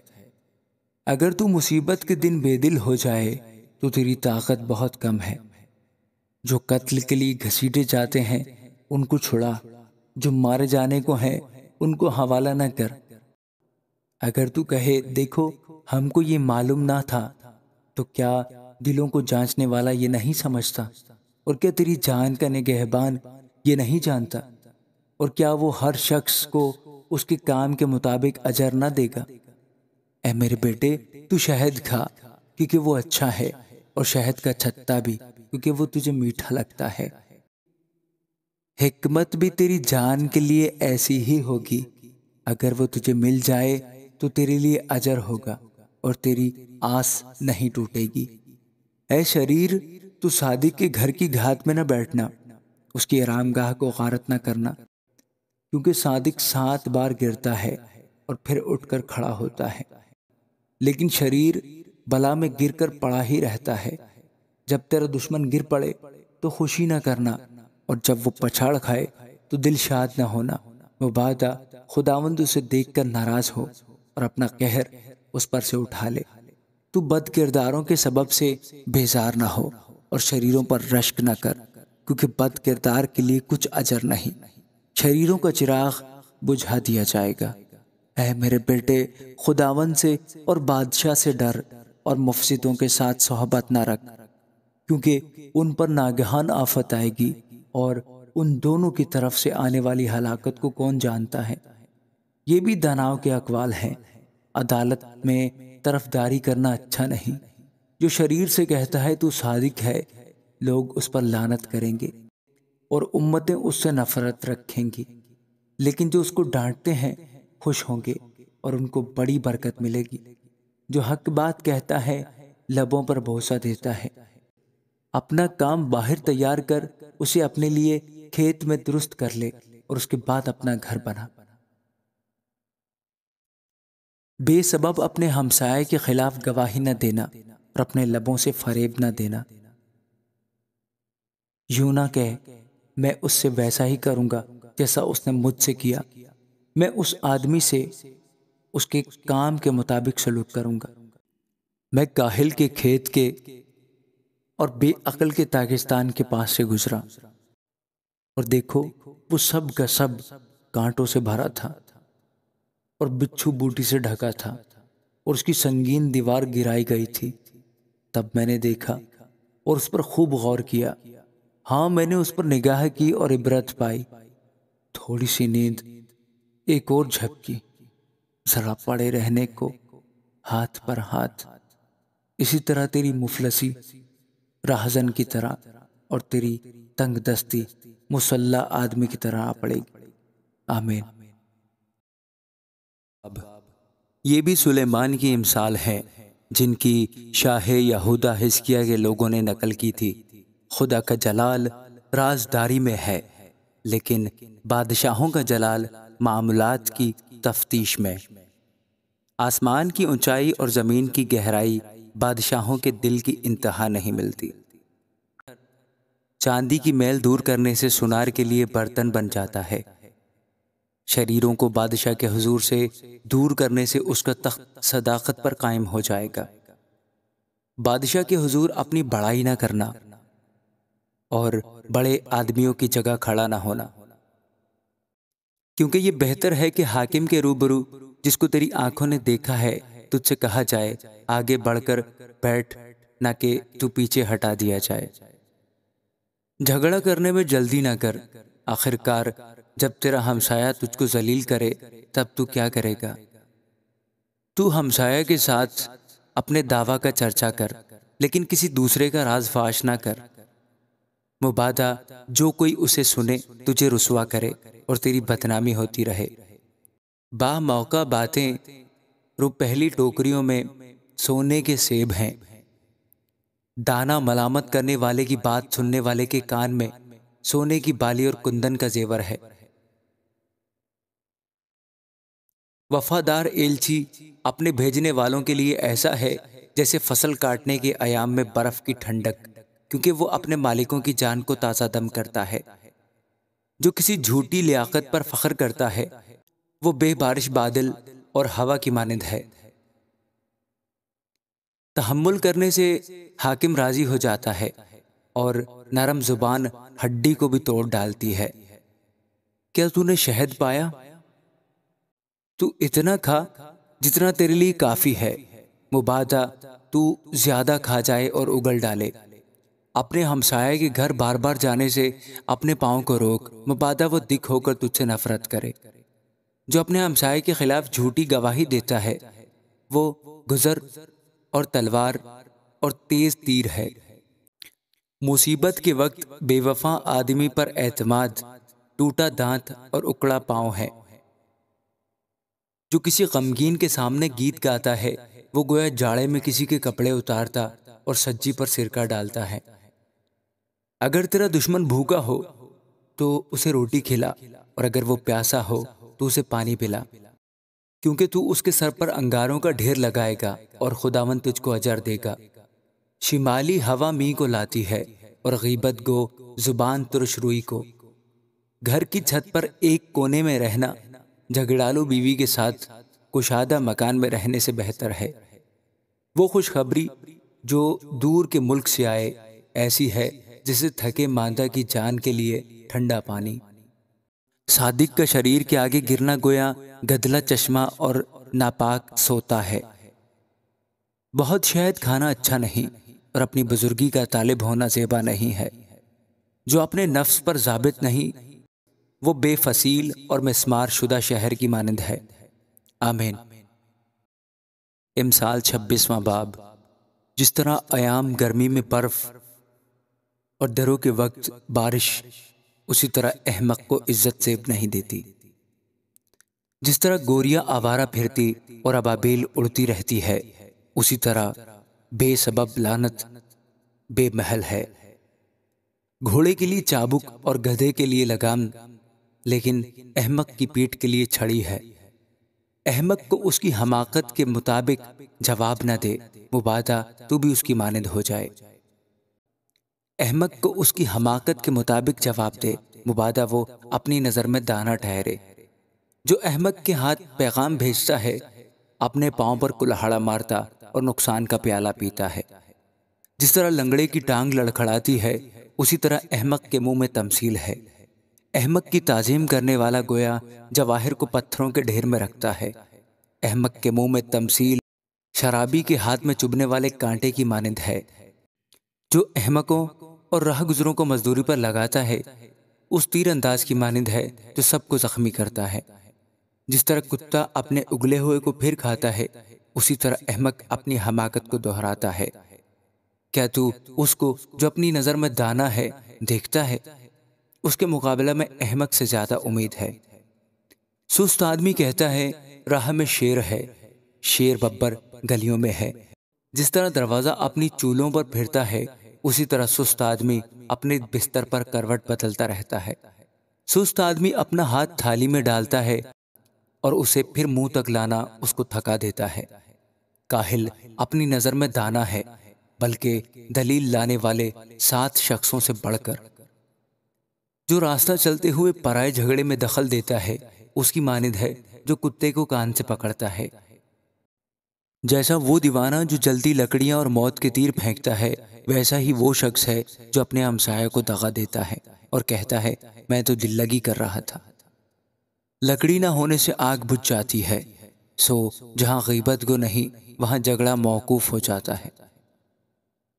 اگر تو مصیبت کے دن بے دل ہو جائے تو تیری طاقت بہت کم ہے۔ جو قتل کے لیے گھسیٹے جاتے ہیں ان کو چھڑا، جو مارے جانے کو ہیں ان کو حوالہ نہ کر۔ اگر تو کہے، دیکھو ہم کو یہ معلوم نہ تھا، تو کیا دلوں کو جانچنے والا یہ نہیں سمجھتا؟ اور کیا تیری جان کا نگہبان یہ نہیں جانتا؟ اور کیا وہ ہر شخص کو اس کے کام کے مطابق اجر نہ دے گا؟ اے میرے بیٹے، تو شہد کھا کیونکہ وہ اچھا ہے، اور شہد کا چھتا بھی کیونکہ وہ تجھے میٹھا لگتا ہے۔ حکمت بھی تیری جان کے لیے ایسی ہی ہوگی، اگر وہ تجھے مل جائے تو تیرے لیے اجر ہوگا اور تیری آس نہیں ٹوٹے گی۔ اے شریر، تو صادق کے گھر کی گھات میں نہ بیٹھنا، اس کی آرام گاہ کو غارت نہ کرنا، کیونکہ صادق 7 بار گرتا ہے اور پھر اٹھ کر کھڑا ہوتا ہے، لیکن شریر بلا میں گر کر پڑا ہی رہتا ہے۔ جب تیرا دشمن گر پڑے تو خوشی نہ کرنا، اور جب وہ پچھاڑ کھائے تو دل شاد نہ ہونا۔ مبادا خداوند اسے دیکھ کر ناراض ہو اور اپنا قہر اس پر سے اٹھا لے۔ تو بد کرداروں کے سبب سے بیزار نہ ہو اور شریروں پر رشک نہ کر، کیونکہ بد کردار کے لیے کچھ اجر نہیں، شریروں کا چراغ بجھا دیا جائے گا۔ اے میرے بیٹے، خداوند سے اور بادشاہ سے ڈر اور مفسدوں کے ساتھ صحبت نہ رکھ، کیونکہ ان پر ناگہان آفت آئے گی، اور ان دونوں کی طرف سے آنے والی ہلاکت کو کون جانتا ہے؟ یہ بھی داناؤں کے اقوال ہیں۔ عدالت میں طرفداری کرنا اچھا نہیں۔ جو شریر سے کہتا ہے تو صادق ہے، لوگ اس پر لعنت کریں گے اور امتیں اس سے نفرت رکھیں گی، لیکن جو اس کو ڈانٹتے ہیں خوش ہوں گے اور ان کو بڑی برکت ملے گی۔ جو حق بات کہتا ہے لبوں پر بوسہ دیتا ہے۔ اپنا کام باہر تیار کر، اسے اپنے لیے کھیت میں درست کر لے اور اس کے بعد اپنا گھر بنا۔ بے سبب اپنے ہمسائے کے خلاف گواہی نہ دینا اور اپنے لبوں سے فریب نہ دینا۔ یوں نہ کہے میں اس سے ویسا ہی کروں گا جیسا اس نے مجھ سے کیا، میں اس آدمی سے اس کے کام کے مطابق سلوک کروں گا۔ میں کاہل کے کھیت کے اور بے عقل کے داغستان کے پاس سے گزرا، اور دیکھو وہ سب کا سب کانٹوں سے بھرا تھا اور بچھو بوٹی سے ڈھکا تھا، اور اس کی سنگین دیوار گرائی گئی تھی۔ تب میں نے دیکھا اور اس پر خوب غور کیا، ہاں میں نے اس پر نگاہ کی اور عبرت پائی۔ تھوڑی سی نیند، ایک اور جھپکی، ذرا پڑے رہنے کو، ہاتھ پر ہاتھ۔ اسی طرح تیری مفلسی راہزن کی طرح اور تیری تنگ دستی مسلح آدمی کی طرح آ پڑے گی۔ آمین۔ اب یہ بھی سلیمان کی مثال ہے جن کی شاہ یہودا حزقیہ کے لوگوں نے نقل کی تھی۔ خدا کا جلال رازداری میں ہے، لیکن بادشاہوں کا جلال معاملات کی تفتیش میں۔ آسمان کی اونچائی اور زمین کی گہرائی بادشاہوں کے دل کی انتہا نہیں ملتی۔ چاندی کی میل دور کرنے سے سونار کے لیے برتن بن جاتا ہے، شریروں کو بادشاہ کے حضور سے دور کرنے سے اس کا تخت صداقت پر قائم ہو جائے گا۔ بادشاہ کے حضور اپنی بڑائی نہ کرنا اور بڑے آدمیوں کی جگہ کھڑا نہ ہونا، کیونکہ یہ بہتر ہے کہ حاکم کے روبرو جس کو تیری آنکھوں نے دیکھا ہے تجھ سے کہا جائے آگے بڑھ کر بیٹھ، نہ کہ تو پیچھے ہٹا دیا جائے۔ جھگڑا کرنے میں جلدی نہ کر، آخرکار جب تیرا ہمسایہ تجھ کو ذلیل کرے تب تو کیا کرے گا؟ تو ہمسایہ کے ساتھ اپنے دعویٰ کا چرچا کر، لیکن کسی دوسرے کا راز فاش نہ کر، مبادا جو کوئی اسے سنے تجھے رسوا کرے اور تیری بدنامی ہوتی رہے۔ با موقع باتیں رو پہلی ٹوکریوں میں سونے کے سیب ہیں، دانا ملامت کرنے والے کی بات سننے والے کے کان میں سونے کی بالی اور کندن کا زیور ہے۔ وفادار ایلچی اپنے بھیجنے والوں کے لیے ایسا ہے جیسے فصل کاٹنے کے ایام میں برف کی ٹھنڈک، کیونکہ وہ اپنے مالکوں کی جان کو تازہ دم کرتا ہے۔ جو کسی جھوٹی لیاقت پر فخر کرتا ہے وہ بے بارش بادل اور ہوا کی مانند ہے۔ تحمل کرنے سے حاکم راضی ہو جاتا ہے اور نرم زبان ہڈی کو بھی توڑ ڈالتی ہے۔ کیا تو نے شہد پایا؟ تو اتنا کھا جتنا تیرے لیے کافی ہے، مبادا تو زیادہ کھا جائے اور اگل ڈالے۔ اپنے ہمسائے کے گھر بار بار جانے سے اپنے پاؤں کو روک، مبادا وہ دکھ ہو کر تجھ سے نفرت کرے۔ جو اپنے ہمسائے کے خلاف جھوٹی گواہی دیتا ہے وہ گزر اور تلوار اور تیز تیر ہے۔ مصیبت کے وقت بے وفا آدمی پر اعتماد ٹوٹا دانت اور اکڑا پاؤں ہے۔ جو کسی غمگین کے سامنے گیت گاتا ہے وہ گویا جاڑے میں کسی کے کپڑے اتارتا اور سجی پر سرکہ ڈالتا ہے۔ اگر تیرا دشمن بھوکا ہو تو اسے روٹی کھلا، اور اگر وہ پیاسا ہو تو اسے پانی پلا، کیونکہ تو اس کے سر پر انگاروں کا ڈھیر لگائے گا اور خداوند تجھ کو اجر دے گا۔ شمالی ہوا می کو لاتی ہے اور غیبت گو زبان ترش روئی کو۔ گھر کی چھت پر ایک کونے میں رہنا جھگڑالو بیوی کے ساتھ کشادہ مکان میں رہنے سے بہتر ہے۔ وہ خوشخبری جو دور کے ملک سے آئے ایسی ہے جسے تھکے ماندہ کی جان کے لیے ٹھنڈا پانی۔ صادق کا شریر کے آگے گرنا گویا گدلا چشمہ اور ناپاک سوتا ہے۔ بہت شہد کھانا اچھا نہیں اور اپنی بزرگی کا طالب ہونا زیبا نہیں ہے۔ جو اپنے نفس پر ضابط نہیں وہ بے فصیل اور مسمار شدہ شہر کی مانند ہے۔ آمین۔ امثال 26واں باب۔ جس طرح ایام گرمی میں برف اور دروں کے وقت بارش، اسی طرح احمق کو عزت زیب نہیں دیتی۔ جس طرح گوریا آوارہ پھرتی اور ابابیل اڑتی رہتی ہے، اسی طرح بے سبب لعنت بے محل ہے۔ گھوڑے کے لیے چابک اور گدھے کے لیے لگام، لیکن احمق کی پیٹھ کے لیے چھڑی ہے۔ احمق کو اس کی حماقت کے مطابق جواب نہ دے، مبادا تو بھی اس کی مانند ہو جائے۔ احمق کو اس کی حماقت کے مطابق جواب دے، مبادا وہ اپنی نظر میں دانا ٹھہرے۔ جو احمق کے ہاتھ پیغام بھیجتا ہے اپنے پاؤں پر کلہاڑا مارتا اور نقصان کا پیالہ پیتا ہے۔ جس طرح لنگڑے کی ٹانگ لڑکھڑاتی ہے، اسی طرح احمق کے منہ میں تمثیل ہے۔ احمق کی تعظیم کرنے والا گویا جواہر کو پتھروں کے ڈھیر میں رکھتا ہے۔ احمق کے منہ میں تمثیل شرابی کے ہاتھ میں چبھنے والے کانٹے کی مانند ہے۔ جو احمقوں اور راہ گزروں کو مزدوری پر لگاتا ہے اس تیر انداز کی مانند ہے جو سب کو زخمی کرتا ہے۔ جس طرح کتا اپنے اگلے ہوئے کو پھر کھاتا ہے، اسی طرح احمق اپنی حماقت کو دہراتا ہے۔ کیا تو اس کو جو اپنی نظر میں دانا ہے دیکھتا ہے؟ اس کے مقابلہ میں احمق سے زیادہ امید ہے۔ سست آدمی کہتا ہے راہ میں شیر ہے، شیر ببر گلیوں میں ہے۔ جس طرح دروازہ اپنی چولوں پر پھرتا ہے، اسی طرح سست آدمی اپنے بستر پر کروٹ بدلتا رہتا ہے۔ سست آدمی اپنا ہاتھ تھالی میں ڈالتا ہے اور اسے پھر منہ تک لانا اس کو تھکا دیتا ہے۔ کاہل اپنی نظر میں دانا ہے، بلکہ دلیل لانے والے 7 شخصوں سے بڑھ کر۔ جو راستہ چلتے ہوئے پرائے جھگڑے میں دخل دیتا ہے اس کی مانند ہے جو کتے کو کان سے پکڑتا ہے۔ جیسا وہ دیوانہ جو جلدی لکڑیاں اور موت کے تیر پھینکتا ہے، ویسا ہی وہ شخص ہے جو اپنے ہمسایہ کو دغا دیتا ہے اور کہتا ہے میں تو دل لگی کر رہا تھا۔ لکڑی نہ ہونے سے آگ بجھ جاتی ہے، سو جہاں غیبت گو نہیں وہاں جھگڑا موقوف ہو جاتا ہے۔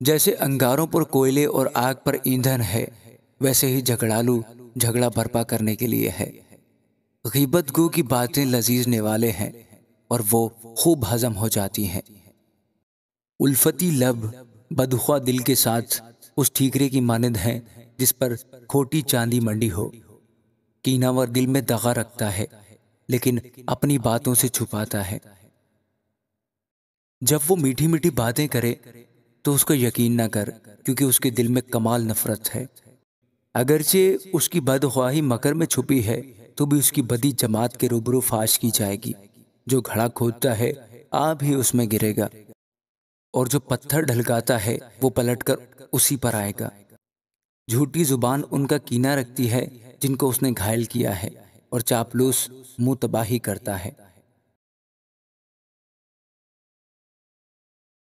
جیسے انگاروں پر کوئلے اور آگ پر ایندھن ہے، ویسے ہی جھگڑالو جھگڑا برپا کرنے کے لیے ہے۔ غیبت گو کی باتیں لذیذ نوالے ہیں اور وہ خوب ہضم ہو جاتی ہیں۔ الفتی لب بدخواہ دل کے ساتھ اس ٹھیکرے کی مانند ہیں جس پر کھوٹی چاندی منڈی ہو۔ کیناور دل میں دغا رکھتا ہے لیکن اپنی باتوں سے چھپاتا ہے۔ جب وہ میٹھی میٹھی باتیں کرے تو اس کو یقین نہ کر، کیونکہ اس کے دل میں کمال نفرت ہے۔ اگرچہ اس کی بدخواہی مکر میں چھپی ہے تو بھی اس کی بدی جماعت کے روبرو فاش کی جائے گی۔ جو گھڑا کھودتا ہے آب ہی اس میں گرے گا، اور جو پتھر ڈھلکاتا ہے وہ پلٹ کر اسی پر آئے گا۔ جھوٹی زبان ان کا کینہ رکھتی ہے جن کو اس نے گھائل کیا ہے، اور چاپلوس منہ تباہی کرتا ہے۔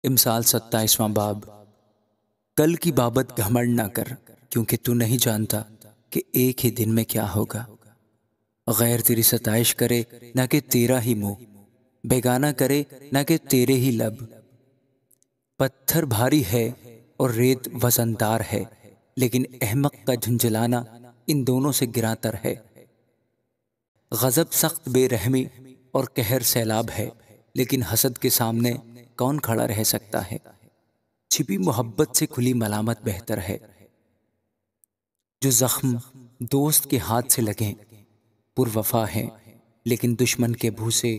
امثال 27واں باب۔ کل کی بابت گھمنڈ نہ کر، کیونکہ تو نہیں جانتا کہ ایک ہی دن میں کیا ہوگا۔ غیر تیری ستائش کرے نہ کہ تیرا ہی منہ، بیگانہ کرے نہ کہ تیرے ہی لب۔ پتھر بھاری ہے اور ریت وزندار ہے، لیکن احمق کا جھنجھلانا ان دونوں سے گراں تر ہے۔ غضب سخت بے رحمی اور قہر سیلاب ہے، لیکن حسد کے سامنے کون کھڑا رہ سکتا ہے؟ چھپی محبت سے کھلی ملامت بہتر ہے۔ جو زخم دوست کے ہاتھ سے لگیں پر وفا ہیں، لیکن دشمن کے بھوسے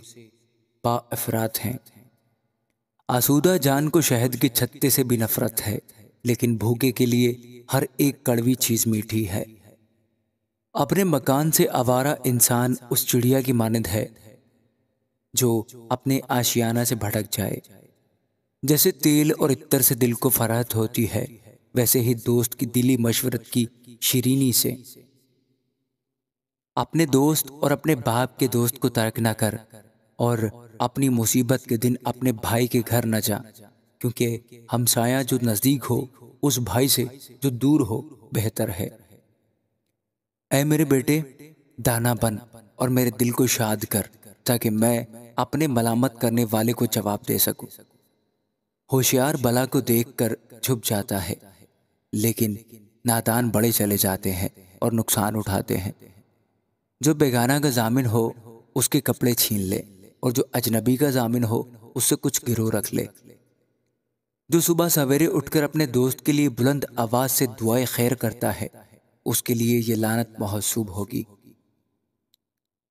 با افراد ہیں۔ آسودہ جان کو شہد کے چھتے سے بھی نفرت ہے، لیکن بھوکے کے لیے ہر ایک کڑوی چیز میٹھی ہے۔ اپنے مکان سے آوارہ انسان اس چڑیا کی مانند ہے جو اپنے آشیانہ سے بھٹک جائے۔ جیسے تیل اور عطر سے دل کو فرحت ہوتی ہے، ویسے ہی دوست کی دلی مشورت کی شیرینی سے۔ اپنے دوست اور اپنے باپ کے دوست کو ترک نہ کر، اور اپنی مصیبت کے دن اپنے بھائی کے گھر نہ جا، کیونکہ ہمسایہ جو نزدیک ہو اس بھائی سے جو دور ہو بہتر ہے۔ اے میرے بیٹے، دانا بن اور میرے دل کو شاد کر، تاکہ میں اپنے ملامت کرنے والے کو جواب دے سکوں۔ ہوشیار بلا کو دیکھ کر چھپ جاتا ہے، لیکن نادان بڑے چلے جاتے ہیں اور نقصان اٹھاتے ہیں۔ جو بیگانہ کا ضامن ہو اس کے کپڑے چھین لے، اور جو اجنبی کا ضامن ہو اس سے کچھ گرو رکھ لے۔ جو صبح سویرے اٹھ کر اپنے دوست کے لیے بلند آواز سے دعائے خیر کرتا ہے، اس کے لیے یہ لعنت محسوب ہوگی۔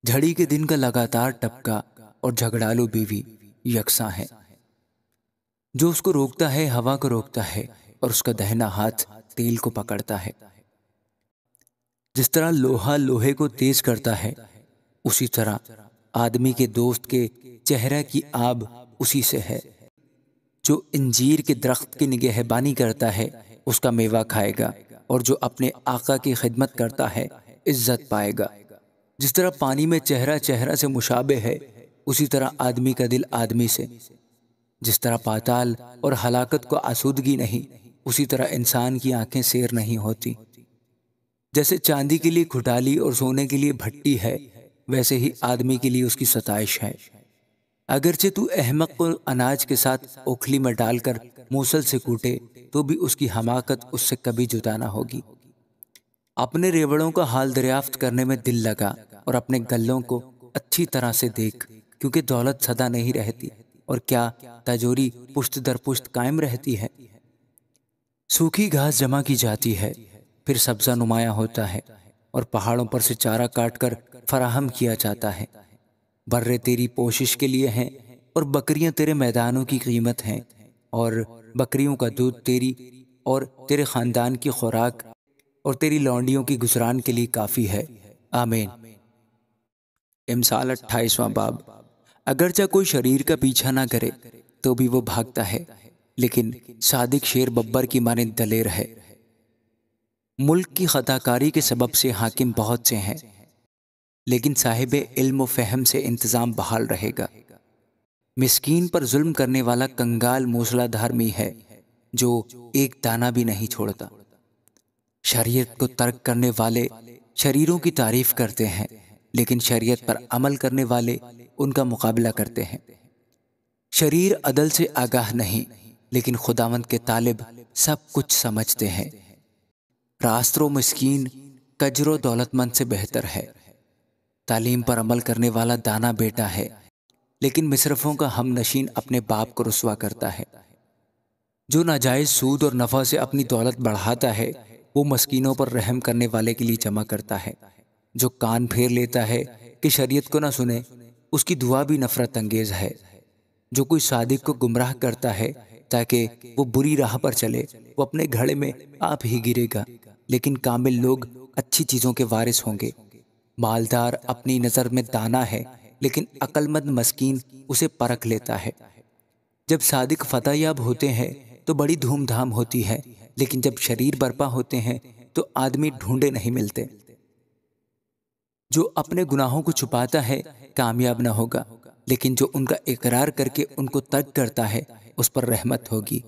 جھڑی کے دن کا لگاتار ٹپکا اور جھگڑالو بیوی یکساں ہے۔ جو اس کو روکتا ہے ہوا کو روکتا ہے، اور اس کا دہنا ہاتھ تیل کو پکڑتا ہے۔ جس طرح لوہا لوہے کو تیز کرتا ہے، اسی طرح آدمی کے دوست کے چہرہ کی آب اسی سے ہے۔ جو انجیر کے درخت کی نگہبانی کرتا ہے اس کا میوہ کھائے گا، اور جو اپنے آقا کی خدمت کرتا ہے عزت پائے گا۔ جس طرح پانی میں چہرہ چہرہ سے مشابہ ہے، اسی طرح آدمی کا دل آدمی سے۔ جس طرح پاتال اور ہلاکت کو آسودگی نہیں، اسی طرح انسان کی آنکھیں سیر نہیں ہوتی۔ جیسے چاندی کے لیے کھٹالی اور سونے کے لیے بھٹی ہے، ویسے ہی آدمی کے لیے اس کی ستائش ہے۔ اگرچہ تو احمق کو اناج کے ساتھ اوکھلی میں ڈال کر موصل سے کوٹے تو بھی اس کی حماقت اس سے کبھی جدا نہ ہوگی۔ اپنے ریوڑوں کا حال دریافت کرنے میں دل لگا، اور اپنے گلوں کو اچھی طرح سے دیکھ، کیونکہ دولت سدا نہیں رہتی، اور کیا تجوری پشت در پشت قائم رہتی ہے۔ سوکھی گھاس جمع کی جاتی ہے، پھر سبزہ نمایاں ہوتا ہے، اور پہاڑوں پر سے چارہ کاٹ کر فراہم کیا جاتا ہے۔ برے تیری پوشش کے لیے ہیں، اور بکریاں تیرے میدانوں کی قیمت ہیں، اور بکریوں کا دودھ تیری اور تیرے خاندان کی خوراک اور تیری لونڈیوں کی گزران کے لیے کافی ہے۔ آمین۔ امثال 28واں باب۔ اگرچہ کوئی شریر کا پیچھا نہ کرے تو بھی وہ بھاگتا ہے، لیکن صادق شیر ببر کی مانند دلیر ہے۔ ملک کی خطا کاری کے سبب سے حاکم بہت سے ہیں، لیکن صاحب علم و فہم سے انتظام بحال رہے گا۔ مسکین پر ظلم کرنے والا کنگال موسلا دھار می ہے، جو ایک دانہ بھی نہیں چھوڑتا۔ شریعت کو ترک کرنے والے شریروں کی تعریف کرتے ہیں، لیکن شریعت پر عمل کرنے والے ان کا مقابلہ کرتے ہیں۔ شریر عدل سے آگاہ نہیں، لیکن خداوند کے طالب سب کچھ سمجھتے ہیں۔ راستر و مسکین کجر و دولت مند سے بہتر ہے۔ تعلیم پر عمل کرنے والا دانا بیٹا ہے، لیکن مصرفوں کا ہم نشین اپنے باپ کو رسوا کرتا ہے۔ جو ناجائز سود اور نفع سے اپنی دولت بڑھاتا ہے، وہ مسکینوں پر رحم کرنے والے کے لیے جمع کرتا ہے۔ جو کان پھیر لیتا ہے کہ شریعت کو نہ سنے، اس کی دعا بھی نفرت انگیز ہے۔ جو کوئی صادق کو گمراہ کرتا ہے تاکہ وہ بری راہ پر چلے، وہ اپنے گھڑے میں آپ ہی گرے گا، لیکن کامل لوگ اچھی چیزوں کے وارث ہوں گے۔ مالدار اپنی نظر میں دانا ہے، لیکن عقل مند مسکین اسے پرکھ لیتا ہے۔ جب صادق فتح یاب ہوتے ہیں تو بڑی دھوم دھام ہوتی ہے، لیکن جب شریر برپا ہوتے ہیں تو آدمی ڈھونڈے نہیں ملتے۔ جو اپنے گناہوں کو چھپاتا ہے کامیاب نہ ہوگا، لیکن جو ان کا اقرار کر کے ان کو ترک کرتا ہے اس پر رحمت ہوگی۔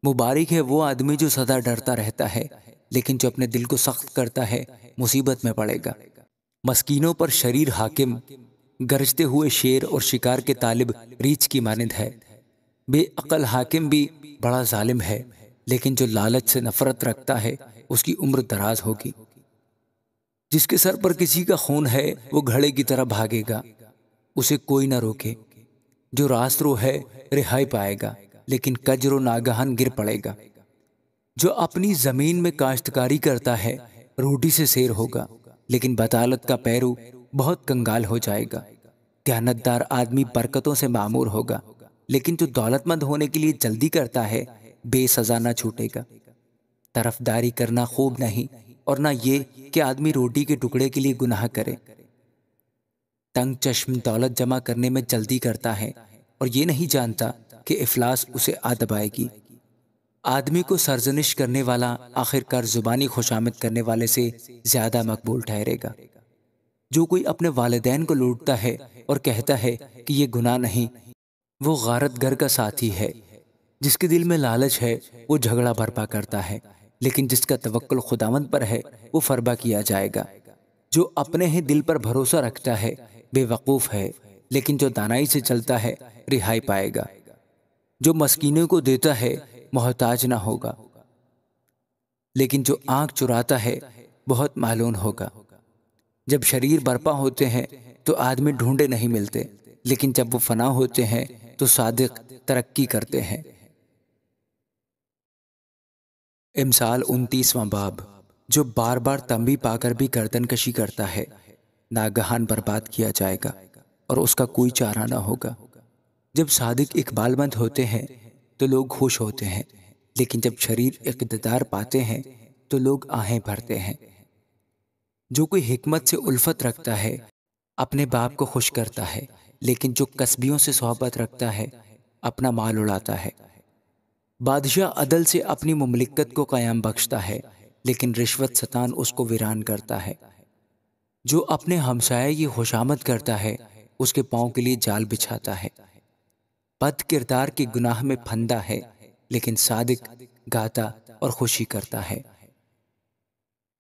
مبارک ہے وہ آدمی جو سدا ڈرتا رہتا ہے، لیکن جو اپنے دل کو سخت کرتا ہے مصیبت میں پڑے گا۔ مسکینوں پر شریر حاکم گرجتے ہوئے شیر اور شکار کے طالب ریچھ کی مانند ہے۔ بے عقل حاکم بھی بڑا ظالم ہے، لیکن جو لالچ سے نفرت رکھتا ہے اس کی عمر دراز ہوگی۔ جس کے سر پر کسی کا خون ہے وہ گھڑے کی طرح بھاگے گا، اسے کوئی نہ روکے۔ جو راست رو ہے رہائی پائے گا، لیکن کجر و ناگہان گر پڑے گا۔ جو اپنی زمین میں کاشتکاری کرتا ہے روٹی سے سیر ہوگا، لیکن بطالت کا پیرو بہت کنگال ہو جائے گا۔ دیانتدار آدمی برکتوں سے معمور ہوگا، لیکن جو دولت مند ہونے کے لیے جلدی کرتا ہے بے سزا نہ چھوٹے گا۔ طرفداری کرنا خوب نہیں، اور نہ یہ کہ آدمی روٹی کے ٹکڑے کے لیے گناہ کرے۔ تنگ چشم دولت جمع کرنے میں جلدی کرتا ہے، اور یہ نہیں جانتا کہ افلاس اسے آ دبائے گی۔ آدمی کو سرزنش کرنے والا آخرکار زبانی خوشامد کرنے والے سے زیادہ مقبول ٹھہرے گا۔ جو کوئی اپنے والدین کو لوٹتا ہے اور کہتا ہے کہ یہ گناہ نہیں، وہ غارت گر کا ساتھی ہے۔ جس کے دل میں لالچ ہے وہ جھگڑا برپا کرتا ہے، لیکن جس کا توکل خداوند پر ہے وہ فربا کیا جائے گا۔ جو اپنے ہی دل پر بھروسہ رکھتا ہے بے وقوف ہے، لیکن جو دانائی سے چلتا ہے رہائی پائے گا۔ جو مسکینوں کو دیتا ہے محتاج نہ ہوگا، لیکن جو آنکھ چراتا ہے بہت معلوم ہوگا۔ جب شریر برپا ہوتے ہیں تو آدمی ڈھونڈے نہیں ملتے، لیکن جب وہ فنا ہوتے ہیں تو صادق ترقی کرتے ہیں۔ امثال 29واں باب۔ جو بار بار تنبیہ پا کر بھی گردن کشی کرتا ہے ناگہان برباد کیا جائے گا، اور اس کا کوئی چارہ نہ ہوگا۔ جب صادق اقبال مند ہوتے ہیں تو لوگ خوش ہوتے ہیں، لیکن جب شریر اقتدار پاتے ہیں تو لوگ آہیں بھرتے ہیں۔ جو کوئی حکمت سے الفت رکھتا ہے اپنے باپ کو خوش کرتا ہے، لیکن جو کسبیوں سے صحبت رکھتا ہے اپنا مال اڑاتا ہے۔ بادشاہ عدل سے اپنی مملکت کو قیام بخشتا ہے، لیکن رشوت ستان اس کو ویران کرتا ہے۔ جو اپنے ہمسائے کی خوشامد کرتا ہے اس کے پاؤں کے لیے جال بچھاتا ہے۔ بد کردار کے گناہ میں پھندا ہے، لیکن صادق گاتا اور خوشی کرتا ہے۔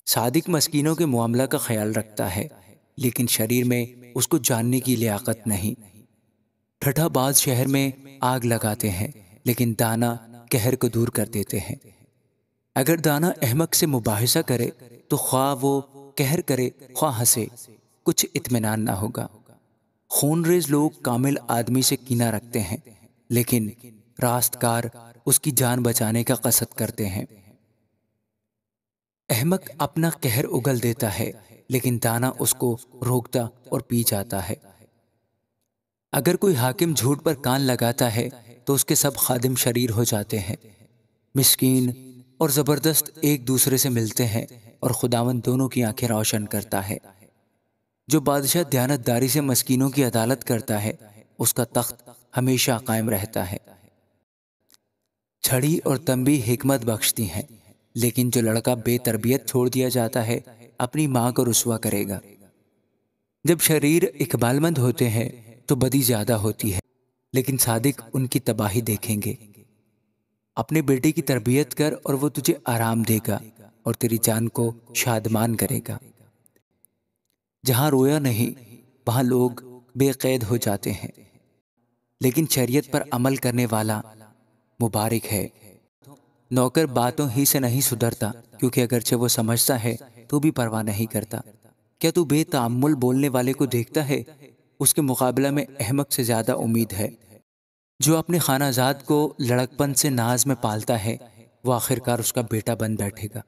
صادق مسکینوں کے معاملہ کا خیال رکھتا ہے، لیکن شریر میں اس کو جاننے کی لیاقت نہیں۔ ٹھٹھا باز شہر میں آگ لگاتے ہیں، لیکن دانا قہر کو دور کر دیتے ہیں۔ اگر دانا احمق سے مباحثہ کرے تو خواہ وہ قہر کرے خواہ ہنسے، کچھ اطمینان نہ ہوگا۔ خون ریز لوگ کامل آدمی سے کینہ رکھتے ہیں، لیکن راست کار اس کی جان بچانے کا قصد کرتے ہیں۔ احمق اپنا قہر اگل دیتا ہے، لیکن دانا اس کو روکتا اور پی جاتا ہے۔ اگر کوئی حاکم جھوٹ پر کان لگاتا ہے تو اس کے سب خادم شریر ہو جاتے ہیں۔ مسکین اور زبردست ایک دوسرے سے ملتے ہیں اور خداوند دونوں کی آنکھیں روشن کرتا ہے۔ جو بادشاہ دیانت داری سے مسکینوں کی عدالت کرتا ہے اس کا تخت ہمیشہ قائم رہتا ہے۔ چھڑی اور تنبیہ حکمت بخشتی ہیں، لیکن جو لڑکا بے تربیت چھوڑ دیا جاتا ہے اپنی ماں کو رسوا کرے گا۔ جب شریر اقبال مند ہوتے ہیں تو بدی زیادہ ہوتی ہے، لیکن صادق ان کی تباہی دیکھیں گے۔ اپنے بیٹے کی تربیت کر اور وہ تجھے آرام دے گا اور تیری جان کو شادمان کرے گا۔ جہاں رویا نہیں وہاں لوگ بے قید ہو جاتے ہیں، لیکن شریعت پر عمل کرنے والا مبارک ہے۔ نوکر باتوں ہی سے نہیں سدھرتا، کیونکہ اگرچہ وہ سمجھتا ہے تو بھی پرواہ نہیں کرتا۔ کیا تو بے تعمل بولنے والے کو دیکھتا ہے؟ اس کے مقابلہ میں احمق سے زیادہ امید ہے۔ جو اپنے خانہ زاد کو لڑکپن سے ناز میں پالتا ہے وہ آخرکار اس کا بیٹا بن بیٹھے گا۔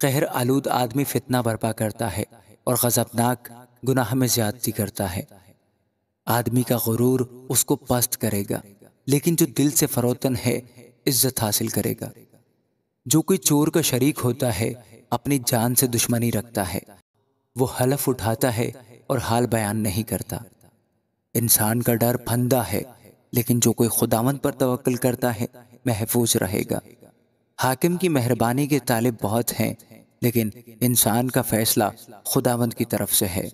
قہر آلود آدمی فتنہ برپا کرتا ہے اور غضبناک گناہ میں زیادتی کرتا ہے۔ آدمی کا غرور اس کو پست کرے گا، لیکن جو دل سے فروتن ہے عزت حاصل کرے گا۔ جو کوئی چور کا شریک ہوتا ہے اپنی جان سے دشمنی رکھتا ہے۔ وہ حلف اٹھاتا ہے اور حال بیان نہیں کرتا۔ انسان کا ڈر پھندا ہے، لیکن جو کوئی خداوند پر توکل کرتا ہے محفوظ رہے گا۔ حاکم کی مہربانی کے طالب بہت ہیں، لیکن انسان کا فیصلہ خداوند کی طرف سے ہے۔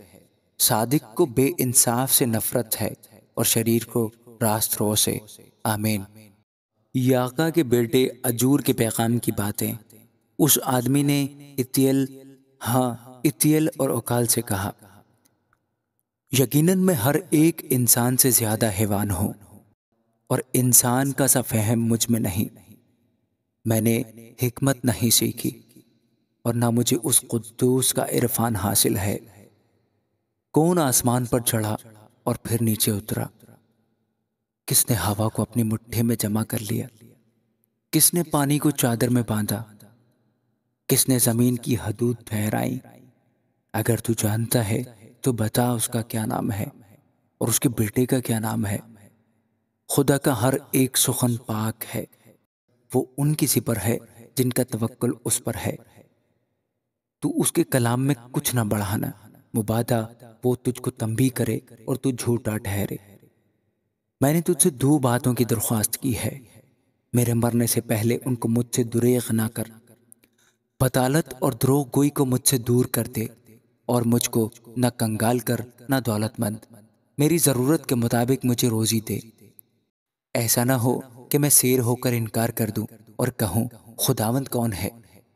صادق کو بے انصاف سے نفرت ہے اور شریر کو راست رو سے۔ آمین۔ یاقا کے بیٹے اجور کے پیغام کی باتیں۔ اس آدمی نے اتیل اور اوکال سے کہا، یقیناً میں ہر ایک انسان سے زیادہ حیوان ہوں اور انسان کا سا فہم مجھ میں نہیں۔ میں نے حکمت نہیں سیکھی اور نہ مجھے اس قدوس کا عرفان حاصل ہے۔ کون آسمان پر چڑھا اور پھر نیچے اترا؟ کس نے ہوا کو اپنی مٹھی میں جمع کر لیا؟ کس نے پانی کو چادر میں باندھا؟ کس نے زمین کی حدود ٹھہرائی؟ اگر تو جانتا ہے تو بتا اس کا کیا نام ہے اور اس کے بیٹے کا کیا نام ہے۔ خدا کا ہر ایک سخن پاک ہے، وہ ان کسی پر ہے جن کا توکل اس پر ہے۔ تو اس کے کلام میں کچھ نہ بڑھانا، مبادا وہ تجھ کو تنبیہ کرے اور تو جھوٹا ٹھہرے۔ میں نے تجھ سے 2 باتوں کی درخواست کی ہے، میرے مرنے سے پہلے ان کو مجھ سے دریغ نہ کر۔ بطالت اور دروغ گوئی کو مجھ سے دور کر دے اور مجھ کو نہ کنگال کر نہ دولت مند۔ میری ضرورت کے مطابق مجھے روزی دے۔ ایسا نہ ہو کہ میں سیر ہو کر انکار کر دوں اور کہوں خداوند کون ہے،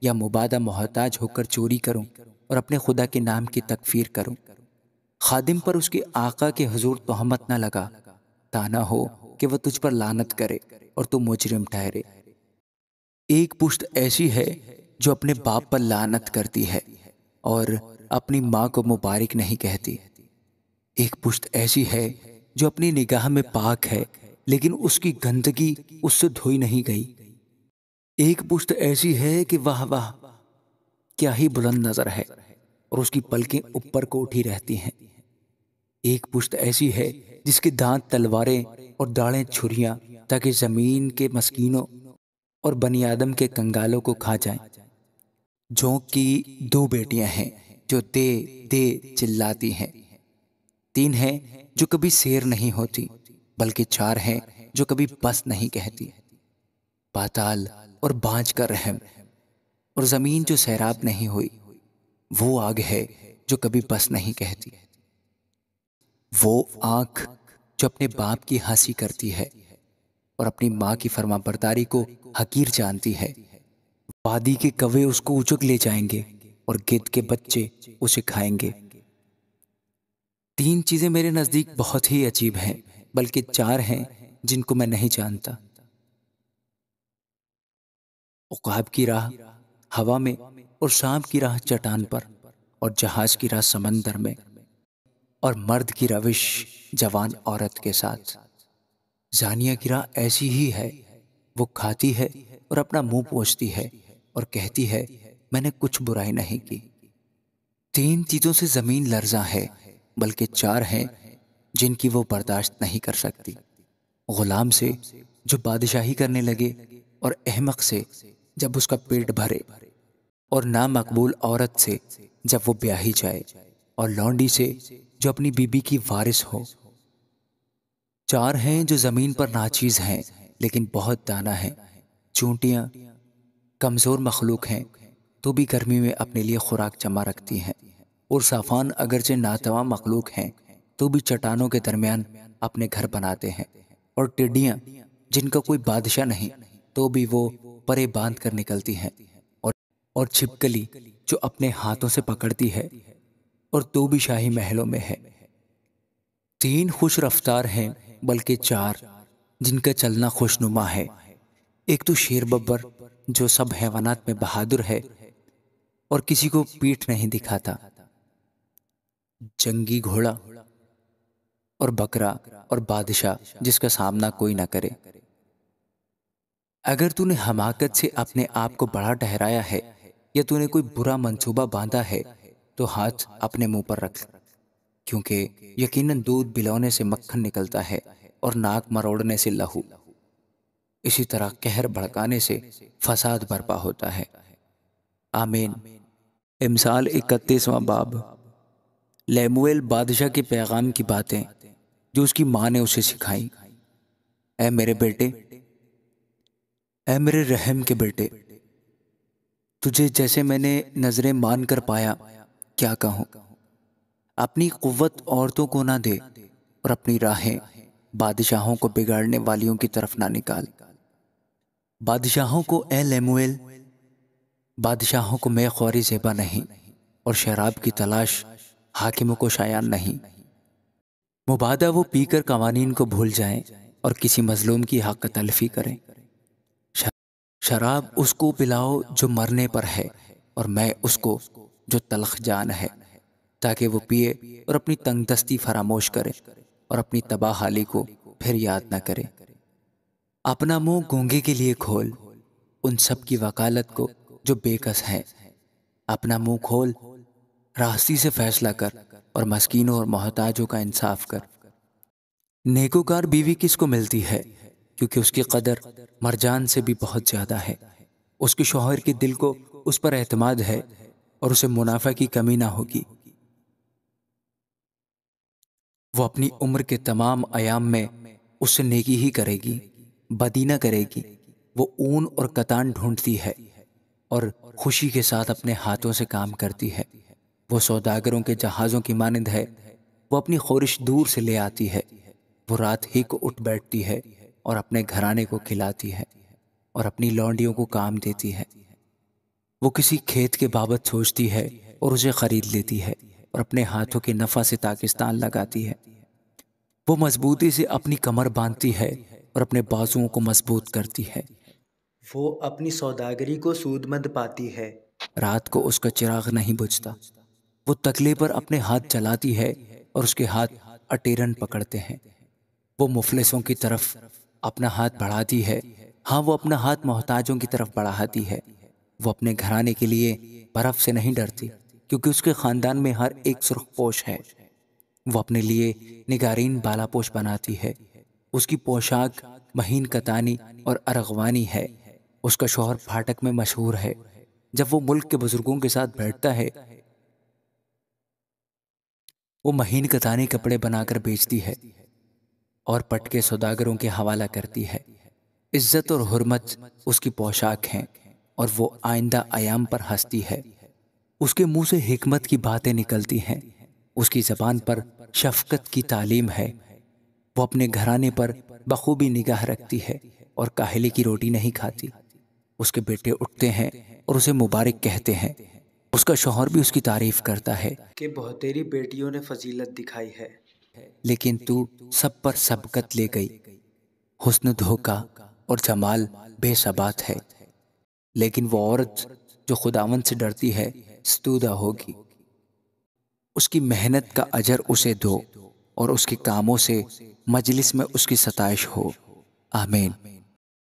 یا مبادہ محتاج ہو کر چوری کروں اور اپنے خدا کے نام کی تکفیر کروں۔ خادم پر اس کے آقا کے حضور تہمت نہ لگا، تا نہ ہو کہ وہ تجھ پر لعنت کرے اور تو مجرم ٹھہرے۔ ایک پشت ایسی ہے جو اپنے باپ پر لعنت کرتی ہے اور اپنی ماں کو مبارک نہیں کہتی۔ ایک پشت ایسی ہے جو اپنی نگاہ میں پاک ہے لیکن اس کی گندگی اس سے دھوئی نہیں گئی۔ ایک پشت ایسی ہے کہ واہ واہ کیا ہی بلند نظر ہے اور اس کی پلکیں اوپر کو اٹھی رہتی ہیں۔ ایک پشت ایسی ہے جس کے دانت تلواریں اور داڑیں چھریاں، تاکہ زمین کے مسکینوں اور بنی آدم کے کنگالوں کو کھا جائیں۔ جونک کی 2 بیٹیاں ہیں جو دے دے چلاتی ہیں، 3 ہیں جو کبھی سیر نہیں ہوتی، بلکہ 4 ہیں جو کبھی بس نہیں کہتی، پاتال اور بانج کا رحم، اور زمین جو سیراب نہیں ہوئی، وہ آگ ہے جو کبھی بس نہیں کہتی، وہ آنکھ جو اپنے باپ کی ہنسی کرتی ہے اور اپنی ماں کی فرما برداری کو حقیر جانتی ہے۔ وادی کے کوے اس کو اچک لے جائیں گے اور گدھ کے بچے اسے کھائیں گے۔ 3 چیزیں میرے نزدیک بہت ہی عجیب ہیں، بلکہ 4 ہیں جن کو میں نہیں جانتا: عقاب کی راہ ہوا میں، اور سانپ کی راہ چٹان پر، اور جہاز کی راہ سمندر میں، اور مرد کی روش جوان عورت کے ساتھ۔ زانیہ کی راہ ایسی ہی ہے، وہ کھاتی ہے اور اپنا منہ پوچھتی ہے اور کہتی ہے میں نے کچھ برائی نہیں کی۔ 3 چیزوں سے زمین لرزاں ہے، بلکہ 4 ہیں جن کی وہ برداشت نہیں کر سکتی: غلام سے جو بادشاہی کرنے لگے، اور احمق سے جب اس کا پیٹ بھرے، اور نامقبول عورت سے جب وہ بیاہی جائے، اور لونڈی سے جو اپنی بیوی کی وارث ہو۔ 4 ہیں جو زمین پر ناچیز ہیں لیکن بہت دانا ہیں: چونٹیاں کمزور مخلوق ہیں تو بھی گرمی میں اپنے لیے خوراک جمع رکھتی ہیں، اور صافان اگرچہ ناتواں مخلوق ہیں تو بھی چٹانوں کے درمیان اپنے گھر بناتے ہیں، اور ٹڈیاں جن کا کوئی بادشاہ نہیں تو بھی وہ پرے باندھ کر نکلتی ہیں، اور چھپکلی جو اپنے ہاتھوں سے پکڑتی ہے اور تو بھی شاہی محلوں میں ہے۔ 3 خوش رفتار ہیں، بلکہ 4 جن کا چلنا خوشنما ہے: ایک تو شیر ببر جو سب حیوانات میں بہادر ہے اور کسی کو پیٹھ نہیں دکھاتا، جنگی گھوڑا اور بکرا، اور بادشاہ جس کا سامنا کوئی نہ کرے۔ اگر تو نے حماقت سے اپنے آپ کو بڑا ٹھہرایا ہے، یا تو نے کوئی برا منصوبہ باندھا ہے، تو ہاتھ اپنے منہ پر رکھ، کیونکہ یقیناً دودھ بلونے سے مکھن نکلتا ہے اور ناک مروڑنے سے لہو، اسی طرح قہر بھڑکانے سے فساد برپا ہوتا ہے۔ آمین۔ امثال 31واں باب۔ لیمویل بادشاہ کے پیغام کی باتیں جو اس کی ماں نے اسے سکھائیں۔ اے میرے بیٹے، اے میرے رحم کے بیٹے، تجھے جیسے میں نے نظریں مان کر پایا، کیا کہوں؟ اپنی قوت عورتوں کو نہ دے، اور اپنی راہیں بادشاہوں کو بگاڑنے والیوں کی طرف نہ نکال۔ بادشاہوں کو اے لیمویل، بادشاہوں کو میں خوری زیبا نہیں، اور شراب کی تلاش حاکموں کو شایان نہیں۔ مبادہ وہ پی کر قوانین کو بھول جائیں اور کسی مظلوم کی حق تلفی کریں۔ شراب اس کو پلاؤ جو مرنے پر ہے، اور میں اس کو جو تلخ جان ہے، تاکہ وہ پیے اور اپنی تنگ دستی فراموش کرے اور اپنی تباہ حالی کو پھر یاد نہ کرے۔ اپنا منہ گونگے کے لیے کھول، ان سب کی وکالت کو جو بے کس ہیں۔ اپنا منہ کھول، راستی سے فیصلہ کر، اور مسکینوں اور محتاجوں کا انصاف کر۔ نیکوکار بیوی کس کو ملتی ہے، کیونکہ اس کی قدر مرجان سے بھی بہت زیادہ ہے۔ اس کے شوہر کے دل کو اس پر اعتماد ہے، اور اسے منافع کی کمی نہ ہوگی۔ وہ اپنی عمر کے تمام ایام میں اس سے نیکی ہی کرے گی، بدی نہ کرے گی۔ وہ اون اور کتان ڈھونڈتی ہے اور خوشی کے ساتھ اپنے ہاتھوں سے کام کرتی ہے۔ وہ سوداگروں کے جہازوں کی مانند ہے، وہ اپنی خورش دور سے لے آتی ہے۔ وہ رات ہی کو اٹھ بیٹھتی ہے اور اپنے گھرانے کو کھلاتی ہے اور اپنی لونڈیوں کو کام دیتی ہے۔ وہ کسی کھیت کے بابت سوچتی ہے اور اسے خرید لیتی ہے، اور اپنے ہاتھوں کے نفع سے پاکستان لگاتی ہے۔ وہ مضبوطی سے اپنی کمر باندھتی ہے اور اپنے بازوؤں کو مضبوط کرتی ہے۔ وہ اپنی سوداگری کو سود مند پاتی ہے، رات کو اس کا چراغ نہیں بجھتا۔ وہ تکلے پر اپنے ہاتھ چلاتی ہے اور اس کے ہاتھ اٹیرن پکڑتے ہیں۔ وہ مفلسوں کی طرف اپنا ہاتھ بڑھاتی ہے، ہاں وہ اپنا ہاتھ محتاجوں کی طرف بڑھاتی ہے۔ وہ اپنے گھرانے کے لیے برف سے نہیں ڈرتی، کیونکہ اس کے خاندان میں ہر ایک سرخ پوش ہے۔ وہ اپنے لیے نگارین بالا پوش بناتی ہے، اس کی پوشاک مہین کتانی اور ارغوانی ہے۔ اس کا شوہر پھاٹک میں مشہور ہے۔ جب وہ ملک کے بزرگوں کے ساتھ بیٹھتا ہے وہ مہین کتانی کپڑے بنا کر بیچتی ہے اور پٹکے سوداگروں کے حوالہ کرتی ہے۔ عزت اور حرمت اس کی پوشاک ہیں اور وہ آئندہ ایام پر ہنستی ہے۔ اس کے منہ سے حکمت کی باتیں نکلتی ہیں، اس کی زبان پر شفقت کی تعلیم ہے۔ وہ اپنے گھرانے پر بخوبی نگاہ رکھتی ہے اور کاہلی کی روٹی نہیں کھاتی۔ اس کے بیٹے اٹھتے ہیں اور اسے مبارک کہتے ہیں۔ اس کا شوہر بھی اس کی تعریف کرتا ہے کہ بہتری بیٹیوں نے فضیلت دکھائی ہے، لیکن تو سب پر سبقت لے گئی۔ حسن دھوکا اور جمال بے ثبات ہے، لیکن وہ عورت جو خداوند سے ڈرتی ہے ستودہ ہوگی۔ اس کی محنت کا اجر اسے دو اور اس کے کاموں سے مجلس میں اس کی ستائش ہو۔ آمین۔